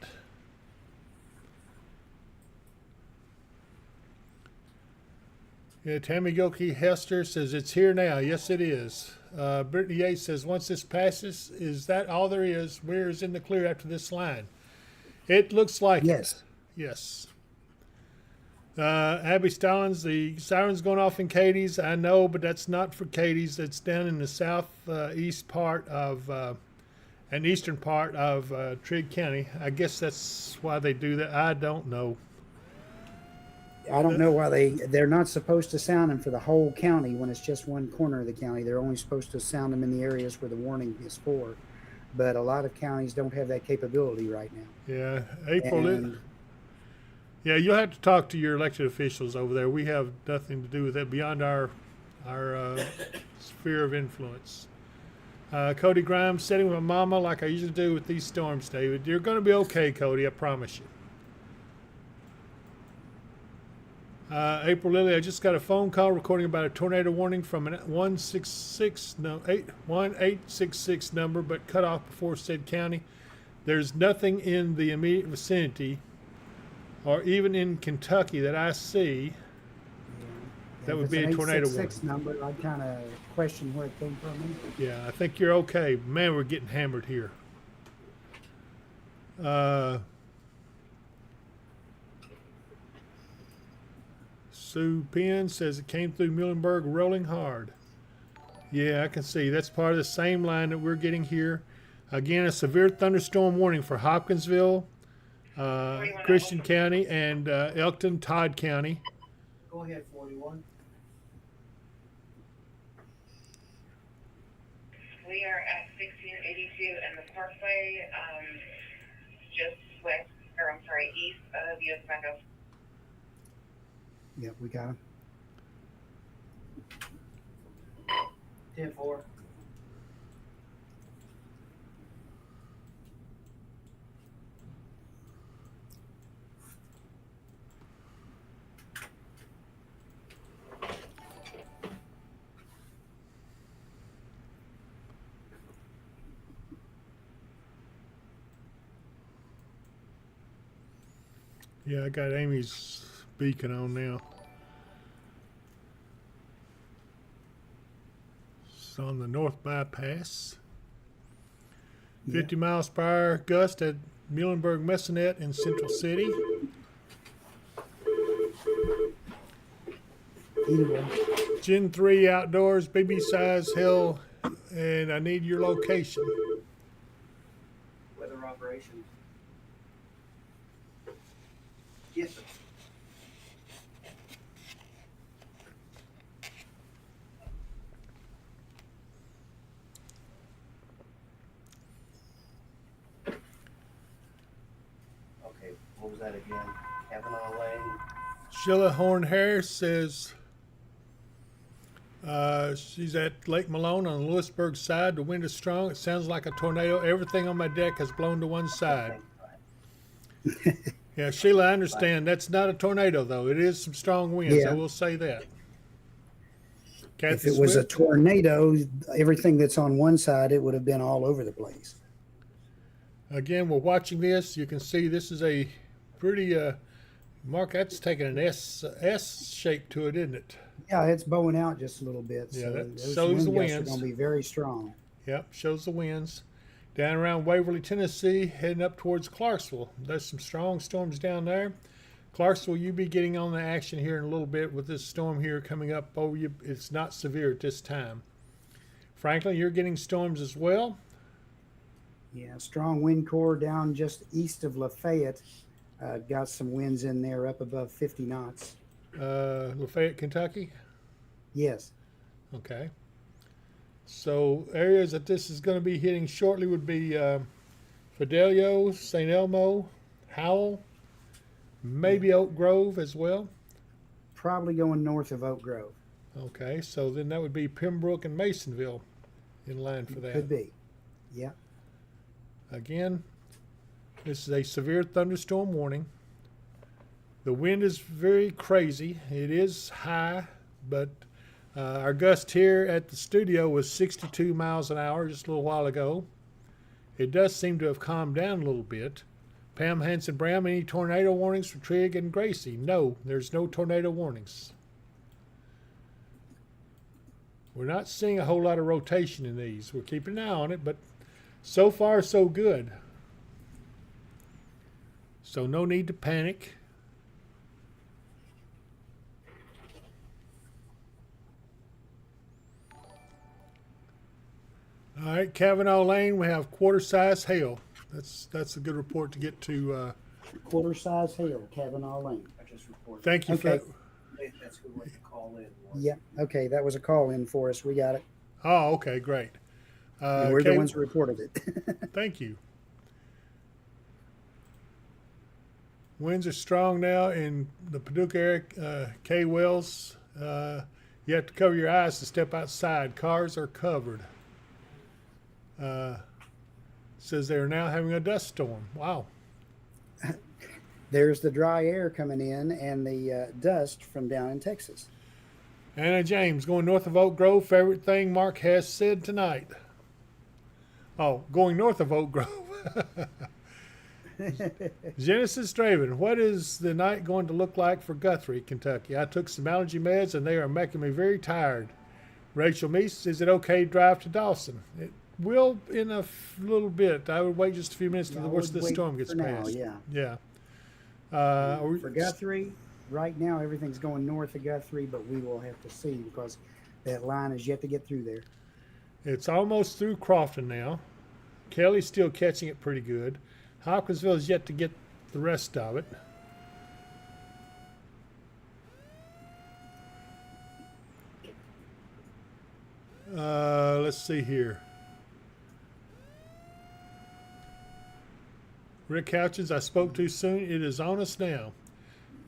Yeah, Tammy Gilkey Hester says it's here now. Yes, it is. Brittany Yates says once this passes, is that all there is? Weir is in the clear after this line. It looks like
Yes.
it. Yes. Abby Stallings, the siren's going off in Katie's. I know, but that's not for Katie's. It's down in the southeast part of and eastern part of Trigg County. I guess that's why they do that. I don't know.
I don't know why they're not supposed to sound them for the whole county when it's just one corner of the county. They're only supposed to sound them in the areas where the warning is for. But a lot of counties don't have that capability right now.
Yeah, April.
And
Yeah, you'll have to talk to your elected officials over there. We have nothing to do with that beyond our sphere of influence. Cody Grimes, sitting with my mama like I usually do with these storms, David. You're going to be okay, Cody, I promise you. April Lilly, I just got a phone call recording about a tornado warning from an 1866 number, but cut off before said county. There's nothing in the immediate vicinity or even in Kentucky that I see that would be a tornado warning.
866 number, I'd kind of question where it came from.
Yeah, I think you're okay. Man, we're getting hammered here. Sue Penn says it came through Muhlenberg rolling hard. Yeah, I can see. That's part of the same line that we're getting here. Again, a severe thunderstorm warning for Hopkinsville, Christian County, and Elkton, Todd County.
Go ahead, 41.
We are at 1682 and the Parkway, just west, or I'm sorry, east of US Meadows.
Yep, we got him.
10-4.
Yeah, I got Amy's beacon on now. It's on the north bypass. 50 miles per hour gust at Muhlenberg Messenet in Central City.
Either way.
Gen 3 outdoors, BB size hill, and I need your location.
Weather operations. Yes, sir. Okay, what was that again? Kavanaugh Lane.
Sheila Horn Harris says she's at Lake Malone on the Lewisburg side. The wind is strong. It sounds like a tornado. Everything on my deck has blown to one side. Yeah, Sheila, I understand. That's not a tornado, though. It is some strong winds.
Yeah.
I will say that.
If
Kathy
it was a
Swift?
tornado, everything that's on one side, it would have been all over the place.
Again, we're watching this. You can see this is a pretty, Mark, that's taking an S shape to it, isn't it?
Yeah, it's bowing out just a little bit.
Yeah,
So
that
those
shows the
wind gusts are
winds.
going to be very strong.
Yep, shows the winds. Down around Waverly, Tennessee, heading up towards Clarksville. There's some strong storms down there. Clarksville, you'll be getting on the action here in a little bit with this storm here coming up over you. It's not severe at this time. Franklin, you're getting storms as well.
Yeah, strong wind core down just east of Lafayette. Got some winds in there up above 50 knots.
Lafayette, Kentucky.
Yes.
Okay. So areas that this is going to be hitting shortly would be Fidelio, St. Elmo, Howell, maybe Oak Grove as well.
Probably going north of Oak Grove.
Okay, so then that would be Pembroke and Masonville in line for that.
Could be. Yeah.
Again, this is a severe thunderstorm warning. The wind is very crazy. It is high, but our gust here at the studio was 62 miles an hour just a little while ago. It does seem to have calmed down a little bit. Pam Hanson Brown, any tornado warnings for Trigg and Gracie? No, there's no tornado warnings. We're not seeing a whole lot of rotation in these. We're keeping an eye on it, but so far so good. So no need to panic. All right, Kavanaugh Lane, we have quarter-size hail. That's a good report to get to.
Quarter size hail, Kavanaugh Lane.
I just reported.
Thank you
Okay.
for.
That's who went to call in. was.
Yeah. Okay, that was a call in for us. We got it.
Oh, okay, great.
And we're the
Kav-
ones who reported it.
Thank you. Winds are strong now in the Paducah area. K Wells, you have to cover your eyes to step outside. Cars are covered. Says they are now having a dust storm. Wow.
There's the dry air coming in and the dust from down in Texas.
Anna James going north of Oak Grove. Favorite thing Mark has said tonight. Oh, going north of Oak Grove. Genesis Draven, what is the night going to look like for Guthrie, Kentucky? I took some allergy meds and they are making me very tired. Rachel Meese, is it okay to drive to Dawson? It will in a little bit. I would wait just a few minutes till the worst of the storm gets
for now,
past.
yeah.
Yeah.
For Guthrie, right now everything's going north of Guthrie, but we will have to see because that line is yet to get through there.
It's almost through Crofton now. Kelly's still catching it pretty good. Hopkinsville is yet to get the rest of it. Let's see here. Rick Houchins, I spoke too soon. It is on us now.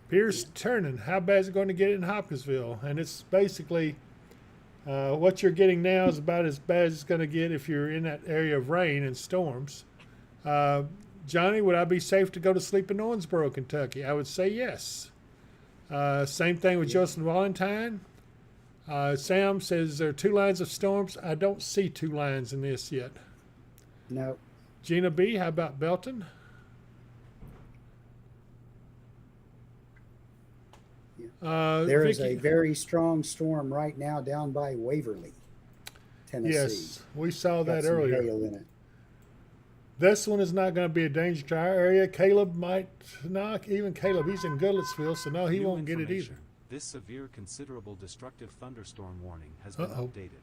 Pierce Turner, how bad is it going to get in Hopkinsville? And it's basically what you're getting now is about as bad as it's going to get if you're in that area of rain and storms. Johnny, would I be safe to go to sleep in Owensboro, Kentucky? I would say yes. Same thing with Joseph Valentine. Sam says there are two lines of storms. I don't see two lines in this yet.
No.
Gina B., how about Belton?
There is a
Vicky,
very strong storm right now down by Waverly, Tennessee.
yes, we saw
Got
that
some
earlier.
hail in it.
This one is not going to be a danger to our area. Caleb might not. Even Caleb, he's in Goodlettsville, so no, he
New
won't get it either.
information. This severe considerable destructive thunderstorm warning has been
Uh-oh.
updated.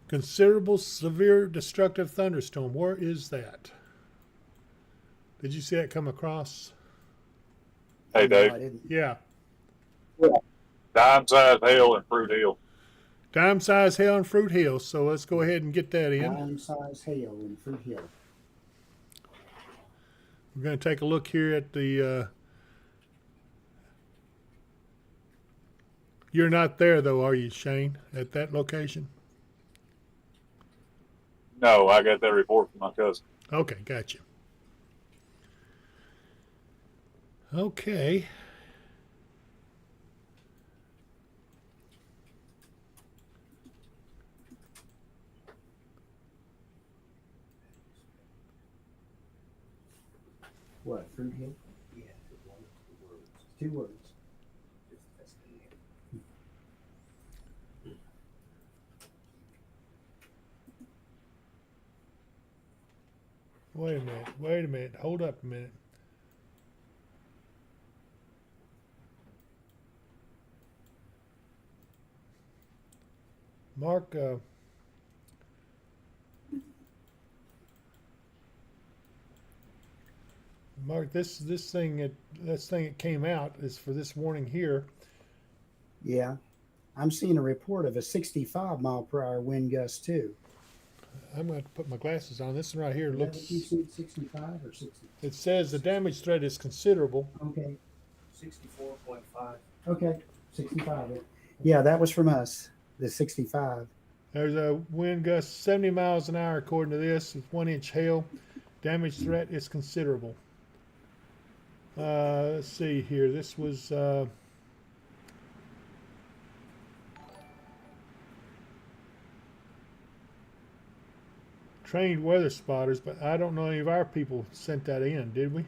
Considerable severe destructive thunderstorm. Where is that? Did you see that come across?
Hey,
No,
Dave.
I didn't.
Yeah.
Dime-sized hail in Fruit Hill.
Dime size hail in Fruit Hill. So let's go ahead and get that in.
Dime-size hail in Fruit Hill.
We're going to take a look here at the. You're not there though, are you, Shane? At that location?
No, I got that report from my cousin.
Okay, gotcha. Okay.
What, Fruit Hill?
Yeah, one words.
2 words.
That's the name.
Wait a minute. Wait a minute. Hold up a minute. Mark, Mark, this thing that came out is for this warning here.
Yeah. I'm seeing a report of a 65 mile per hour wind gust too.
I'm going to put my glasses on. This one right here
Is that
looks.
what you said, 65 or 60?
It says the damage threat is considerable.
Okay.
64.5.
Okay. 65. Yeah, that was from us. The 65.
There's a wind gust 70 miles an hour according to this with 1-inch hail. Damage threat is considerable. Let's see here. This was trained weather spotters, but I don't know any of our people sent that in, did we?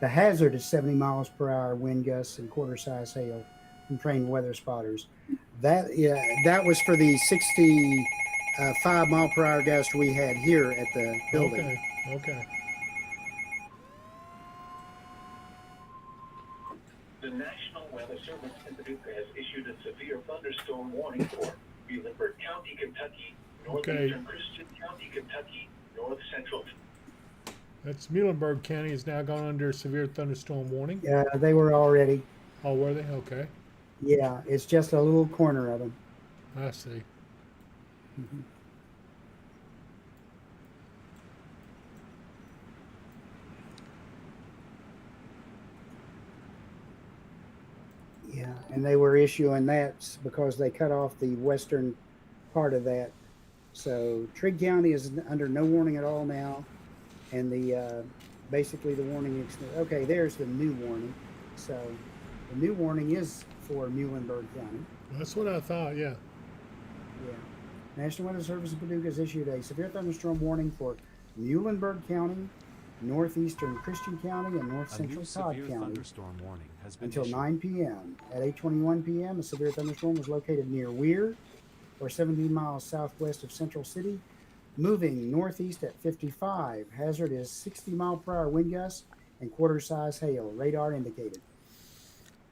The hazard is 70 miles per hour wind gusts and quarter size hail from trained weather spotters. That was for the 65 mile per hour gust we had here at the building.
Okay. Okay.
The National Weather Service in Paducah has issued a severe thunderstorm warning for Muhlenberg County, Kentucky, northeastern Christian County, Kentucky, north central.
That's Muhlenberg County has now gone under severe thunderstorm warning.
Yeah, they were already.
Oh, were they? Okay.
Yeah, it's just a little corner of them.
I see.
Mhm. Yeah, and they were issuing that because they cut off the western part of that. So Trigg County is under no warning at all now, and the basically the warning. Okay, there's the new warning. So the new warning is for Muhlenberg County.
That's what I thought. Yeah.
Yeah. National Weather Service of Paducah has issued a severe thunderstorm warning for Muhlenberg County, northeastern Christian County, and north
A
central
new
Todd
severe
County
thunderstorm warning has been
until
issued.
9 p.m. At 8:21 p.m., a severe thunderstorm was located near Weir, or 17 miles southwest of Central City, moving northeast at 55. Hazard is 60 mile per hour wind gusts and quarter size hail. Radar indicated.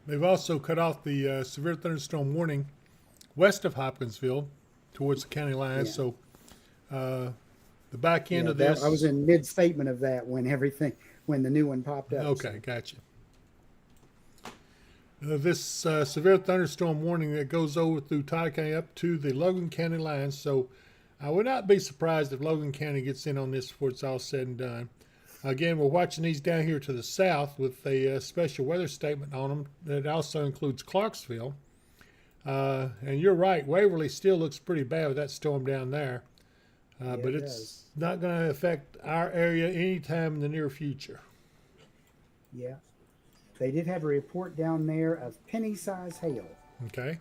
They've also cut off the severe thunderstorm warning west of Hopkinsville towards the county line.
Yeah.
So the back end
Yeah,
of this.
I was in mid statement of that when the new one popped up.
Okay, gotcha. This severe thunderstorm warning that goes over through Todd County up to the Logan County line. So I would not be surprised if Logan County gets in on this before it's all said and done. Again, we're watching these down here to the south with a special weather statement on them that also includes Clarksville. And you're right, Waverly still looks pretty bad with that storm down there. But
it
it's
does.
not going to affect our area anytime in the near future.
Yeah. They did have a report down there of penny-sized hail
Okay.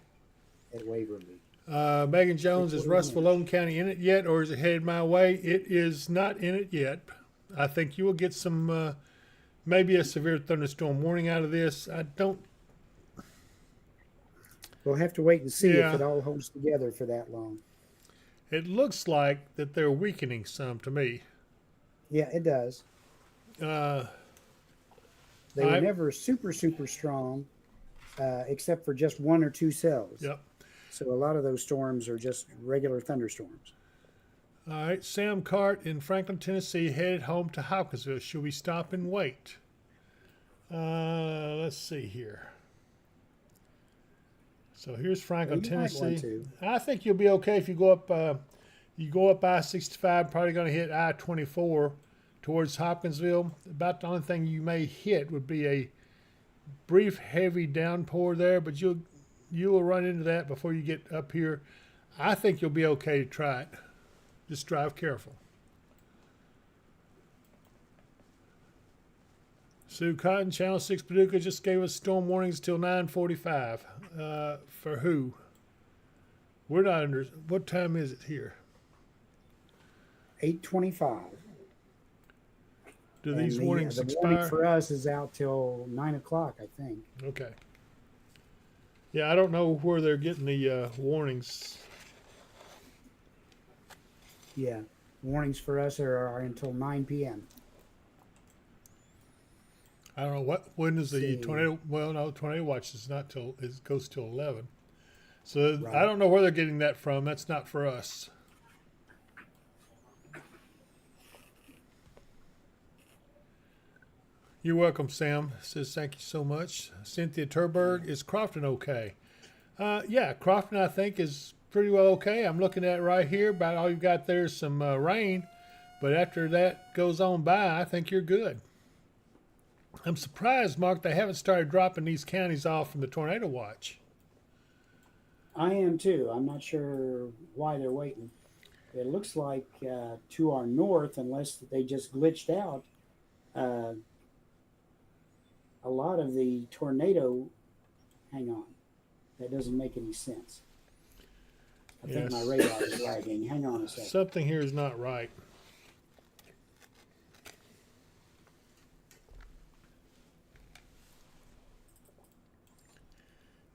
at Waverly.
Megan Jones, is
3/4
Russell
inch.
Logan County in it yet, or is it headed my way? It is not in it yet. I think you will get some maybe a severe thunderstorm warning out of this. I don't.
We'll have to wait and see
Yeah.
if it all holds together for that long.
It looks like that they're weakening some to me.
Yeah, it does.
Uh,
They were
I-
never super strong, except for just one or two cells.
yep.
So a lot of those storms are just regular thunderstorms.
All right, Sam Cart in Franklin, Tennessee, headed home to Hopkinsville. Should we stop and wait? Let's see here. So here's Franklin,
Well, you might want
Tennessee.
to.
I think you'll be okay if you go up. You go up I-65. Probably going to hit I-24 towards Hopkinsville. About the only thing you may hit would be a brief, heavy downpour there, but you will run into that before you get up here. I think you'll be okay to try it. Just drive careful. Sue Cotton, Channel 6 Paducah just gave us storm warnings till 9:45. For who? We're not under. What time is it here?
8:25.
Do these warnings
the
expire?
warning for us is out till 9 o'clock, I think.
Okay. Yeah, I don't know where they're getting the warnings.
Yeah, warnings for us are until 9 p.m.
I don't know when is the
See.
tornado. Well, no, tornado watch is not till it goes till 11. So
Right.
I don't know where they're getting that from. That's not for us. You're welcome, Sam. Says thank you so much. Cynthia Turberg, is Crofton okay? Yeah, Crofton I think is pretty well okay. I'm looking at it right here. About all you've got there is some rain, but after that goes on by, I think you're good. I'm surprised, Mark, they haven't started dropping these counties off from the tornado watch.
I am too. I'm not sure why they're waiting. It looks like to our north, unless they just glitched out, a lot of the tornado. Hang on, that doesn't make any sense. I think my
Yes.
radar is lagging. Hang on a second.
Something here is not right.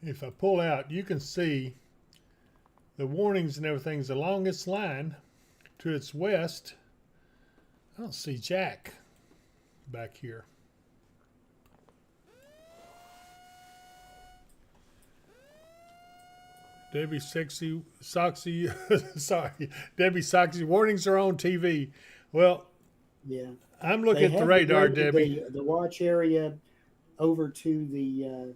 If I pull out, you can see the warnings and everything's along its line to its west. I don't see Jack back here. Debbie Soxy, sorry, Debbie Soxy, warnings are on TV. Well,
Yeah.
I'm looking at the radar, Debbie.
The watch area over to the.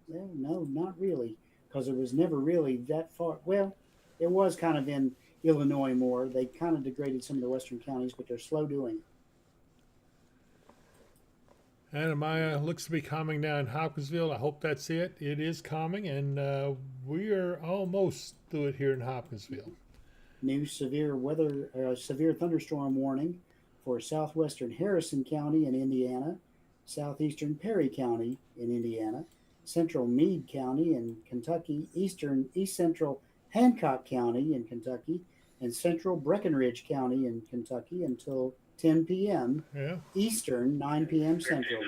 Well, no, not really, because it was never really that far. Well, it was kind of in Illinois more. They kind of degraded some of the western counties, but they're slow doing.
Anamaya looks to be calming down in Hopkinsville. I hope that's it. It is calming, and we are almost through it here in Hopkinsville.
New severe thunderstorm warning for southwestern Harrison County in Indiana, southeastern Perry County in Indiana, central Meade County in Kentucky, east central Hancock County in Kentucky, and central Breckinridge County in Kentucky until 10 p.m.
Yeah.
Eastern, 9 p.m. Central.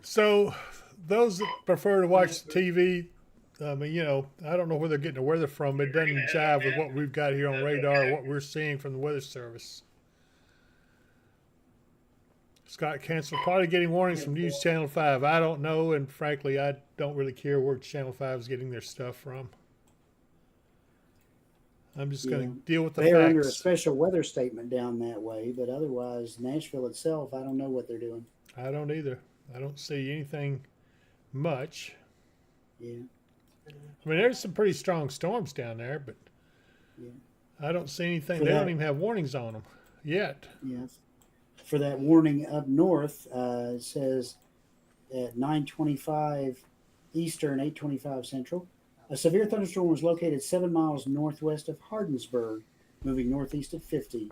So those that prefer to watch the TV, I mean, you know, I don't know where they're getting the weather from. It doesn't jive with what we've got here on radar or what we're seeing from the Weather Service. Scott Cancel probably getting warnings from News Channel 5. I don't know, and frankly, I don't really care where Channel 5 is getting their stuff from. I'm just going to deal with the
They're under a
facts.
special weather statement down that way, but otherwise, Nashville itself, I don't know what they're doing.
I don't either. I don't see anything much.
Yeah.
I mean, there's some pretty strong storms down there, but
Yeah.
I don't see anything.
For
They
that-
don't even have warnings on them yet.
Yes. For that warning up north, it says at 9:25 Eastern, 8:25 Central, a severe thunderstorm was located 7 miles northwest of Hardensburg, moving northeast at 50.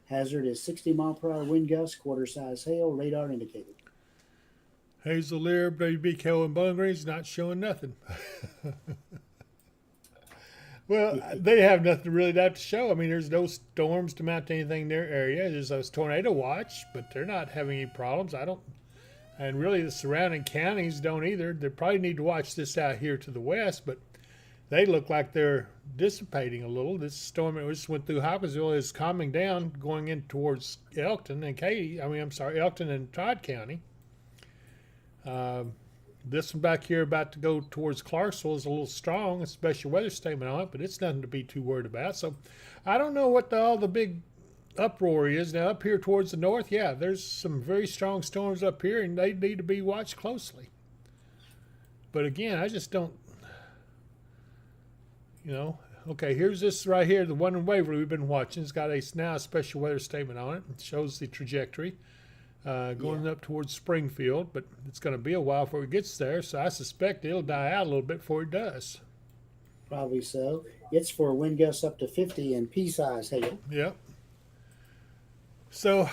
Hazard is 60-mile-per-hour wind gusts, quarter-size hail, radar indicated.
Hazel Lear, WBKO and Bowling Green's not showing nothing. Well, they have nothing really to show. I mean, there's no storms to mount to anything in their area. There's a tornado watch, but they're not having any problems. I don't, and really the surrounding counties don't either. They probably need to watch this out here to the west, but they look like they're dissipating a little. This storm that just went through Hopkinsville is calming down, going in towards Elkton and Elkton and Todd County. This one back here about to go towards Clarksville is a little strong. It's a special weather statement on it, but it's nothing to be too worried about. So I don't know what all the big uproar is. Now up here towards the north, yeah, there's some very strong storms up here, and they need to be watched closely. But again, I just don't, okay, here's this right here, the one in Waverly we've been watching. It's got now a special weather statement on it. It shows the trajectory. Going up towards Springfield, but it's going to be a while before it gets there, so I suspect it'll die out a little bit before it does.
Probably so. It's for wind gusts up to 50 and pea-size hail.
Yep. So,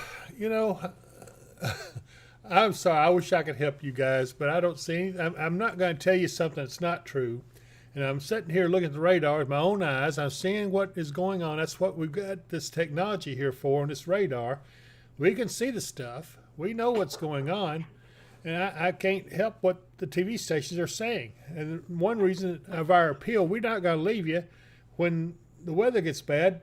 I'm sorry. I wish I could help you guys, but I don't see anything. I'm not going to tell you something that's not true. And I'm sitting here looking at the radar with my own eyes. I'm seeing what is going on. That's what we've got this technology here for, on this radar. We can see the stuff. We know what's going on. And I can't help what the TV stations are saying. And one reason of our appeal, we're not going to leave you when the weather gets bad.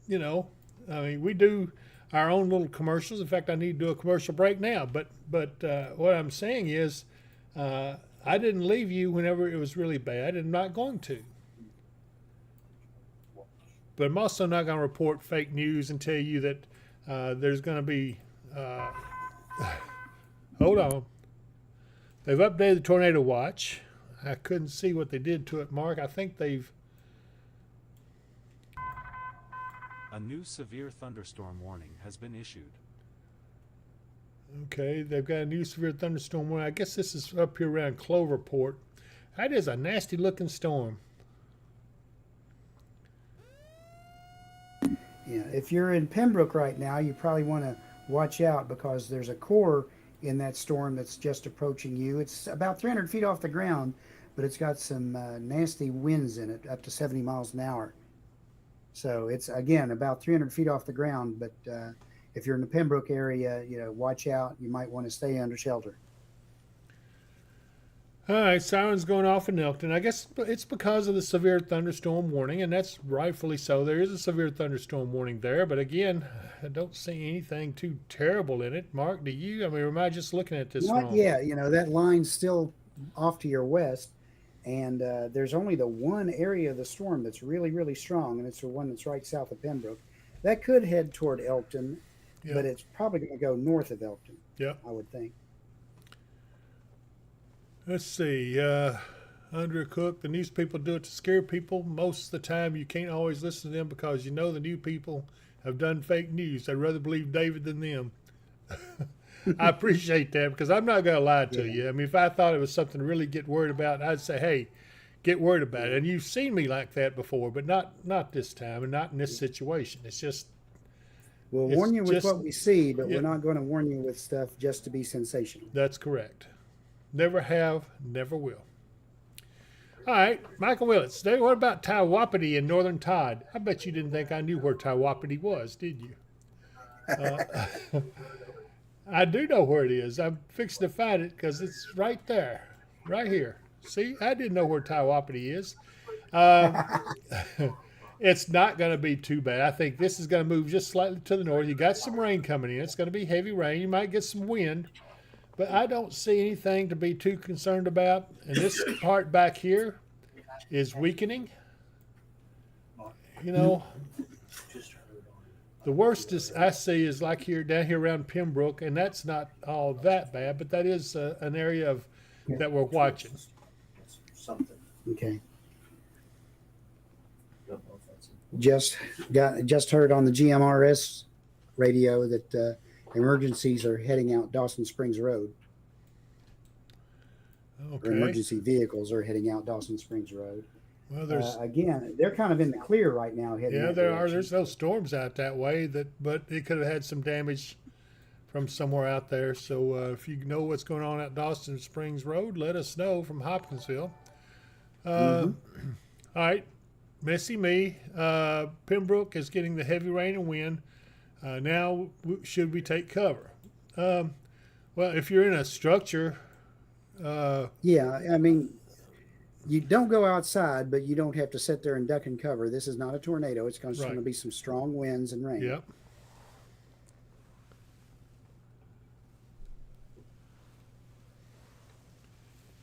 I mean, we do our own little commercials. In fact, I need to do a commercial break now. But what I'm saying is I didn't leave you whenever it was really bad, and I'm not going to. But I'm also not going to report fake news and tell you that there's going to be hold on. They've updated the tornado watch. I couldn't see what they did to it, Mark. I think they've...
A new severe thunderstorm warning has been issued.
Okay, they've got a new severe thunderstorm warning. I guess this is up here around Cloverport. That is a nasty looking storm.
Yeah, if you're in Pembroke right now, you probably want to watch out because there's a core in that storm that's just approaching you. It's about 300 feet off the ground, but it's got some nasty winds in it, up to 70 miles an hour. So it's, again, about 300 feet off the ground, but if you're in the Pembroke area, watch out. You might want to stay under shelter.
All right, sirens going off in Elkton. I guess it's because of the severe thunderstorm warning, and that's rightfully so. There is a severe thunderstorm warning there, but again, I don't see anything too terrible in it. Mark, do you? I mean, am I just looking at this wrong?
Yeah, that line's still off to your west, and there's only the one area of the storm that's really, really strong, and it's the one that's right south of Pembroke. That could head toward Elkton, but it's probably going to go north of Elkton, I would think.
Let's see. Andrea Cook, the news people do it to scare people. Most of the time, you can't always listen to them because the new people have done fake news. I'd rather believe David than them. I appreciate that because I'm not going to lie to you. I mean, if I thought it was something to really get worried about, I'd say, hey, get worried about it. And you've seen me like that before, but not this time and not in this situation. It's just...
We'll warn you with what we see, but we're not going to warn you with stuff just to be sensational.
That's correct. Never have, never will. All right, Michael Willits. What about Taiwapiti in northern Todd? I bet you didn't think I knew where Taiwapiti was, did you? I do know where it is. I'm fixing to find it because it's right there, right here. See, I didn't know where Taiwapiti is. It's not going to be too bad. I think this is going to move just slightly to the north. You got some rain coming in. It's going to be heavy rain. You might get some wind. But I don't see anything to be too concerned about. And this part back here is weakening. The worst I see is like down here around Pembroke, and that's not all that bad, but that is an area that we're watching.
Something.
Okay. Just heard on the GMRS radio that emergencies are heading out Dawson Springs Road.
Okay.
Or emergency vehicles are heading out Dawson Springs Road.
Well, there's
again, they're kind of in the clear right now.
There's no storms out that way. But it could have had some damage from somewhere out there. So if you know what's going on at Dawson Springs Road, let us know from Hopkinsville. All right. Messy me. Pembroke is getting the heavy rain and wind. Now, should we take cover? Well, if you're in a structure,
Yeah, I mean, you don't go outside, but you don't have to sit there and duck and cover. This is not a tornado. It's going
right.
to be some strong winds and rain.
Yep.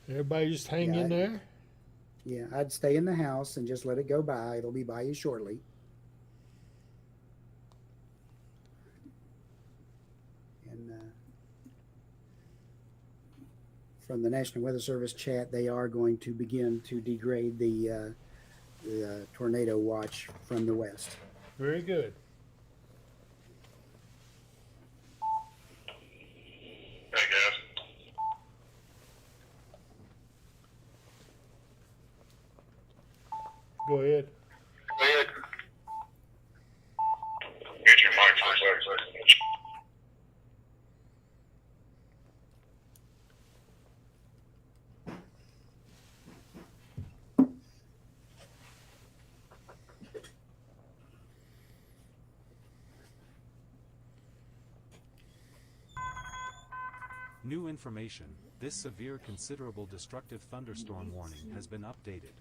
Everybody just hang
Yeah,
in there.
yeah, I'd stay in the house and just let it go by. It'll be by you shortly. And from the National Weather Service chat, they are going to begin to degrade the tornado watch from the west.
Very good.
Hey, guys.
Go ahead.
Get your mic for a second.
New information. This severe considerable destructive thunderstorm warning has been updated.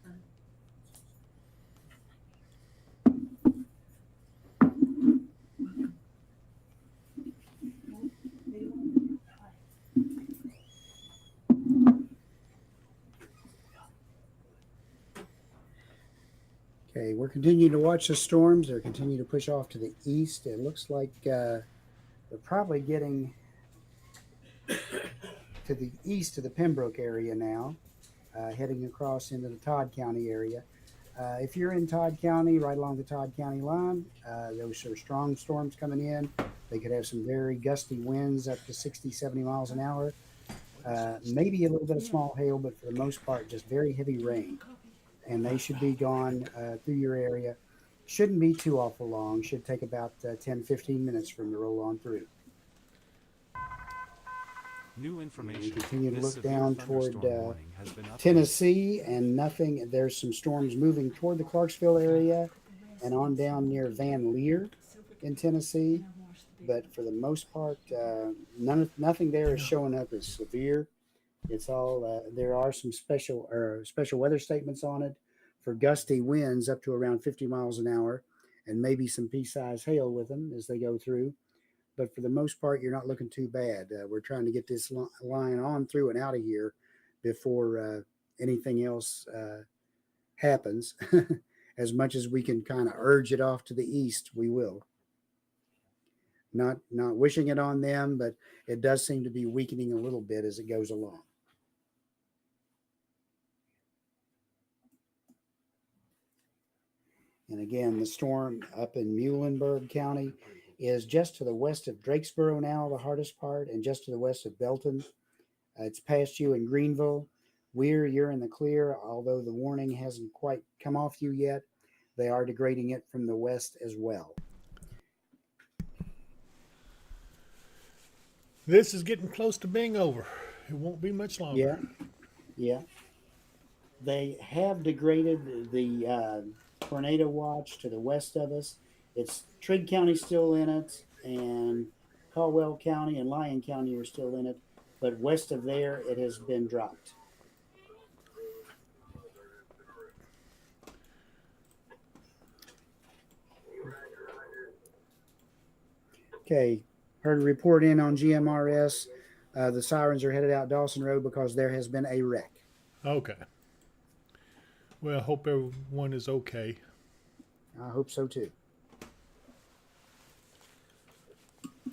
Okay, we're continuing to watch the storms. They're continuing to push off to the east. It looks like they're probably getting to the east of the Pembroke area now, heading across into the Todd County area. If you're in Todd County, right along the Todd County line, those are strong storms coming in. They could have some very gusty winds up to 60, 70 miles an hour. Maybe a little bit of small hail, but for the most part, just very heavy rain. And they should be gone through your area. Shouldn't be too awful long. Should take about 10, 15 minutes for them to roll on through.
New
And
information.
continue to
This
look
severe
down toward
thunderstorm warning has been updated.
Tennessee and nothing. There's some storms moving toward the Clarksville area and on down near Van Leer in Tennessee. But for the most part, nothing there is showing up as severe. It's all there are some special weather statements on it for gusty winds up to around 50 miles an hour, and maybe some pea-sized hail with them as they go through. But for the most part, you're not looking too bad. We're trying to get this line on through and out of here before anything else happens. As much as we can kind of urge it off to the east, we will. Not wishing it on them, but it does seem to be weakening a little bit as it goes along. And again, the storm up in Muhlenberg County is just to the west of Drakesboro now, the hardest part, and just to the west of Belton. It's past you in Greenville. You're in the clear, although the warning hasn't quite come off you yet. They are degrading it from the west as well.
This is getting close to being over. It won't be much longer.
Yeah. They have degraded the tornado watch to the west of us. It's Trigg County still in it, and Caldwell County and Lyon County are still in it, but west of there, it has been dropped. Okay, heard a report in on GMRS. The sirens are headed out Dawson Road because there has been a wreck.
Okay. Well, I hope everyone is okay.
I hope so too.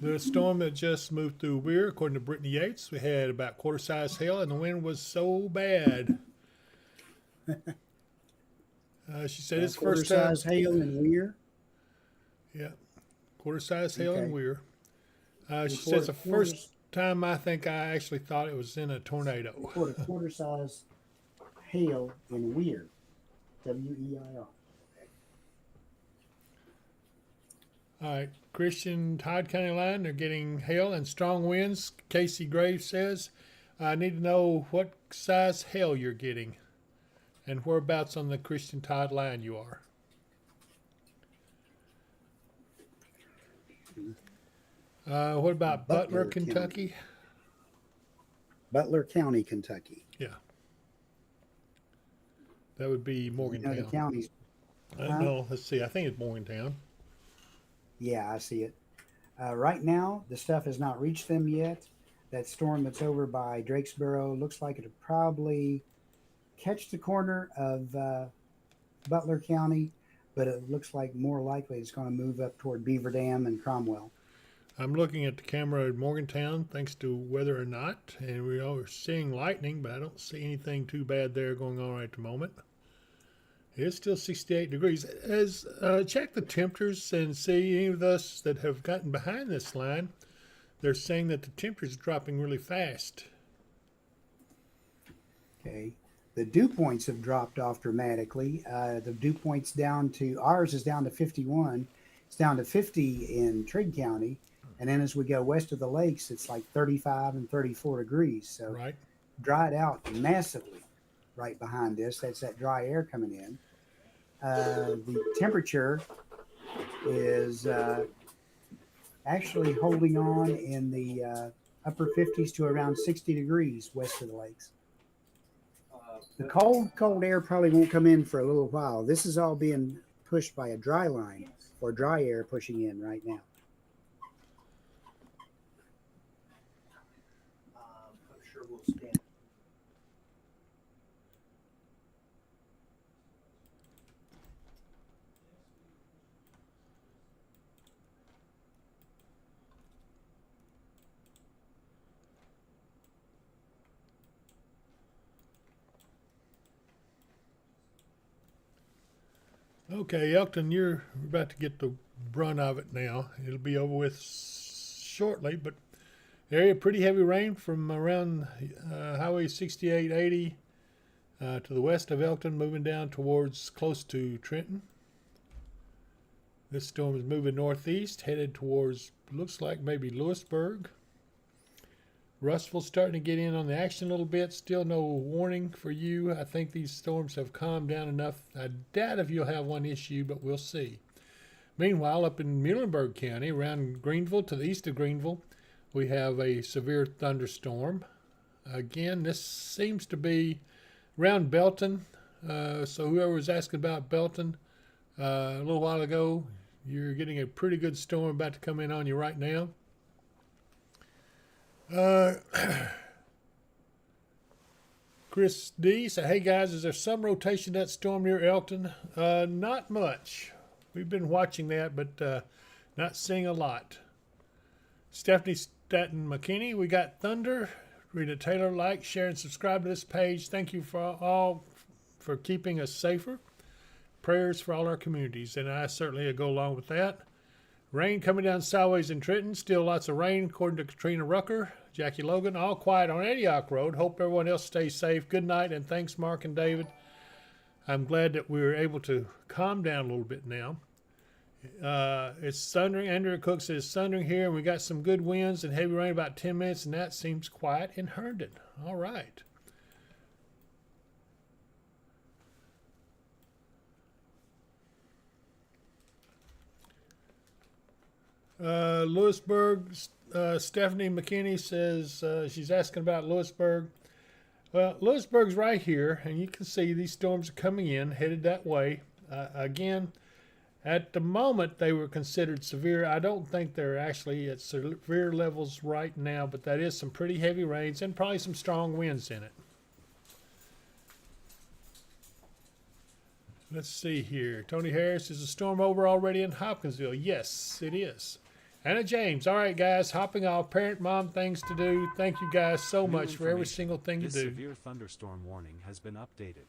The storm that just moved through Weir, according to Brittany Yates, we had about quarter-size hail, and the wind was so bad. She said it's the first time.
Quarter-size hail in Weir.
Yeah, quarter-size hail in
Okay.
Weir. She said it's the first time I think I actually thought it was in a tornado.
Quarter-size hail in Weir. W-E-I-R.
All right, Christian Todd County line, they're getting hail and strong winds. Casey Graves says, I need to know what size hail you're getting and whereabouts on the Christian Todd line you are. What about Butler,
Butler
Kentucky?
Butler County, Kentucky.
Yeah. That would be
You know
Morgantown.
the counties.
No, let's see. I think it's Morgantown.
Yeah, I see it. Right now, the stuff has not reached them yet. That storm that's over by Drakesboro looks like it'll probably catch the corner of Butler County, but it looks like more likely it's going to move up toward Beaver Dam and Cromwell.
I'm looking at the camera at Morgantown, thanks to weather or not, and we are seeing lightning, but I don't see anything too bad there going on right at the moment. It is still 68 degrees. Check the temperatures and see any of us that have gotten behind this line. They're saying that the temperature is dropping really fast.
Okay. The dew points have dropped off dramatically. The dew points down to, ours is down to 51. It's down to 50 in Trigg County. And then as we go west of the lakes, it's like 35 and 34 degrees. So
Right.
dried out massively right behind this. That's that dry air coming in. The temperature is actually holding on in the upper 50s to around 60 degrees west of the lakes. The cold air probably won't come in for a little while. This is all being pushed by a dry line or dry air pushing in right now.
I'm sure we'll stand.
Okay, Elton, you're about to get the brunt of it now. It'll be over with shortly, but area pretty heavy rain from around Highway 6880 to the west of Elton, moving down towards close to Trenton. This storm is moving northeast, headed towards, looks like maybe Lewisburg. Russell's starting to get in on the action a little bit. Still no warning for you. I think these storms have calmed down enough. I doubt if you'll have one issue, but we'll see. Meanwhile, up in Muhlenberg County, around Greenville to the east of Greenville, we have a severe thunderstorm. Again, this seems to be around Belton. So whoever was asking about Belton a little while ago, you're getting a pretty good storm about to come in on you right now. Chris D said, hey guys, is there some rotation of that storm near Elton? Not much. We've been watching that, but not seeing a lot. Stephanie Staten McKinney, we got thunder. Rita Taylor, like, share, and subscribe to this page. Thank you for all for keeping us safer. Prayers for all our communities, and I certainly go along with that. Rain coming down sideways in Trenton. Still lots of rain, according to Katrina Rucker. Jackie Logan, all quiet on Antioch Road. Hope everyone else stays safe. Good night, and thanks, Mark and David. I'm glad that we were able to calm down a little bit now. It's thundering. Andrew Cook says it's thundering here, and we got some good winds and heavy rain about 10 minutes, and that seems quiet in Herndon. All right. Lewisburg, Stephanie McKinney says she's asking about Lewisburg. Well, Lewisburg's right here, and you can see these storms are coming in, headed that way. Again, at the moment, they were considered severe. I don't think they're actually at severe levels right now, but that is some pretty heavy rains and probably some strong winds in it. Let's see here. Tony Harris, is the storm over already in Hopkinsville? Yes, it is. Anna James, all right, guys, hopping off. Parent, mom, things to do. Thank you guys so much for every single thing you
This
do.
severe thunderstorm warning has been updated.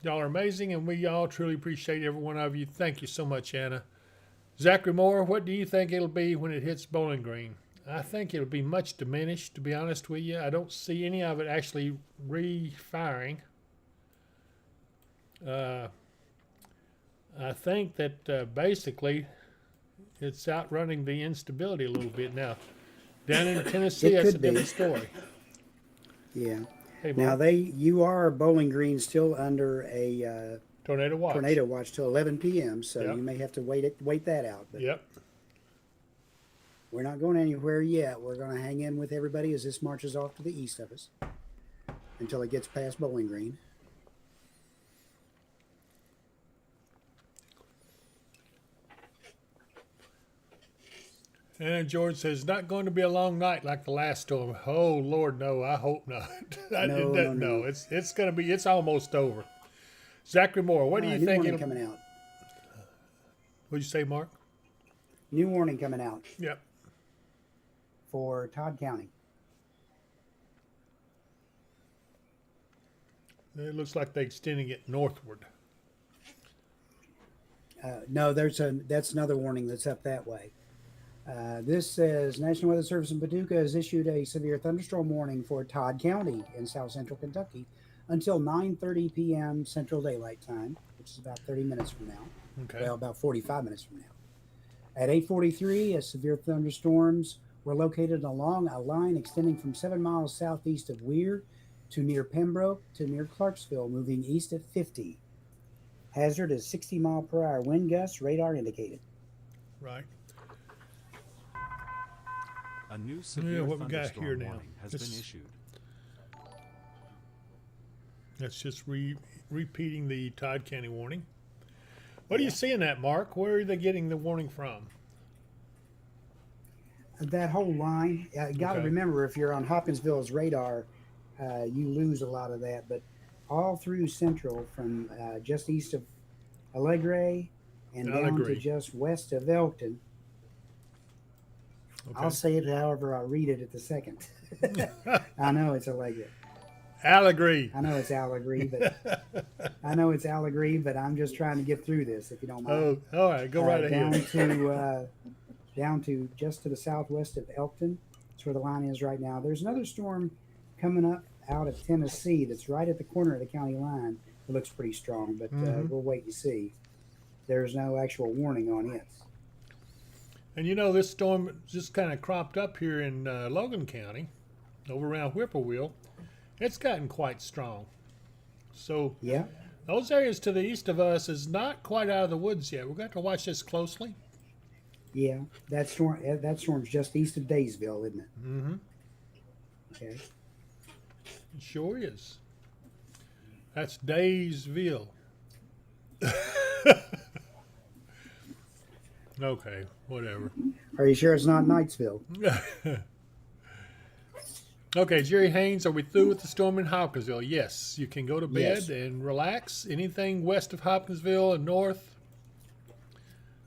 Y'all are amazing, and we all truly appreciate every one of you. Thank you so much, Anna. Zachary Moore, what do you think it'll be when it hits Bowling Green? I think it'll be much diminished, to be honest with you. I don't see any of it actually re-firing. I think that basically it's outrunning the instability a little bit now. Down in Tennessee, that's a different story.
Yeah.
Hey,
Now
Mark.
you are Bowling Green still under a
Tornado watch.
tornado watch till 11 p.m. So
Yep.
you may have to wait that out. But
Yep.
we're not going anywhere yet. We're going to hang in with everybody as this marches off to the east of us until it gets past Bowling Green.
And George says, not going to be a long night like the last storm. Oh, Lord, no, I hope not.
No.
It's going to be, it's almost over. Zachary Moore, what do you
New
think?
warning coming out.
What'd you say, Mark?
New warning coming out
Yep.
for Todd County.
It looks like they're extending it northward.
No, that's another warning that's up that way. This says National Weather Service in Paducah has issued a severe thunderstorm warning for Todd County in south central Kentucky until 9:30 p.m. Central Daylight Time, which is about 30 minutes from now.
Okay.
Well, about 45 minutes from now. At 8:43, severe thunderstorms were located along a line extending from 7 miles southeast of Weir to near Pembroke to near Clarksville, moving east at 50. Hazard is 60 mile per hour wind gusts, radar indicated.
Right.
A new severe
what we got
thunderstorm
here now?
warning has
This-
been issued.
That's just repeating the Todd County warning. What do you see in that, Mark? Where are they getting the warning from?
That whole line, got to
Okay.
remember, if you're on Hopkinsville's radar, you lose a lot of that. But all through Central, from just east of Allegre and
I'll
down to
agree.
just west of Elkton.
Okay.
I'll say it however I read it at the second. I know it's Allegre.
Allegory.
I know it's Allegre, but I'm just trying to get through this, if you don't mind.
Oh, all right. Go right
down
ahead.
down to just to the southwest of Elkton. That's where the line is right now. There's another storm coming up out of Tennessee that's right at the corner of the county line. It looks pretty strong, but we'll wait and see. There's no actual warning on it.
And you know, this storm just kind of cropped up here in Logan County, over around Whippoorwill. It's gotten quite strong. So
Yeah,
those areas to the east of us is not quite out of the woods yet. We've got to watch this closely.
yeah. That storm's just east of Daysville, isn't it?
Mm-hmm.
Okay.
It sure is. That's Daysville. Okay, whatever.
Are you sure it's not Knightsville?
Okay, Jerry Haynes, are we through with the storm in Hopkinsville? Yes, you can go to bed
Yes.
and relax. Anything west of Hopkinsville and north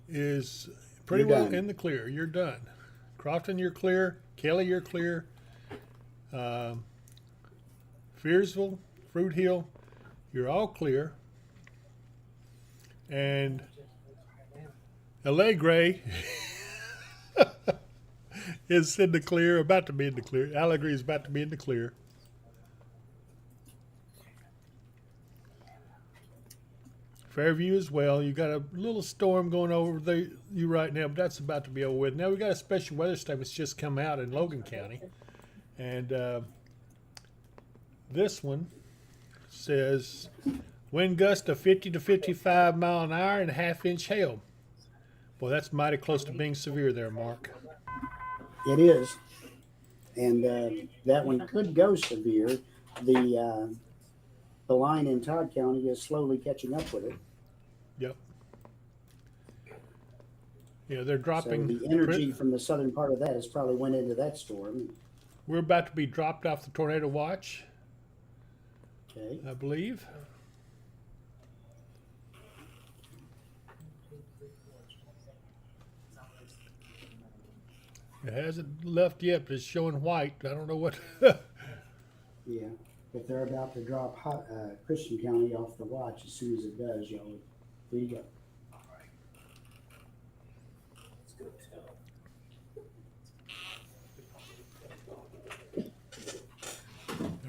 is pretty
You're
well
done.
in the clear. You're done. Crofton, you're clear. Kelly, you're clear. Fearsville, Fruit Hill, you're all clear. And Allegre is in the clear, about to be in the clear. Allegre is about to be in the clear. Fairview as well. You got a little storm going over you right now, but that's about to be over with. Now we got a special weather statement that's just come out in Logan County, and this one says wind gust of 50 to 55 mile an hour and half-inch hail. Boy, that's mighty close to being severe there, Mark.
It is, and that one could go severe. The line in Todd County is slowly catching up with it.
Yep. Yeah, they're dropping.
So the energy from the southern part of that has probably went into that storm.
We're about to be dropped off the tornado watch,
Okay.
I believe. It hasn't left yet, but it's showing white. I don't know what.
Yeah. If they're about to drop Christian County off the watch, as soon as it does, y'all, there you go.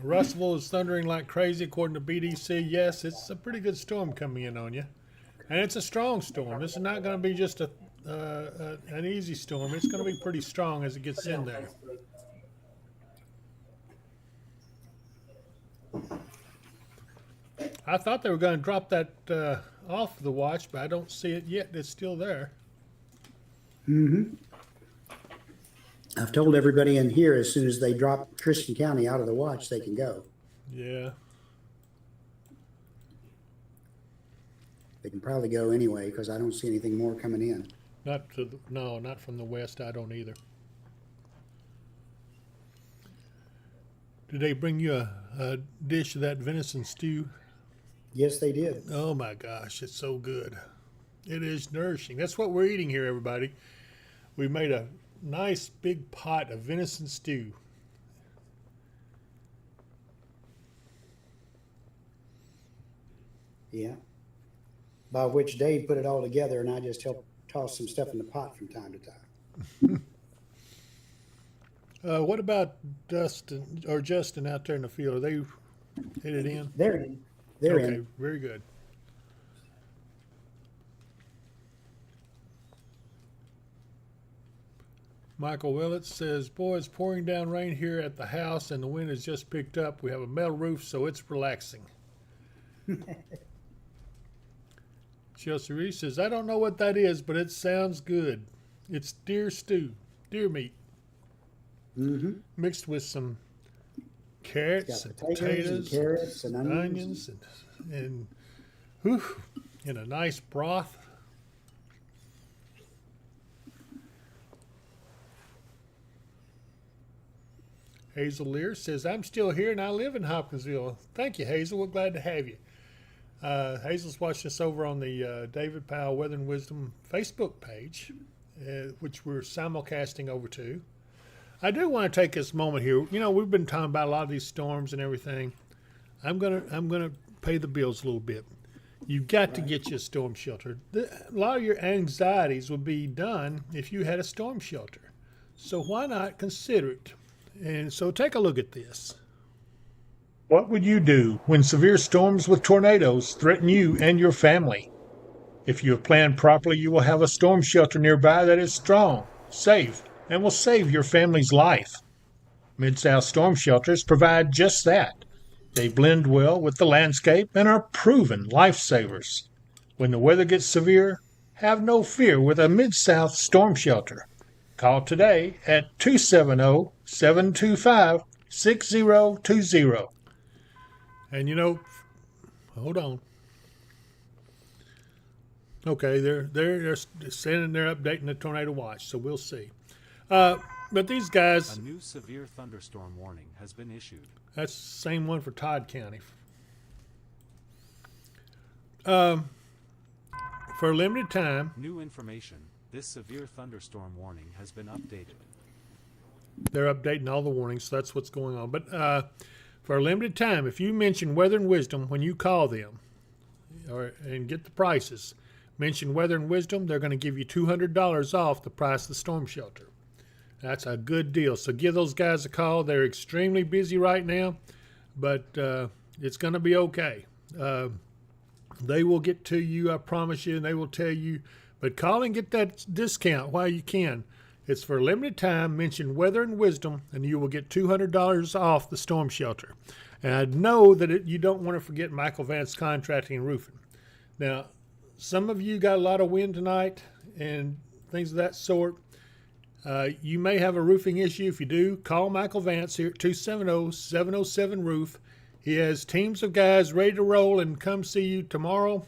Russellville is thundering like crazy, according to BDC. Yes, it's a pretty good storm coming in on you, and it's a strong storm. This is not going to be just an easy storm. It's going to be pretty strong as it gets in there. I thought they were going to drop that off the watch, but I don't see it yet. It's still there.
Mm-hmm. I've told everybody in here as soon as they drop Christian County out of the watch, they can go.
Yeah.
They can probably go anyway because I don't see anything more coming in.
Not from the west. I don't either. Did they bring you a dish of that venison stew?
Yes, they did.
Oh my gosh, it's so good. It is nourishing. That's what we're eating here, everybody. We made a nice big pot of venison stew.
Yeah. By which Dave put it all together, and I just helped toss some stuff in the pot from time to time.
What about Justin out there in the field? Are they headed in?
They're in. They're
okay,
in.
Very good. Michael Willett says, boy, it's pouring down rain here at the house and the wind has just picked up. We have a metal roof, so it's relaxing. Chelsea Reese says, I don't know what that is, but it sounds good. It's deer stew, deer meat, mixed with some carrots and potatoes,
and carrots and
onions and whew, in a nice broth. Hazel Lear says, I'm still here and I live in Hopkinsville. Thank you, Hazel. We're glad to have you. Hazel's watched us over on the David Powell Weather and Wisdom Facebook page, which we're simulcasting over to. I do want to take this moment here. You know, we've been talking about a lot of these storms and everything. I'm gonna pay the bills a little bit. You've got to get you a storm shelter. A lot of your anxieties would be done if you had a storm shelter. So why not consider it? And so take a look at this. What would you do when severe storms with tornadoes threaten you and your family? If you have planned properly, you will have a storm shelter nearby that is strong, safe, and will save your family's life. Mid-South storm shelters provide just that. They blend well with the landscape and are proven lifesavers. When the weather gets severe, have no fear with a Mid-South storm shelter. Call today at 270-725-6020. And you know, hold on. Okay, they're saying they're updating the tornado watch, so we'll see. But these guys,
a new severe thunderstorm warning has been issued.
That's the same one for Todd County. For a limited time.
New information. This severe thunderstorm warning has been updated.
They're updating all the warnings, so that's what's going on. But for a limited time, if you mention Weather and Wisdom when you call them and get the prices, mention Weather and Wisdom, they're going to give you $200 off the price of the storm shelter. That's a good deal. So give those guys a call. They're extremely busy right now, but it's going to be okay. They will get to you, I promise you, and they will tell you. But call and get that discount while you can. It's for a limited time. Mention Weather and Wisdom, and you will get $200 off the storm shelter. And I know that you don't want to forget Michael Vance Contracting and Roofing. Now, some of you got a lot of wind tonight and things of that sort. You may have a roofing issue. If you do, call Michael Vance here at 270-707-ROOF. He has teams of guys ready to roll and come see you tomorrow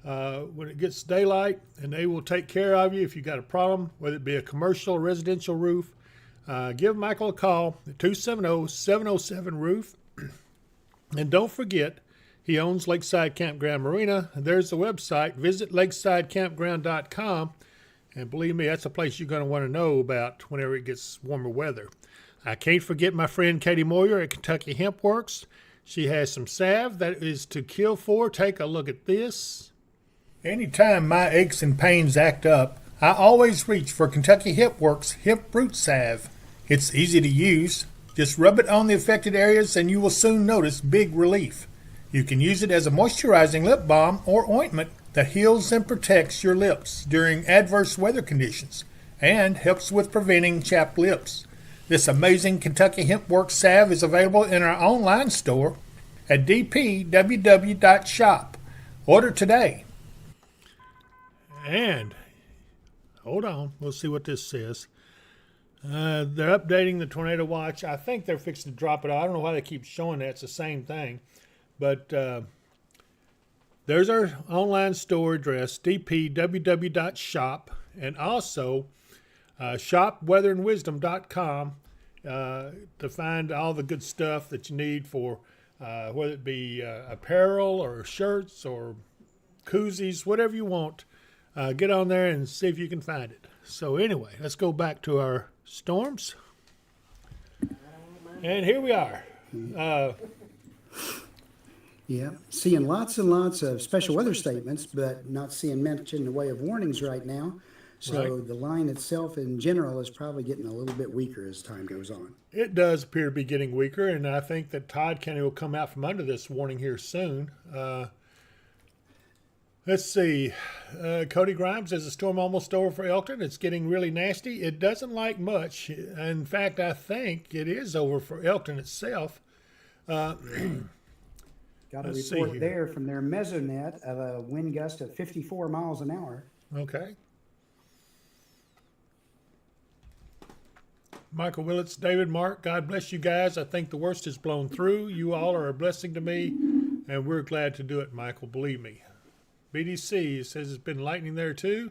when it gets daylight, and they will take care of you if you got a problem, whether it be a commercial or residential roof. Give Michael a call at 270-707-ROOF. And don't forget, he owns Lakeside Campground Marina. There's the website. Visit lakesidecampground.com. And believe me, that's a place you're going to want to know about whenever it gets warmer weather. I can't forget my friend Katie Moyer at Kentucky Hemp Works. She has some salve that is to kill for. Take a look at this. Anytime my aches and pains act up, I always reach for Kentucky Hemp Works Hemp Root Salve. It's easy to use. Just rub it on the affected areas and you will soon notice big relief. You can use it as a moisturizing lip balm or ointment that heals and protects your lips during adverse weather conditions and helps with preventing chapped lips. This amazing Kentucky Hemp Works salve is available in our online store. at dpww.shop. Order today. And hold on, we'll see what this says. They're updating the tornado watch. I think they're fixing to drop it. I don't know why they keep showing that. It's the same thing. But there's our online store address, dpww.shop, and also shopweatherandwisdom.com to find all the good stuff that you need for whether it be apparel or shirts or koozies, whatever you want. Get on there and see if you can find it. So anyway, let's go back to our storms. And here we are.
Yeah, seeing lots and lots of special weather statements, but not seeing much in the way of warnings right now. So
Right.
the line itself in general is probably getting a little bit weaker as time goes on.
It does appear to be getting weaker, and I think that Todd County will come out from under this warning here soon. Let's see. Cody Grimes says the storm almost over for Elkton. It's getting really nasty. It doesn't like much. In fact, I think it is over for Elkton itself.
Got a
Let's see
report
here.
there from their mesonet of a wind gust of 54 miles an hour.
Okay. Michael Willits, David, Mark, God bless you guys. I think the worst is blown through. You all are a blessing to me, and we're glad to do it, Michael, believe me. BDC says it's been lightning there too.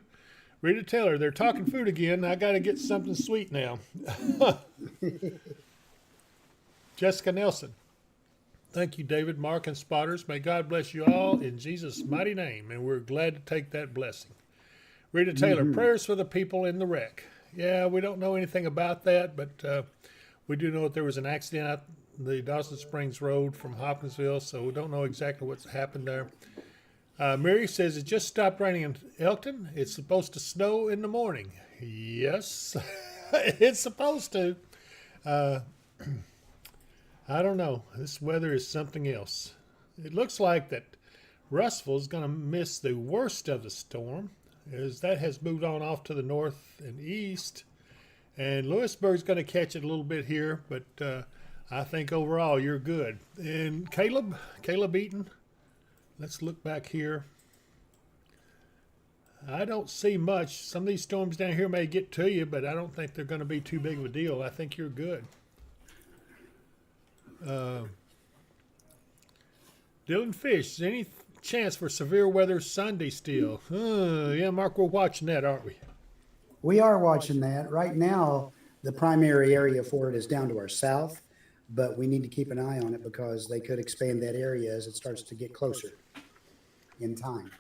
Rita Taylor, they're talking food again. I got to get something sweet now. Jessica Nelson, thank you, David, Mark, and Spotters. May God bless you all in Jesus' mighty name, and we're glad to take that blessing. Rita Taylor, prayers for the people in the wreck. Yeah, we don't know anything about that, but we do know that there was an accident at the Dawson Springs Road from Hopkinsville, so we don't know exactly what's happened there. Mary says it just stopped raining in Elkton. It's supposed to snow in the morning. Yes, it's supposed to. I don't know. This weather is something else. It looks like that Russellville is going to miss the worst of the storm, as that has moved on off to the north and east. And Lewisburg's going to catch it a little bit here, but I think overall you're good. And Caleb Eaton, let's look back here. I don't see much. Some of these storms down here may get to you, but I don't think they're going to be too big of a deal. I think you're good. Dylan Fish, any chance for severe weather Sunday still? Yeah, Mark, we're watching that, aren't we?
We are watching that. Right now, the primary area for it is down to our south, but we need to keep an eye on it because they could expand that area as it starts to get closer in time.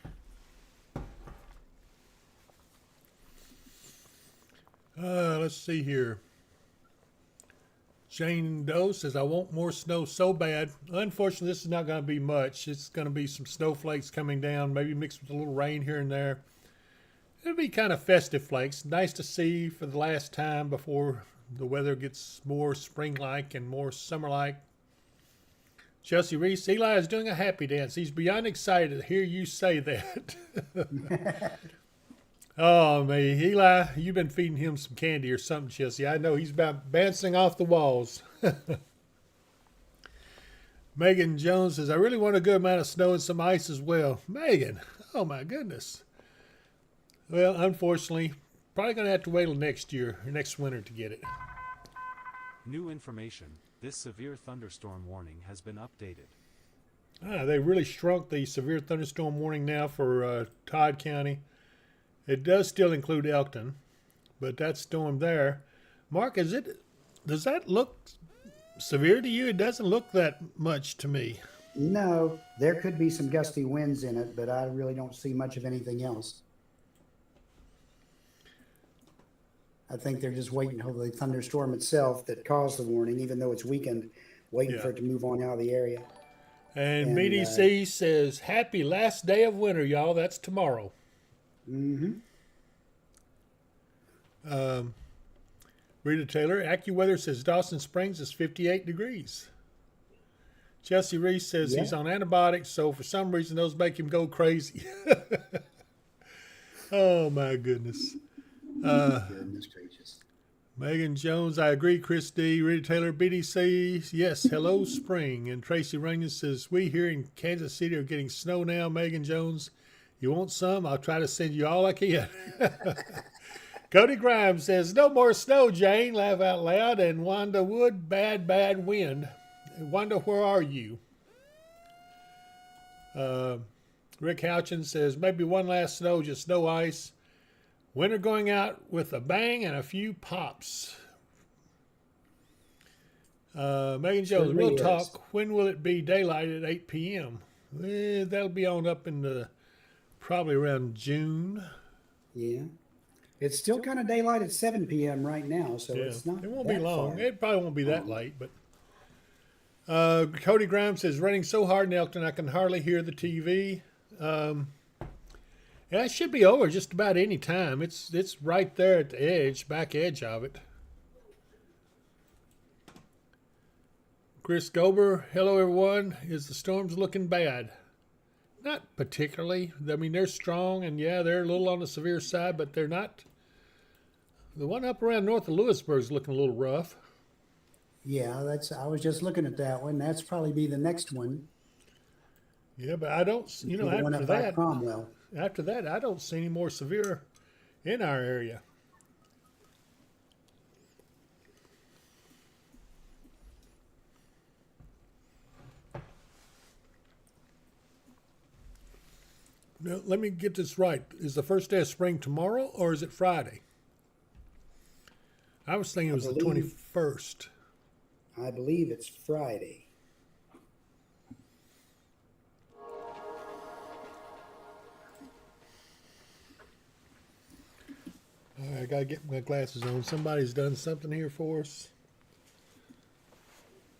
Let's see here. Jane Doe says, I want more snow so bad. Unfortunately, this is not going to be much. It's going to be some snowflakes coming down, maybe mixed with a little rain here and there. It'll be kind of festive flakes. Nice to see for the last time before the weather gets more spring-like and more summer-like. Chelsea Reese, Eli is doing a happy dance. He's beyond excited to hear you say that. Oh, man. Eli, you've been feeding him some candy or something, Chelsea. I know he's about bouncing off the walls. Megan Jones says, I really want a good amount of snow and some ice as well. Megan, oh my goodness. Well, unfortunately, probably going to have to wait till next year or next winter to get it.
New information. This severe thunderstorm warning has been updated.
They really shrunk the severe thunderstorm warning now for Todd County. It does still include Elkton, but that storm there, Mark, does that look severe to you? It doesn't look that much to me.
No, there could be some gusty winds in it, but I really don't see much of anything else. I think they're just waiting for the thunderstorm itself that caused the warning, even though it's weakened, waiting for it to move on out of the area.
And BDC says, happy last day of winter, y'all. That's tomorrow.
Mm-hmm.
Rita Taylor, AccuWeather says Dawson Springs is 58 degrees. Chelsea Reese says he's on antibiotics, so for some reason those make him go crazy. Oh, my goodness.
Goodness gracious.
Megan Jones, I agree. Chris D. Rita Taylor, BDC, yes, hello, spring. And Tracy Runyon says, we here in Kansas City are getting snow now. Megan Jones, you want some? I'll try to send you all I can. Cody Grimes says, no more snow, Jane. Laugh out loud. And Wanda Wood, bad, bad wind. Wanda, where are you? Rick Houchin says, maybe one last snow, just no ice. Winter going out with a bang and a few pops. Megan Jones, real talk. When will it be daylight at 8 p.m.? That'll be on up in the probably around June.
Yeah. It's still kind of daylight at 7 p.m. right now, so it's not.
It won't
that
be long.
far.
It probably won't be that late, but. Cody Grimes says, raining so hard in Elkton I can hardly hear the TV. Yeah, it should be over just about any time. It's right there at the edge, back edge of it. Chris Gober, hello everyone. Is the storms looking bad? Not particularly. I mean, they're strong, and yeah, they're a little on the severe side, but they're not. The one up around north of Lewisburg is looking a little rough.
Yeah, I was just looking at that one. That's probably be the next one.
Yeah, but I don't,
The one up by Cromwell.
after that, I don't see any more severe in our area. Now, let me get this right. Is the first day of spring tomorrow or is it Friday? I was thinking it was the 21st.
I believe it's Friday.
All right, I gotta get my glasses on. Somebody's done something here for us.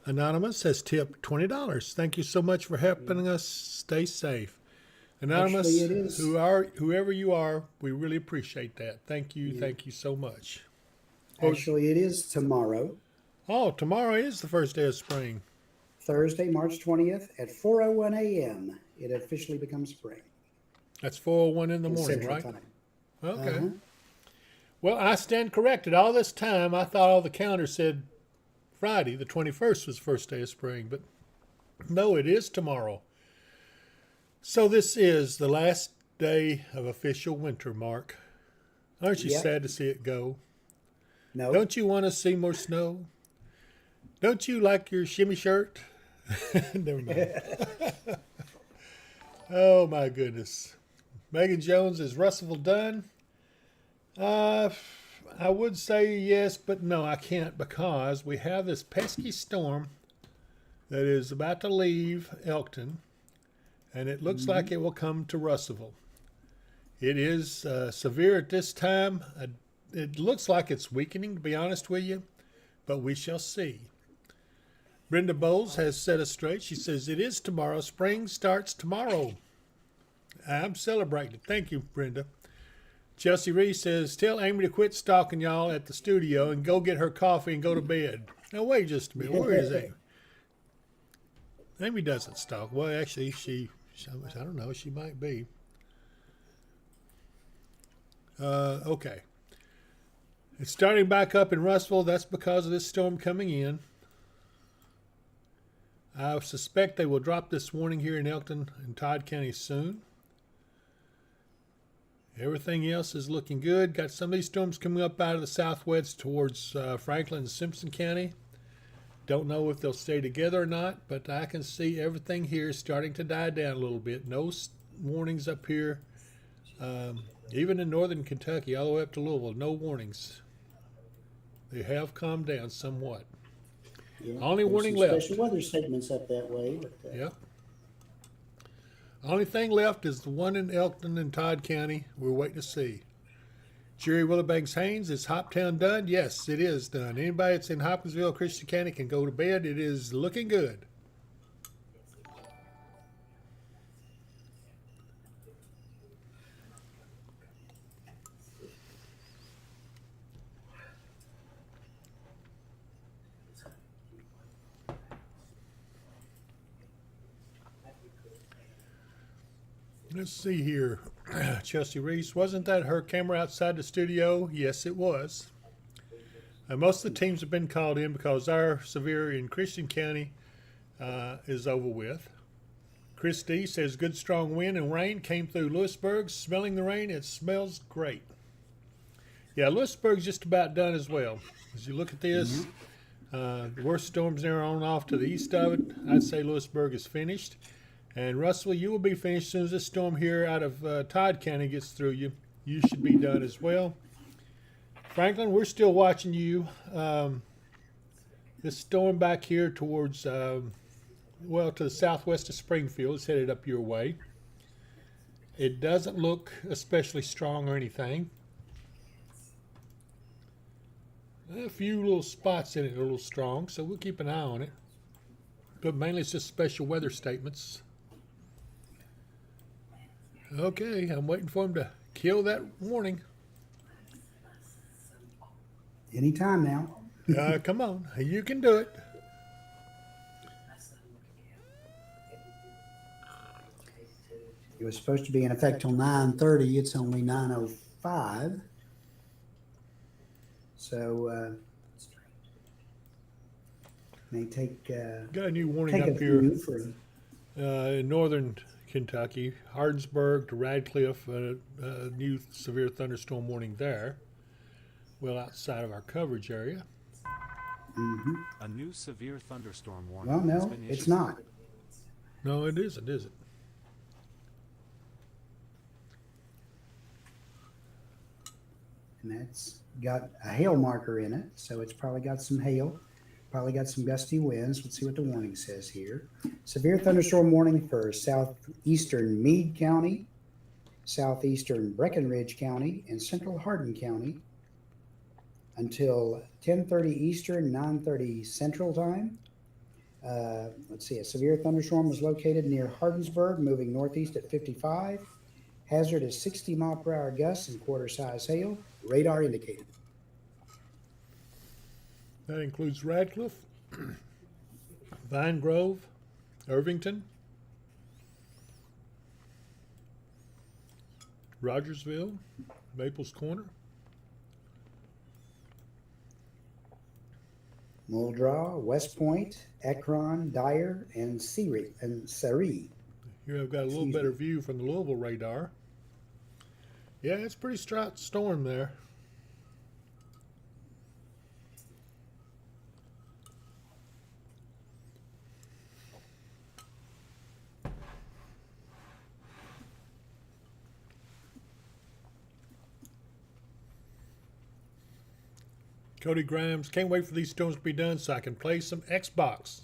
Anonymous has tipped $20. Thank you so much for helping us stay safe. Anonymous,
Actually, it is.
whoever you are, we really appreciate that. Thank you, Thank you so much.
Actually, it is tomorrow,
Oh, tomorrow is the first day of spring.
Thursday, March 20th at 4:01 a.m. It officially becomes spring.
That's 4:01 in the
in
morning,
Central
right?
Time.
Okay.
Uh-huh.
Well, I stand corrected. All this time, I thought all the calendars said Friday, the 21st, was the first day of spring, but no, it is tomorrow. So this is the last day of official winter, Mark. Aren't you
Yep.
sad to see it go?
No.
Don't you want to see more snow? Don't you like your shimmy shirt? Never mind. Oh, my goodness. Megan Jones, is Russellville done? I would say yes, but no, I can't, because we have this pesky storm that is about to leave Elkton, and it looks like it will come to Russellville. It is severe at this time. It looks like it's weakening, to be honest with you, but we shall see. Brenda Bowles has set us straight. She says, it is tomorrow. Spring starts tomorrow. I'm celebrating. Thank you, Brenda. Chelsea Reese says, tell Amy to quit stalking y'all at the studio and go get her coffee and go to bed. Now, wait just a minute. Where is Amy? Amy doesn't stalk. Well, actually, I don't know. She might be. Okay. It's starting back up in Russellville. That's because of this storm coming in. I suspect they will drop this warning here in Elkton and Todd County soon. Everything else is looking good. Got some of these storms coming up out of the southwest towards Franklin and Simpson County. Don't know if they'll stay together or not, but I can see everything here starting to die down a little bit. No warnings up here. Even in northern Kentucky, all the way up to Louisville, no warnings. They have calmed down somewhat.
Yeah,
Only
there's
warning
some
left.
Special weather segments up that way. But,
Yep. Only thing left is the one in Elkton and Todd County. We're waiting to see. Jerry Willibanks Haynes, is Hoptown done? Yes, it is done. Anybody that's in Hopkinsville, Christian County can go to bed. It is looking good. Let's see here. Chelsea Reese, wasn't that her camera outside the studio? Yes, it was. Most of the teams have been called in because our severe in Christian County is over with. Chris D says good strong wind and rain came through Lewisburg. Smelling the rain, it smells great. Yeah, Lewisburg's just about done as well. As you look at this, the worst storms there on off to the east of it. I'd say Lewisburg is finished. And Russell, you will be finished as soon as this storm here out of Todd County gets through you. You should be done as well. Franklin, we're still watching you. This storm back here towards, to the southwest of Springfield is headed up your way. It doesn't look especially strong or anything. A few little spots in it are a little strong, so we'll keep an eye on it. But mainly it's just special weather statements. Okay, I'm waiting for him to kill that warning.
Anytime now.
Come on, you can do it.
It was supposed to be in effect till 9:30. It's only 9:05. So may take
Got a new warning
take a
up here
few for
in northern Kentucky, Hardinsburg to Radcliffe. A new severe thunderstorm warning there. Well outside of our coverage area.
A new severe thunderstorm warning
Well,
has
no,
been
it's
issued.
not.
No, it isn't, is it?
And that's got a hail marker in it, so it's probably got some hail, probably got some gusty winds. Let's see what the warning says here. Severe thunderstorm warning for southeastern Meade County, southeastern Breckenridge County, and central Hardin County until 10:30 Eastern, 9:30 Central Time. Let's see, a severe thunderstorm is located near Hardinsburg, moving northeast at 55. Hazard is 60 mile per hour gusts and quarter size hail. Radar indicated.
That includes Radcliffe, Vine Grove, Irvington, Rogersville, Maples Corner,
Muldraugh, West Point, Ekron, Dyer, and Seri.
Here I've got a little better view from the Louisville radar. Yeah, it's pretty storm there. Cody Grimes, can't wait for these storms to be done so I can play some Xbox.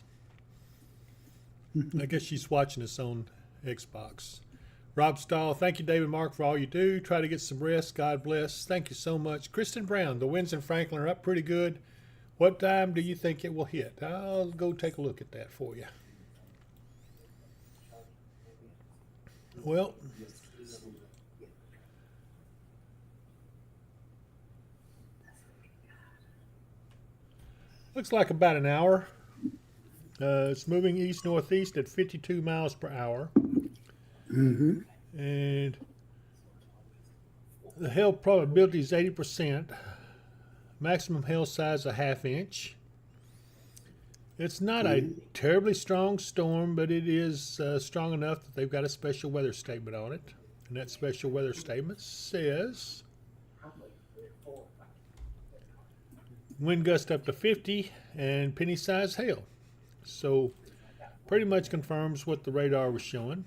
I guess she's watching us on Xbox. Rob Stahl, thank you, David Mark, for all you do. Try to get some rest. God bless. Thank you so much. Kristen Brown, the winds in Franklin are up pretty good. What time do you think it will hit? I'll go take a look at that for you. Well, looks like about an hour. It's moving east-northeast at 52 miles per hour. And the hail probability is 80%. Maximum hail size a ½ inch. It's not a terribly strong storm, but it is strong enough that they've got a special weather statement on it. And that special weather statement says wind gust up to 50 and penny-sized hail. So pretty much confirms what the radar was showing.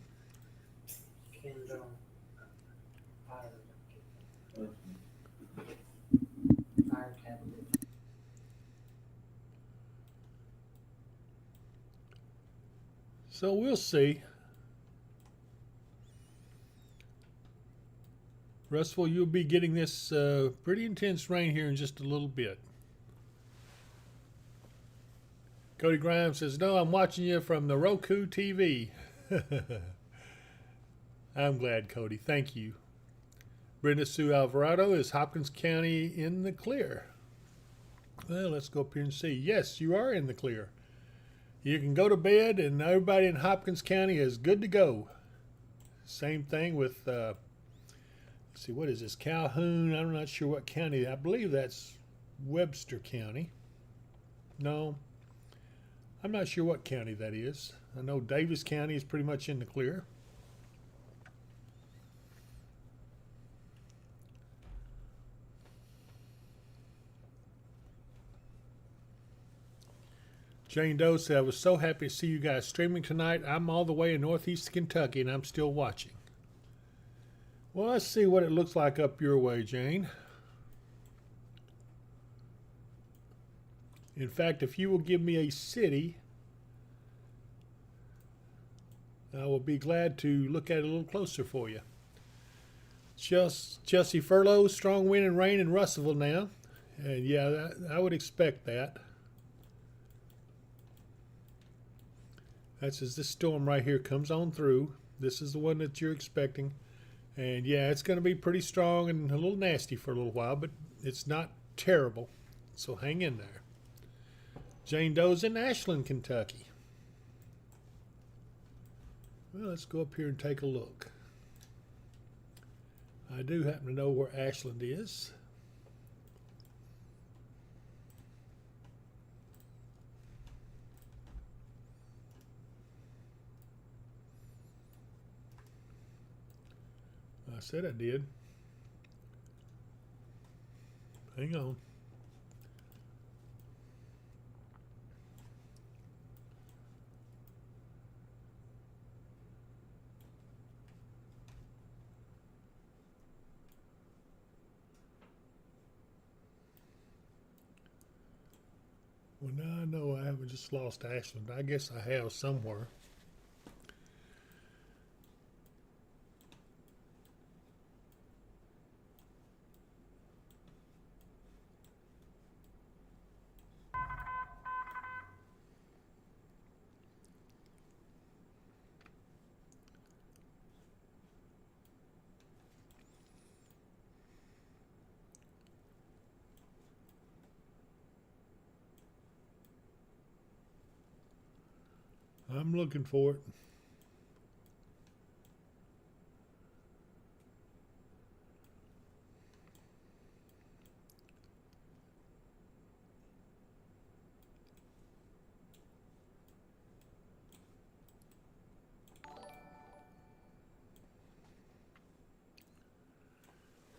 So we'll see. Russell, you'll be getting this pretty intense rain here in just a little bit. Cody Grimes says, no, I'm watching you from the Roku TV. I'm glad, Cody. Thank you. Brenda Sue Alvarado, is Hopkins County in the clear? Well, let's go up here and see. Yes, you are in the clear. You can go to bed, and everybody in Hopkins County is good to go. Same thing with, let's see, what is this? Calhoun. I'm not sure what county. I believe that's Webster County. No, I'm not sure what county that is. I know Davis County is pretty much in the clear. Jane Doe said, I was so happy to see you guys streaming tonight. I'm all the way in northeast Kentucky and I'm still watching. Well, let's see what it looks like up your way, Jane. In fact, if you will give me a city, I will be glad to look at it a little closer for you. Chelsea Furlow, strong wind and rain in Russellville now. And yeah, I would expect that. That's as this storm right here comes on through. This is the one that you're expecting. And yeah, it's going to be pretty strong and a little nasty for a little while, but it's not terrible. So hang in there. Jane Doe's in Ashland, Kentucky. Well, let's go up here and take a look. I do happen to know where Ashland is. I said I did. Hang on. Well, now I know I haven't just lost Ashland. I guess I have somewhere. I'm looking for it.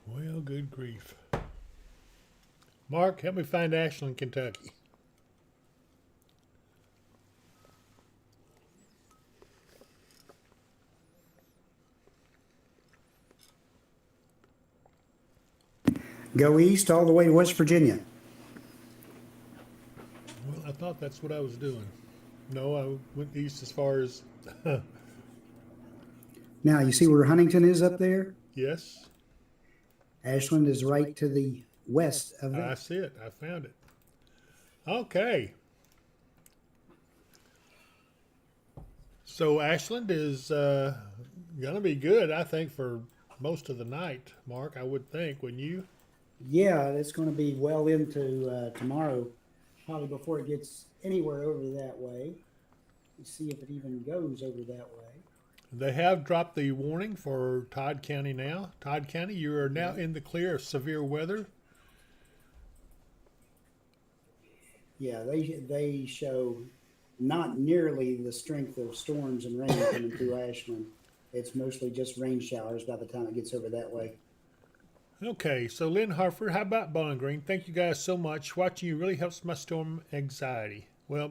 Well, good grief. Mark, help me find Ashland, Kentucky.
Go east all the way to West Virginia.
Well, I thought that's what I was doing. No, I went east as far as...
Now, you see where Huntington is up there?
Yes,
Ashland is right to the west of
I
that.
see it. I found it. Okay. So Ashland is going to be good, I think, for most of the night, Mark, I would think, wouldn't you?
Yeah, it's going to be well into tomorrow, probably before it gets anywhere over that way. Let's see if it even goes over that way.
They have dropped the warning for Todd County now. Todd County, you are now in the clear of severe weather.
Yeah, they show not nearly the strength of storms and rain coming through Ashland. It's mostly just rain showers by the time it gets over that way.
Okay, so Lynn Harford, how about Bowling Green? Thank you guys so much. Watching you really helps my storm anxiety. Well,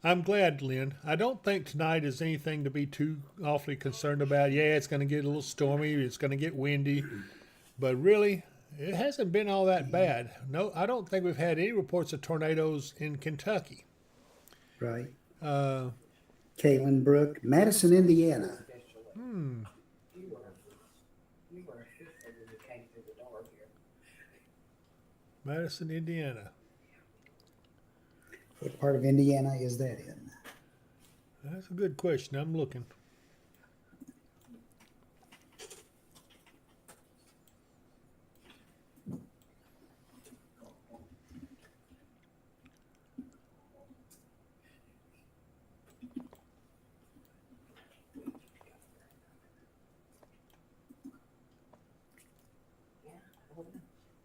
I'm glad, Lynn. I don't think tonight is anything to be too awfully concerned about. Yeah, it's going to get a little stormy. It's going to get windy. But really, it hasn't been all that bad. No, I don't think we've had any reports of tornadoes in Kentucky.
Right. Caitlin Brook, Madison, Indiana.
Madison, Indiana.
What part of Indiana is that in?
That's a good question. I'm looking.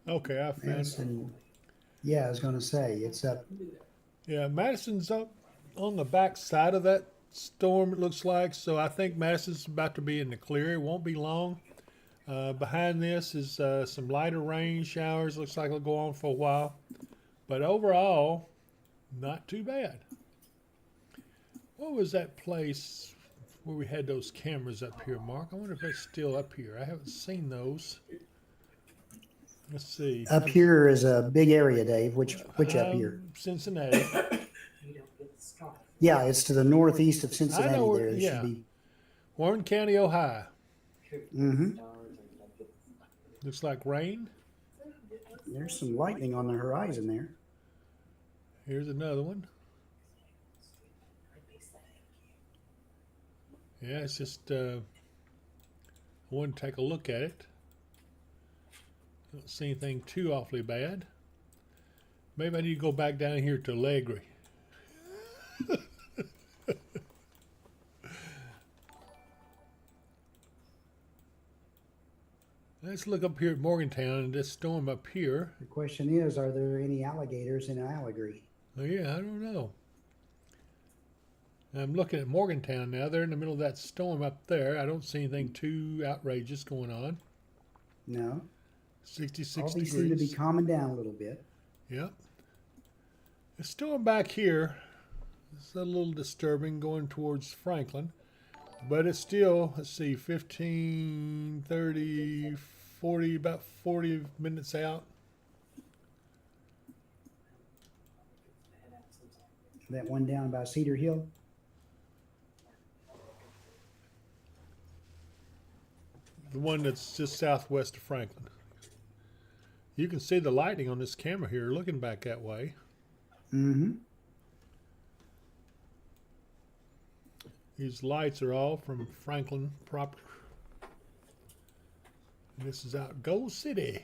Okay, I found
Madison, Yeah, I was going to say it's up.
Yeah, Madison's up on the back side of that storm, it looks like. So I think Madison's about to be in the clear. It won't be long. Behind this is some lighter rain showers. Looks like it'll go on for a while. But overall, not too bad. What was that place where we had those cameras up here, Mark? I wonder if they're still up here. I haven't seen those. Let's see.
Up here is a big area, Dave. Which up here?
Cincinnati.
Yeah, it's to the northeast of
I
Cincinnati.
know
There,
where,
it
yeah.
should be.
Warren County, Ohio.
Mm-hmm.
Looks like rain.
There's some lightning on the horizon there.
Here's another one. Yeah, it's just, I wanted to take a look at it. Don't see anything too awfully bad. Maybe I need to go back down here to Allegri. Let's look up here at Morgantown and this storm up here.
The question is, are there any alligators in Allegri?
Oh, yeah, I don't know. I'm looking at Morgantown now. They're in the middle of that storm up there. I don't see anything too outrageous going on.
No.
66
All these
degrees.
seem to be calming down a little bit.
Yep. The storm back here is a little disturbing going towards Franklin. But it's still, let's see, 15, 30, 40, about 40 minutes out.
That one down by Cedar Hill.
The one that's just southwest of Franklin. You can see the lightning on this camera here looking back that way.
Mm-hmm.
These lights are all from Franklin proper. And this is out Gold City.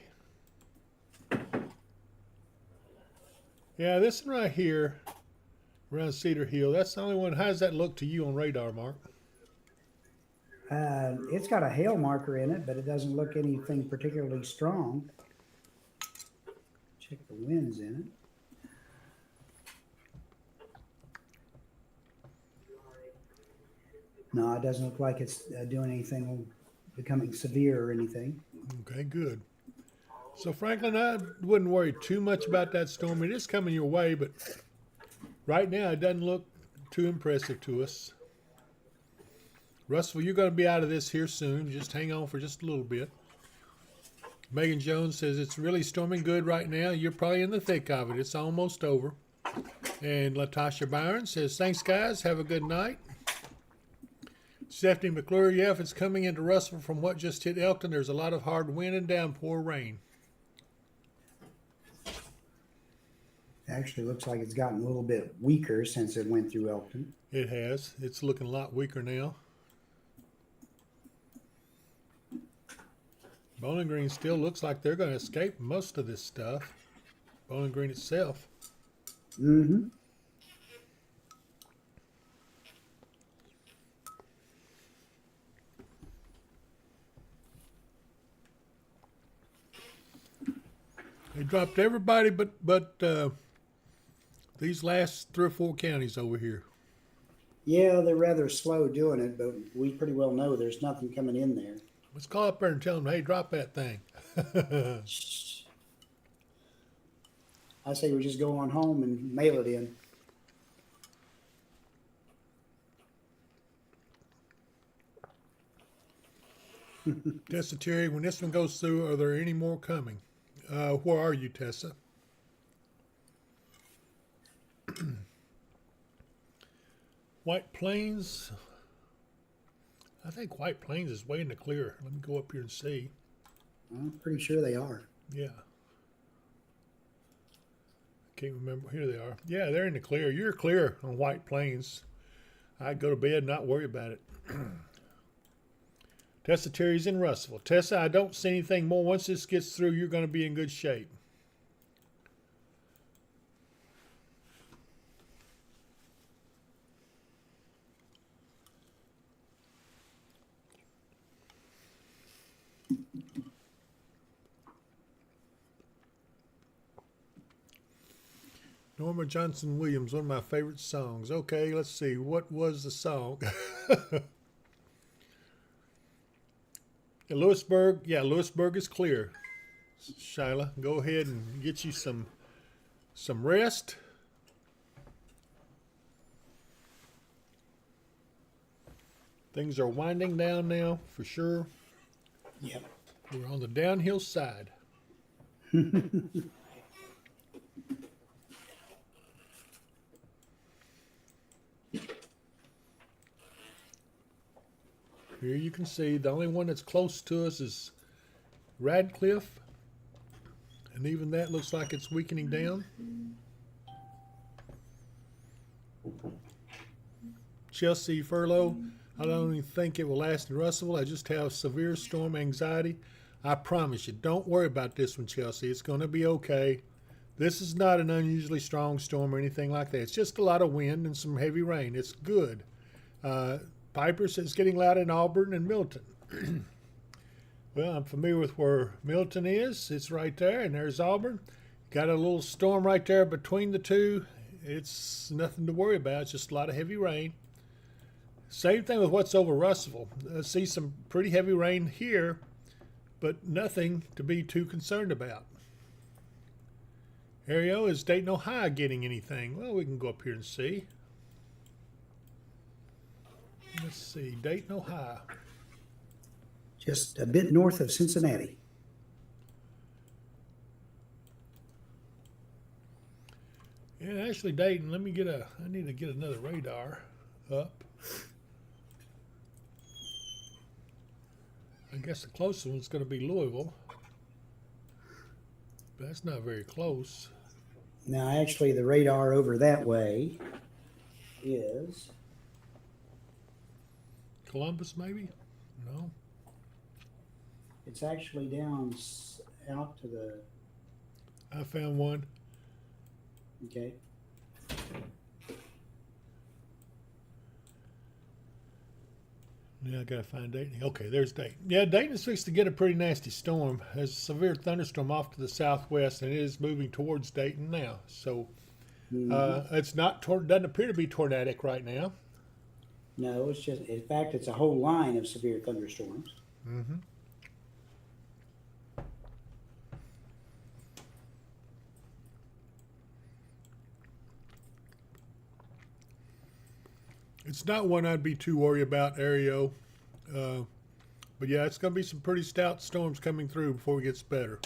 Yeah, this one right here around Cedar Hill, that's the only one. How does that look to you on radar, Mark?
It's got a hail marker in it, but it doesn't look anything particularly strong. Check the winds in it. No, it doesn't look like it's doing anything, becoming severe or anything.
Okay, good. So Franklin, I wouldn't worry too much about that storm. It is coming your way, but right now it doesn't look too impressive to us. Russell, you're going to be out of this here soon. Just hang on for just a little bit. Megan Jones says it's really storming good right now. You're probably in the thick of it. It's almost over. And Latasha Byron says, thanks, guys. Have a good night. Stephanie McClure, yeah, if it's coming into Russell from what just hit Elkton, there's a lot of hard wind and downpour rain.
Actually, looks like it's gotten a little bit weaker since it went through Elkton.
It has. It's looking a lot weaker now. Bowling Green still looks like they're going to escape most of this stuff. Bowling Green itself.
Mm-hmm.
They dropped everybody but these last 3 or 4 counties over here.
Yeah, they're rather slow doing it, but we pretty well know there's nothing coming in there.
Let's call up there and tell them, hey, drop that thing.
I say we just go on home and mail it in.
Tessa Terry, when this one goes through, are there any more coming? Where are you, Tessa? White Plains. I think White Plains is way in the clear. Let me go up here and see.
I'm pretty sure they are.
Yeah. Can't remember. Here they are. Yeah, they're in the clear. You're clear on White Plains. I'd go to bed and not worry about it. Tessa Terry's in Russell. Tessa, I don't see anything more. Once this gets through, you're going to be in good shape. Norma Johnson Williams, one of my favorite songs. Okay, let's see. What was the song? Lewisburg. Yeah, Lewisburg is clear. Shyla, go ahead and get you some rest. Things are winding down now, for sure.
Yep.
We're on the downhill side. Here you can see the only one that's close to us is Radcliffe, and even that looks like it's weakening down. Chelsea Furlough, I don't even think it will last in Russellville. I just have severe storm anxiety. I promise you, don't worry about this one, Chelsea. It's going to be okay. This is not an unusually strong storm or anything like that. It's just a lot of wind and some heavy rain. It's good. Piper says it's getting loud in Auburn and Milton. Well, I'm familiar with where Milton is. It's right there, and there's Auburn. Got a little storm right there between the two. It's nothing to worry about. It's just a lot of heavy rain. Same thing with what's over Russellville. I see some pretty heavy rain here, but nothing to be too concerned about. Ario, is Dayton, Ohio getting anything? Well, we can go up here and see. Let's see, Dayton, Ohio.
Just a bit north of Cincinnati.
Yeah, actually, Dayton, I need to get another radar up. I guess the closest one's going to be Louisville. But that's not very close.
Now, actually, the radar over that way is
Columbus, maybe? No.
it's actually down out to the.
I found one.
Okay.
Yeah, I gotta find Dayton. Okay, there's Dayton. Yeah, Dayton is fixed to get a pretty nasty storm. There's a severe thunderstorm off to the southwest, and it is moving towards Dayton now. So it's not doesn't appear to be tornadic right now.
No, it's just, in fact, it's a whole line of severe thunderstorms.
Mm-hmm. It's not one I'd be too worried about, Ario. But yeah, it's going to be some pretty stout storms coming through before it gets better.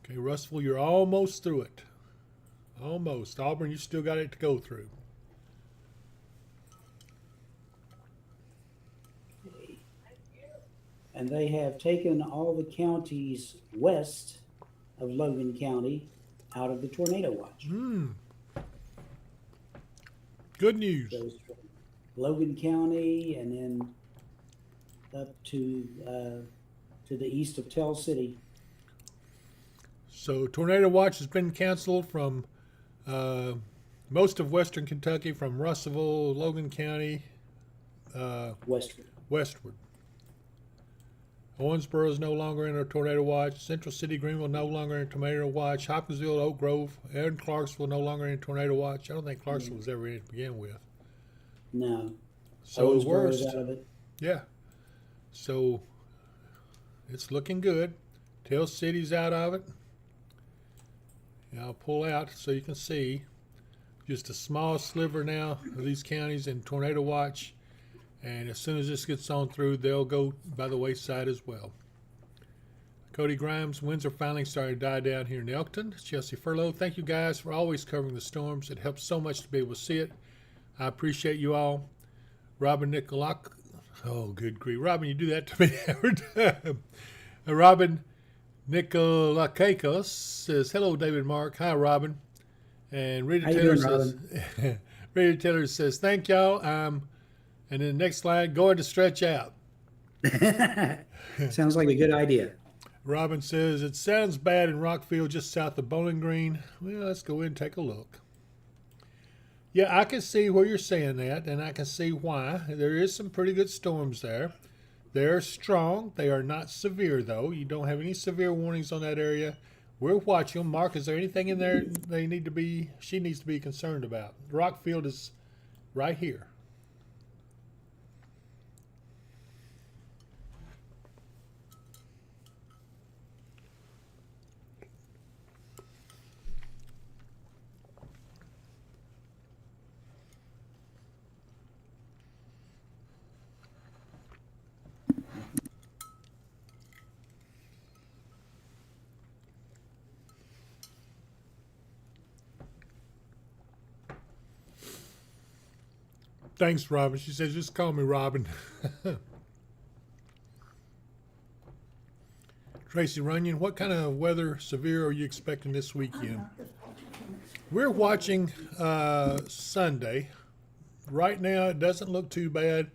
Okay, Russellville, you're almost through it. Almost. Auburn, you still got it to go through.
And they have taken all the counties west of Logan County out of the tornado watch.
Good news.
So Logan County and then up to the east of Tell City.
So tornado watch has been canceled from most of western Kentucky, from Russellville, Logan County, westward. Owensboro is no longer in a tornado watch. Central City, Greenville, no longer in a tornado watch. Hopkinsville, Oak Grove, and Clarksville, no longer in a tornado watch. I don't think Clarksville was ever in it to begin with.
No.
So the
Owensboro's
worst.
out of it.
Yeah. So it's looking good. Tell City's out of it. And I'll pull out so you can see just a small sliver now of these counties in tornado watch. And as soon as this gets on through, they'll go by the wayside as well. Cody Grimes, winds are finally starting to die down here in Elkton. Chelsea Furlough, thank you guys for always covering the storms. It helps so much to be able to see it. I appreciate you all. Robin Nicolak, oh, good grief. Robin, you do that to me every time. Robin Nicolakakos says, hello, David Mark. Hi, Robin. And Rita Taylor says, Rita Taylor says, thank y'all. And then the next slide, going to stretch out.
Sounds like a good idea.
Robin says, it sounds bad in Rockfield, just south of Bowling Green. Well, let's go in and take a look. Yeah, I can see where you're saying that, and I can see why. There is some pretty good storms there. They're strong. They are not severe, though. You don't have any severe warnings on that area. We're watching them. Mark, is there anything in there she needs to be concerned about? Rockfield is right here. Thanks, Robin. She says, just call me Robin. Tracy Runyon, what kind of weather severe are you expecting this weekend? We're watching Sunday. Right now, it doesn't look too bad.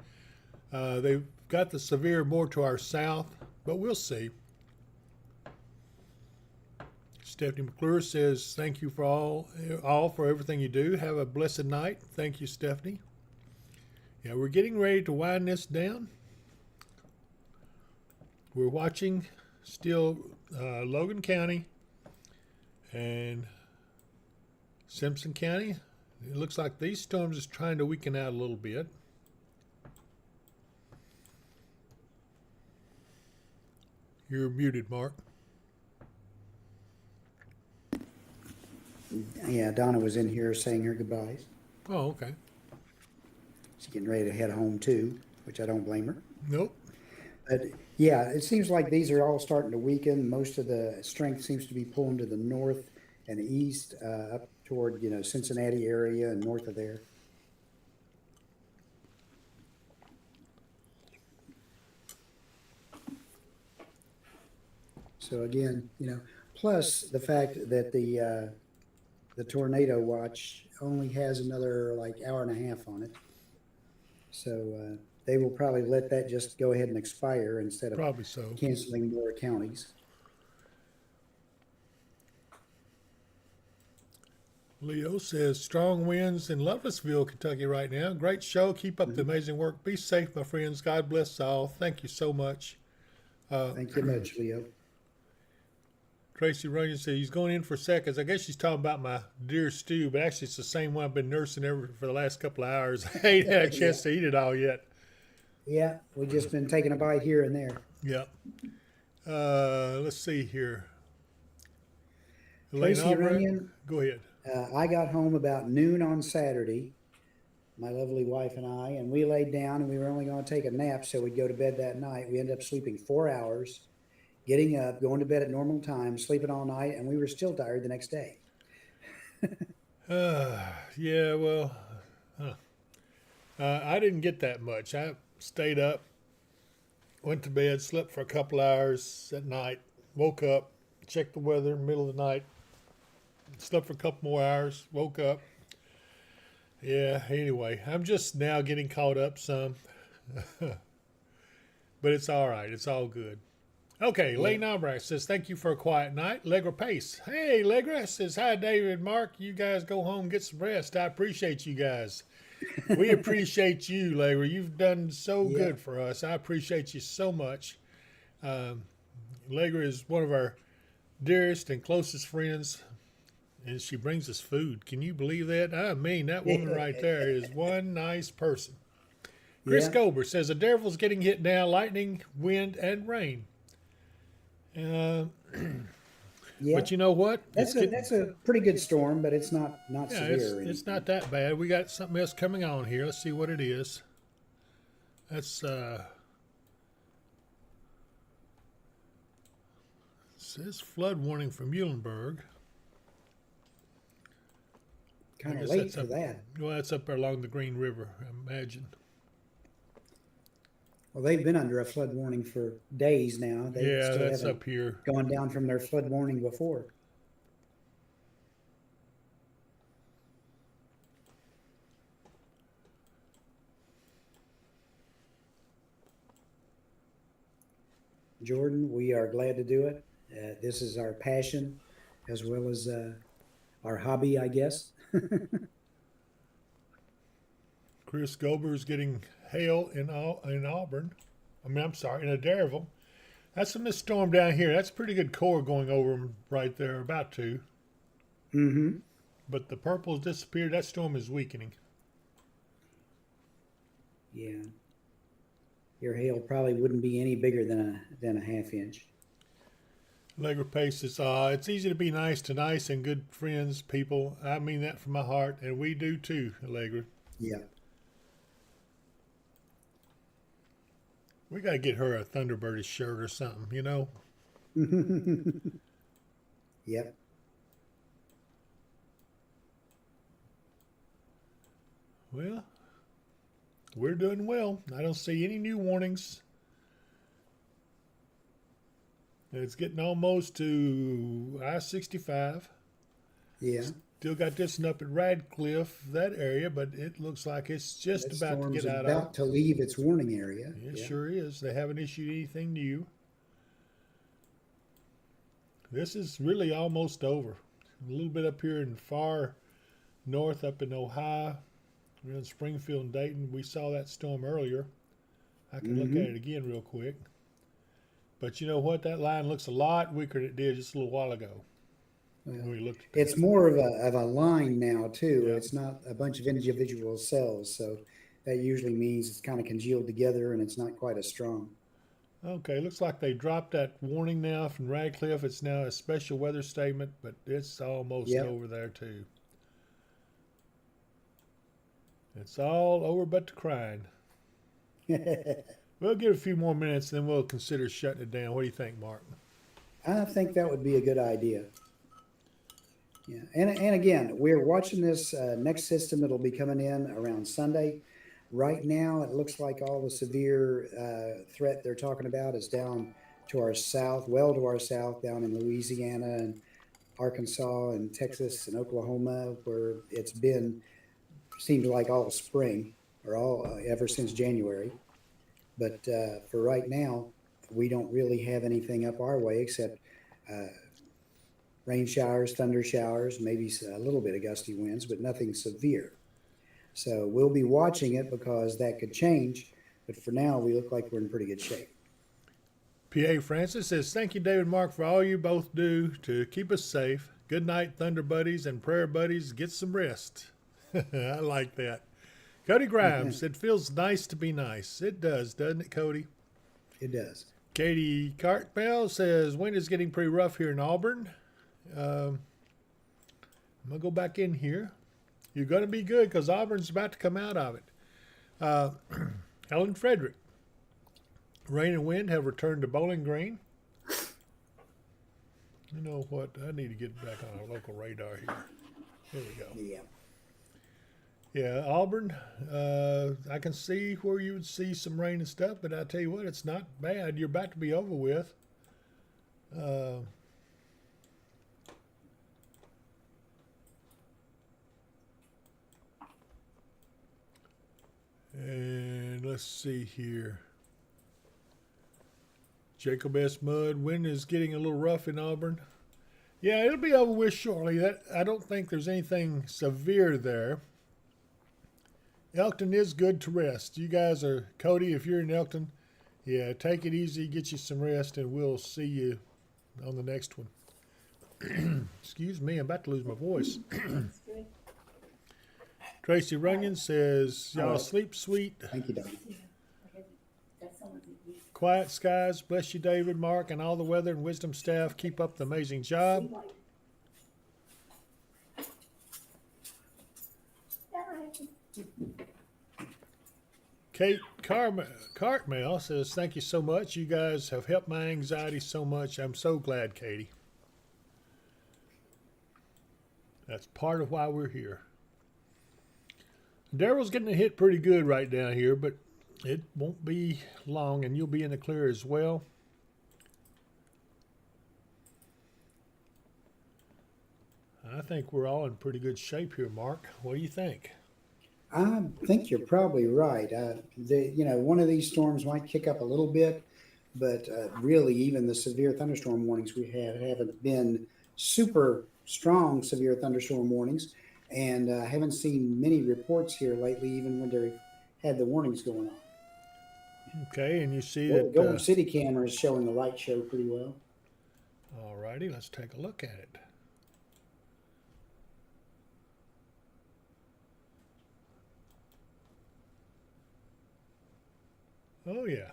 They've got the severe more to our south, but we'll see. Stephanie McClure says, thank you for all for everything you do. Have a blessed night. Thank you, Stephanie. Yeah, we're getting ready to wind this down. We're watching still Logan County and Simpson County. It looks like these storms is trying to weaken out a little bit. You're muted, Mark.
Yeah, Donna was in here saying her goodbyes.
Oh, okay.
She's getting ready to head home too, which I don't blame her.
Nope.
But yeah, it seems like these are all starting to weaken. Most of the strength seems to be pulling to the north and east, up toward, Cincinnati area and north of there. So again, plus the fact that the tornado watch only has another hour and a half on it. So they will probably let that just go ahead and expire instead of
Probably so.
canceling more counties.
Leo says, strong winds in Lovelessville, Kentucky right now. Great show. Keep up the amazing work. Be safe, my friends. God bless all. Thank you so much.
Thank you much, Leo.
Tracy Runyon said he's going in for seconds. I guess she's talking about my deer stew, but actually it's the same one I've been nursing for the last couple of hours. I ain't had a chance to eat it all yet.
Yeah, we've just been taking a bite here and there.
Yeah. Let's see here.
Tracy Runyon,
go ahead.
I got home about noon on Saturday, my lovely wife and I, and we laid down and we were only going to take a nap, so we'd go to bed that night. We ended up sleeping 4 hours, getting up, going to bed at normal time, sleeping all night, and we were still tired the next day.
Yeah, well, I didn't get that much. I stayed up, went to bed, slept for a couple hours at night, woke up, checked the weather in the middle of the night, slept for a couple more hours, woke up. Yeah, anyway, I'm just now getting caught up some. But it's all right. It's all good. Okay, yeah. Lane Albright says, thank you for a quiet night. Legra Pace. Hey, Legra says, hi, David, Mark. You guys go home, get some rest. I appreciate you guys. We appreciate you, Legra. You've done so good for us. I appreciate you so much. Legra is one of our dearest and closest friends, and she brings us food. Can you believe that? I mean, that woman right there is one nice person. Chris Gober says, the devil's getting hit now, lightning, wind, and rain. But you know what?
That's a pretty good storm, but it's not severe.
It's not that bad. We got something else coming on here. Let's see what it is. That's it says flood warning for Muhlenberg.
Kind of late for that.
Well, that's up there along the Green River, I imagine.
Well, they've been under a flood warning for days now.
That's up here.
Gone down from their flood warning before. Jordan, we are glad to do it. This is our passion as well as our hobby, I guess.
Chris Gober's getting hail in Auburn. I'm sorry, in Adairville. That's from this storm down here. That's pretty good core going over them right there, about to.
Mm-hmm.
But the purple's disappeared. That storm is weakening.
Yeah. Your hail probably wouldn't be any bigger than a half inch.
Allegra Pace says, it's easy to be nice to nice and good friends, people. I mean that from my heart, and we do too, Allegra.
Yeah.
We got to get her a Thunderbird shirt or something, you know?
Yep.
Well, we're doing well. I don't see any new warnings. It's getting almost to I-65.
Yeah.
Still got this one up at Radcliffe, that area, but it looks like it's just
That
about to
storm's
get out
about
of.
to leave its warning area.
It
Yeah.
sure is. They haven't issued anything new. This is really almost over. A little bit up here in far north, up in Ohio, around Springfield and Dayton. We saw that storm earlier. I can look at it again real quick. But you know what? That line looks a lot weaker than it did just a little while ago. When we looked at that.
It's more of a line now too.
Yeah.
It's not a bunch of individual cells, so that usually means it's kind of congealed together and it's not quite as strong.
Okay, looks like they dropped that warning now from Radcliffe. It's now a special weather statement, but it's almost over there too. It's all over but the crying. We'll give it a few more minutes, then we'll consider shutting it down. What do you think, Mark?
I think that would be a good idea. Yeah, and again, we're watching this next system that'll be coming in around Sunday. Right now, it looks like all the severe threat they're talking about is down to our south, well to our south, down in Louisiana and Arkansas and Texas and Oklahoma, where it's been, seems like all spring or all ever since January. But for right now, we don't really have anything up our way except rain showers, thunder showers, maybe a little bit of gusty winds, but nothing severe. So we'll be watching it because that could change. But for now, we look like we're in pretty good shape.
P.A. Francis says, thank you, David and Mark, for all you both do to keep us safe. Good night, Thunder Buddies and Prayer Buddies. Get some rest. I like that. Cody Grimes, it feels nice to be nice. It does, doesn't it, Cody?
It does.
Katie Cartbell says, wind is getting pretty rough here in Auburn. I'm going to go back in here. You're going to be good because Auburn's about to come out of it. Helen Frederick, rain and wind have returned to Bowling Green. You know what? I need to get back on our local radar here. Here we go.
Yeah.
Yeah, Auburn, I can see where you would see some rain and stuff, but I tell you what, it's not bad. You're about to be over with. And let's see here. Jacob S. Mudd, wind is getting a little rough in Auburn. Yeah, it'll be over with shortly. I don't think there's anything severe there. Elkton is good to rest. You guys are, Cody, if you're in Elkton, yeah, take it easy, get you some rest, and we'll see you on the next one. Excuse me, I'm about to lose my voice. Tracy Runyon says, y'all sleep sweet.
Thank you, Don.
Quiet skies. Bless you, David, Mark, and all the weather and wisdom staff. Keep up the amazing job. Kate Cartmel says, thank you so much. You guys have helped my anxiety so much. I'm so glad, Katie. That's part of why we're here. Daryl's getting hit pretty good right down here, but it won't be long, and you'll be in the clear as well. I think we're all in pretty good shape here, Mark. What do you think?
I think you're probably right. One of these storms might kick up a little bit, but really even the severe thunderstorm warnings we had haven't been super strong severe thunderstorm warnings. and haven't seen many reports here lately, even when they had the warnings going on.
Okay, and you see
Well, the
that.
Gold City camera is showing the light show pretty well.
All righty, let's take a look at it. Oh yeah,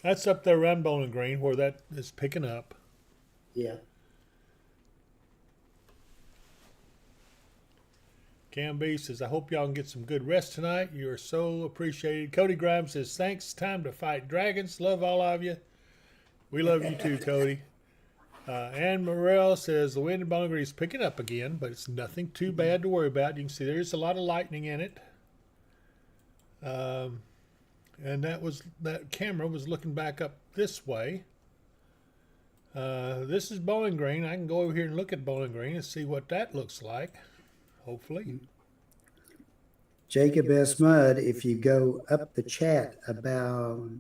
that's up there around Bowling Green where that is picking up.
Yeah.
Cam B says, I hope y'all can get some good rest tonight. You are so appreciated. Cody Grimes says, thanks. Time to fight dragons. Love all of you. We love you too, Cody. Ann Morrell says, the wind in Bowling Green is picking up again, but it's nothing too bad to worry about. You can see there's a lot of lightning in it. And that camera was looking back up this way. This is Bowling Green. I can go over here and look at Bowling Green and see what that looks like. Hopefully.
Jacob S. Mudd, if you go up the chat about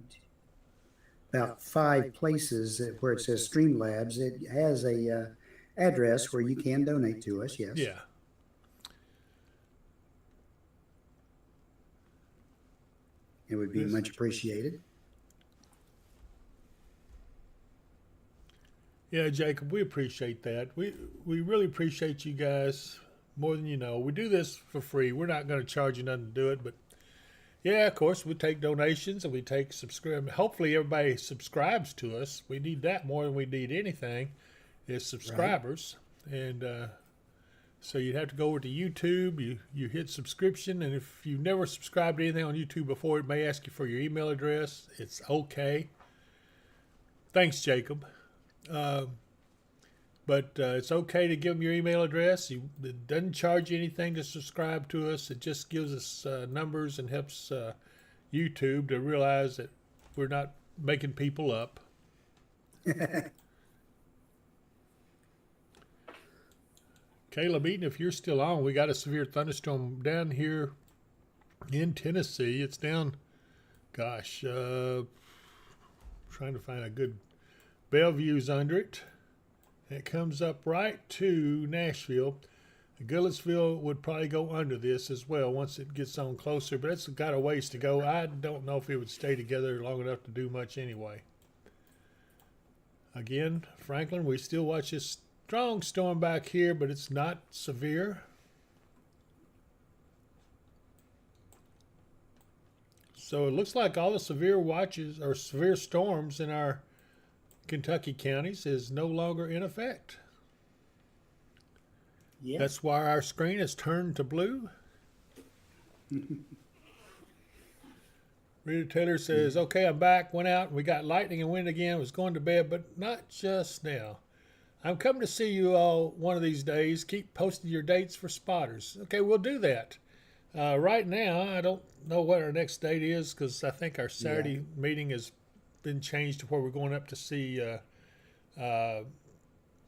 5 places where it says Streamlabs, it has a address where you can donate to us. Yes.
Yeah.
It would be much appreciated.
Yeah, Jacob, we appreciate that. We really appreciate you guys more than you know. We do this for free. We're not going to charge you nothing to do it, but yeah, of course, we take donations and we take subscribe. Hopefully, everybody subscribes to us. We need that more than we need anything, is subscribers. Right. And so you'd have to go over to YouTube. You hit subscription, and if you've never subscribed to anything on YouTube before, it may ask you for your email address. It's okay. Thanks, Jacob. But it's okay to give them your email address. It doesn't charge you anything to subscribe to us. It just gives us numbers and helps YouTube to realize that we're not making people up. Caleb Eaton, if you're still on, we got a severe thunderstorm down here in Tennessee. It's down, gosh, trying to find a good Bellevue's under it. It comes up right to Nashville. Goodlettsville would probably go under this as well once it gets on closer, but it's got a ways to go. I don't know if it would stay together long enough to do much anyway. Again, Franklin, we still watch this strong storm back here, but it's not severe. So it looks like all the severe watches or severe storms in our Kentucky counties is no longer in effect. Yeah. That's why our screen is turned to blue. Rita Taylor says, okay, I'm back, went out, and we got lightning and wind again, was going to bed, but not just now. I'm coming to see you all one of these days. Keep posting your dates for spotters. Okay, we'll do that. Right now, I don't know what our next date is because I think our Saturday meeting has been changed to where we're going up to see the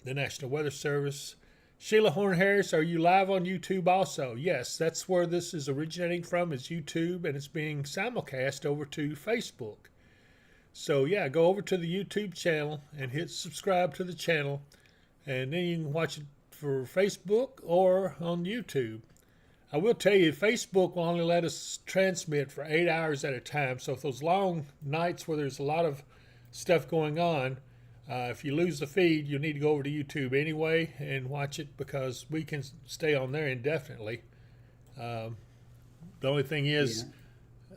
National Weather Service. Sheila Horn Harris, are you live on YouTube also? Yes, that's where this is originating from, is YouTube, and it's being simulcast over to Facebook. So yeah, go over to the YouTube channel and hit subscribe to the channel, and then you can watch it for Facebook or on YouTube. I will tell you, Facebook will only let us transmit for 8 hours at a time. So if those long nights where there's a lot of stuff going on, if you lose the feed, you'll need to go over to YouTube anyway and watch it because we can stay on there indefinitely. The only thing is,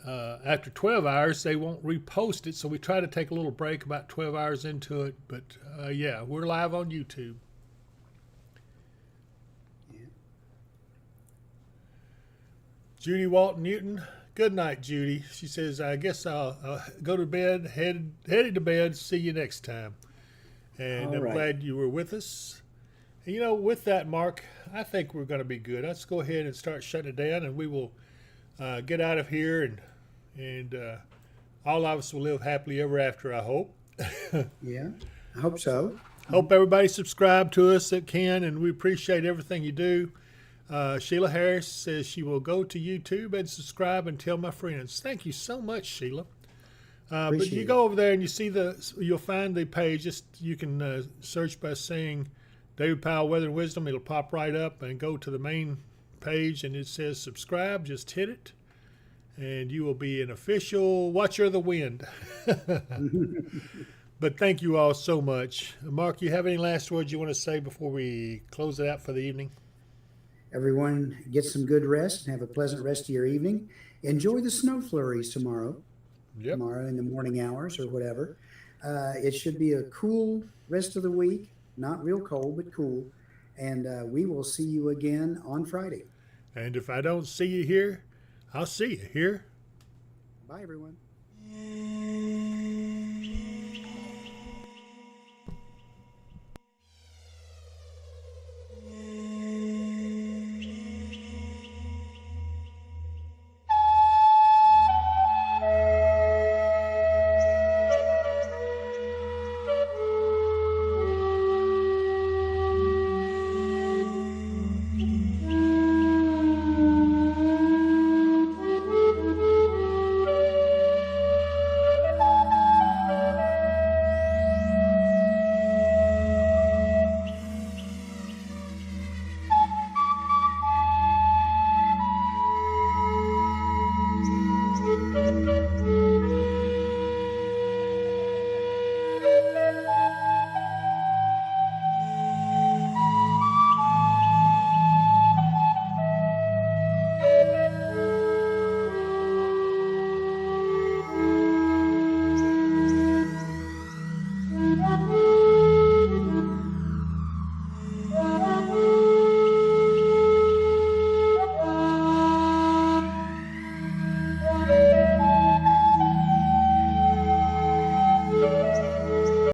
after 12 hours, they won't repost it. So we try to take a little break about 12 hours into it. But yeah, we're live on YouTube. Judy Walton Newton, good night, Judy. She says, I guess I'll go to bed, headed to bed, see you next time. And I'm glad you were with us. And, you know, with that, Mark, I think we're going to be good. Let's go ahead and start shutting it down, and we will get out of here, and all of us will live happily ever after, I hope.
Yeah, I hope so.
Hope everybody subscribe to us that can, and we appreciate everything you do. Sheila Harris says she will go to YouTube and subscribe and tell my friends. Thank you so much, Sheila. But you go over there and you see you'll find the page. Just you can search by saying David Powell Weather and Wisdom. It'll pop right up and go to the main page, and it says subscribe. Just hit it, and you will be an official watcher of the wind. But thank you all so much. Mark, you have any last words you want to say before we close it out for the evening?
Everyone get some good rest and have a pleasant rest of your evening. Enjoy the snow flurries tomorrow.
Yep.
Tomorrow in the morning hours or whatever. It should be a cool rest of the week. Not real cold, but cool. And we will see you again on Friday.
And if I don't see you here, I'll see you here.
Bye, everyone.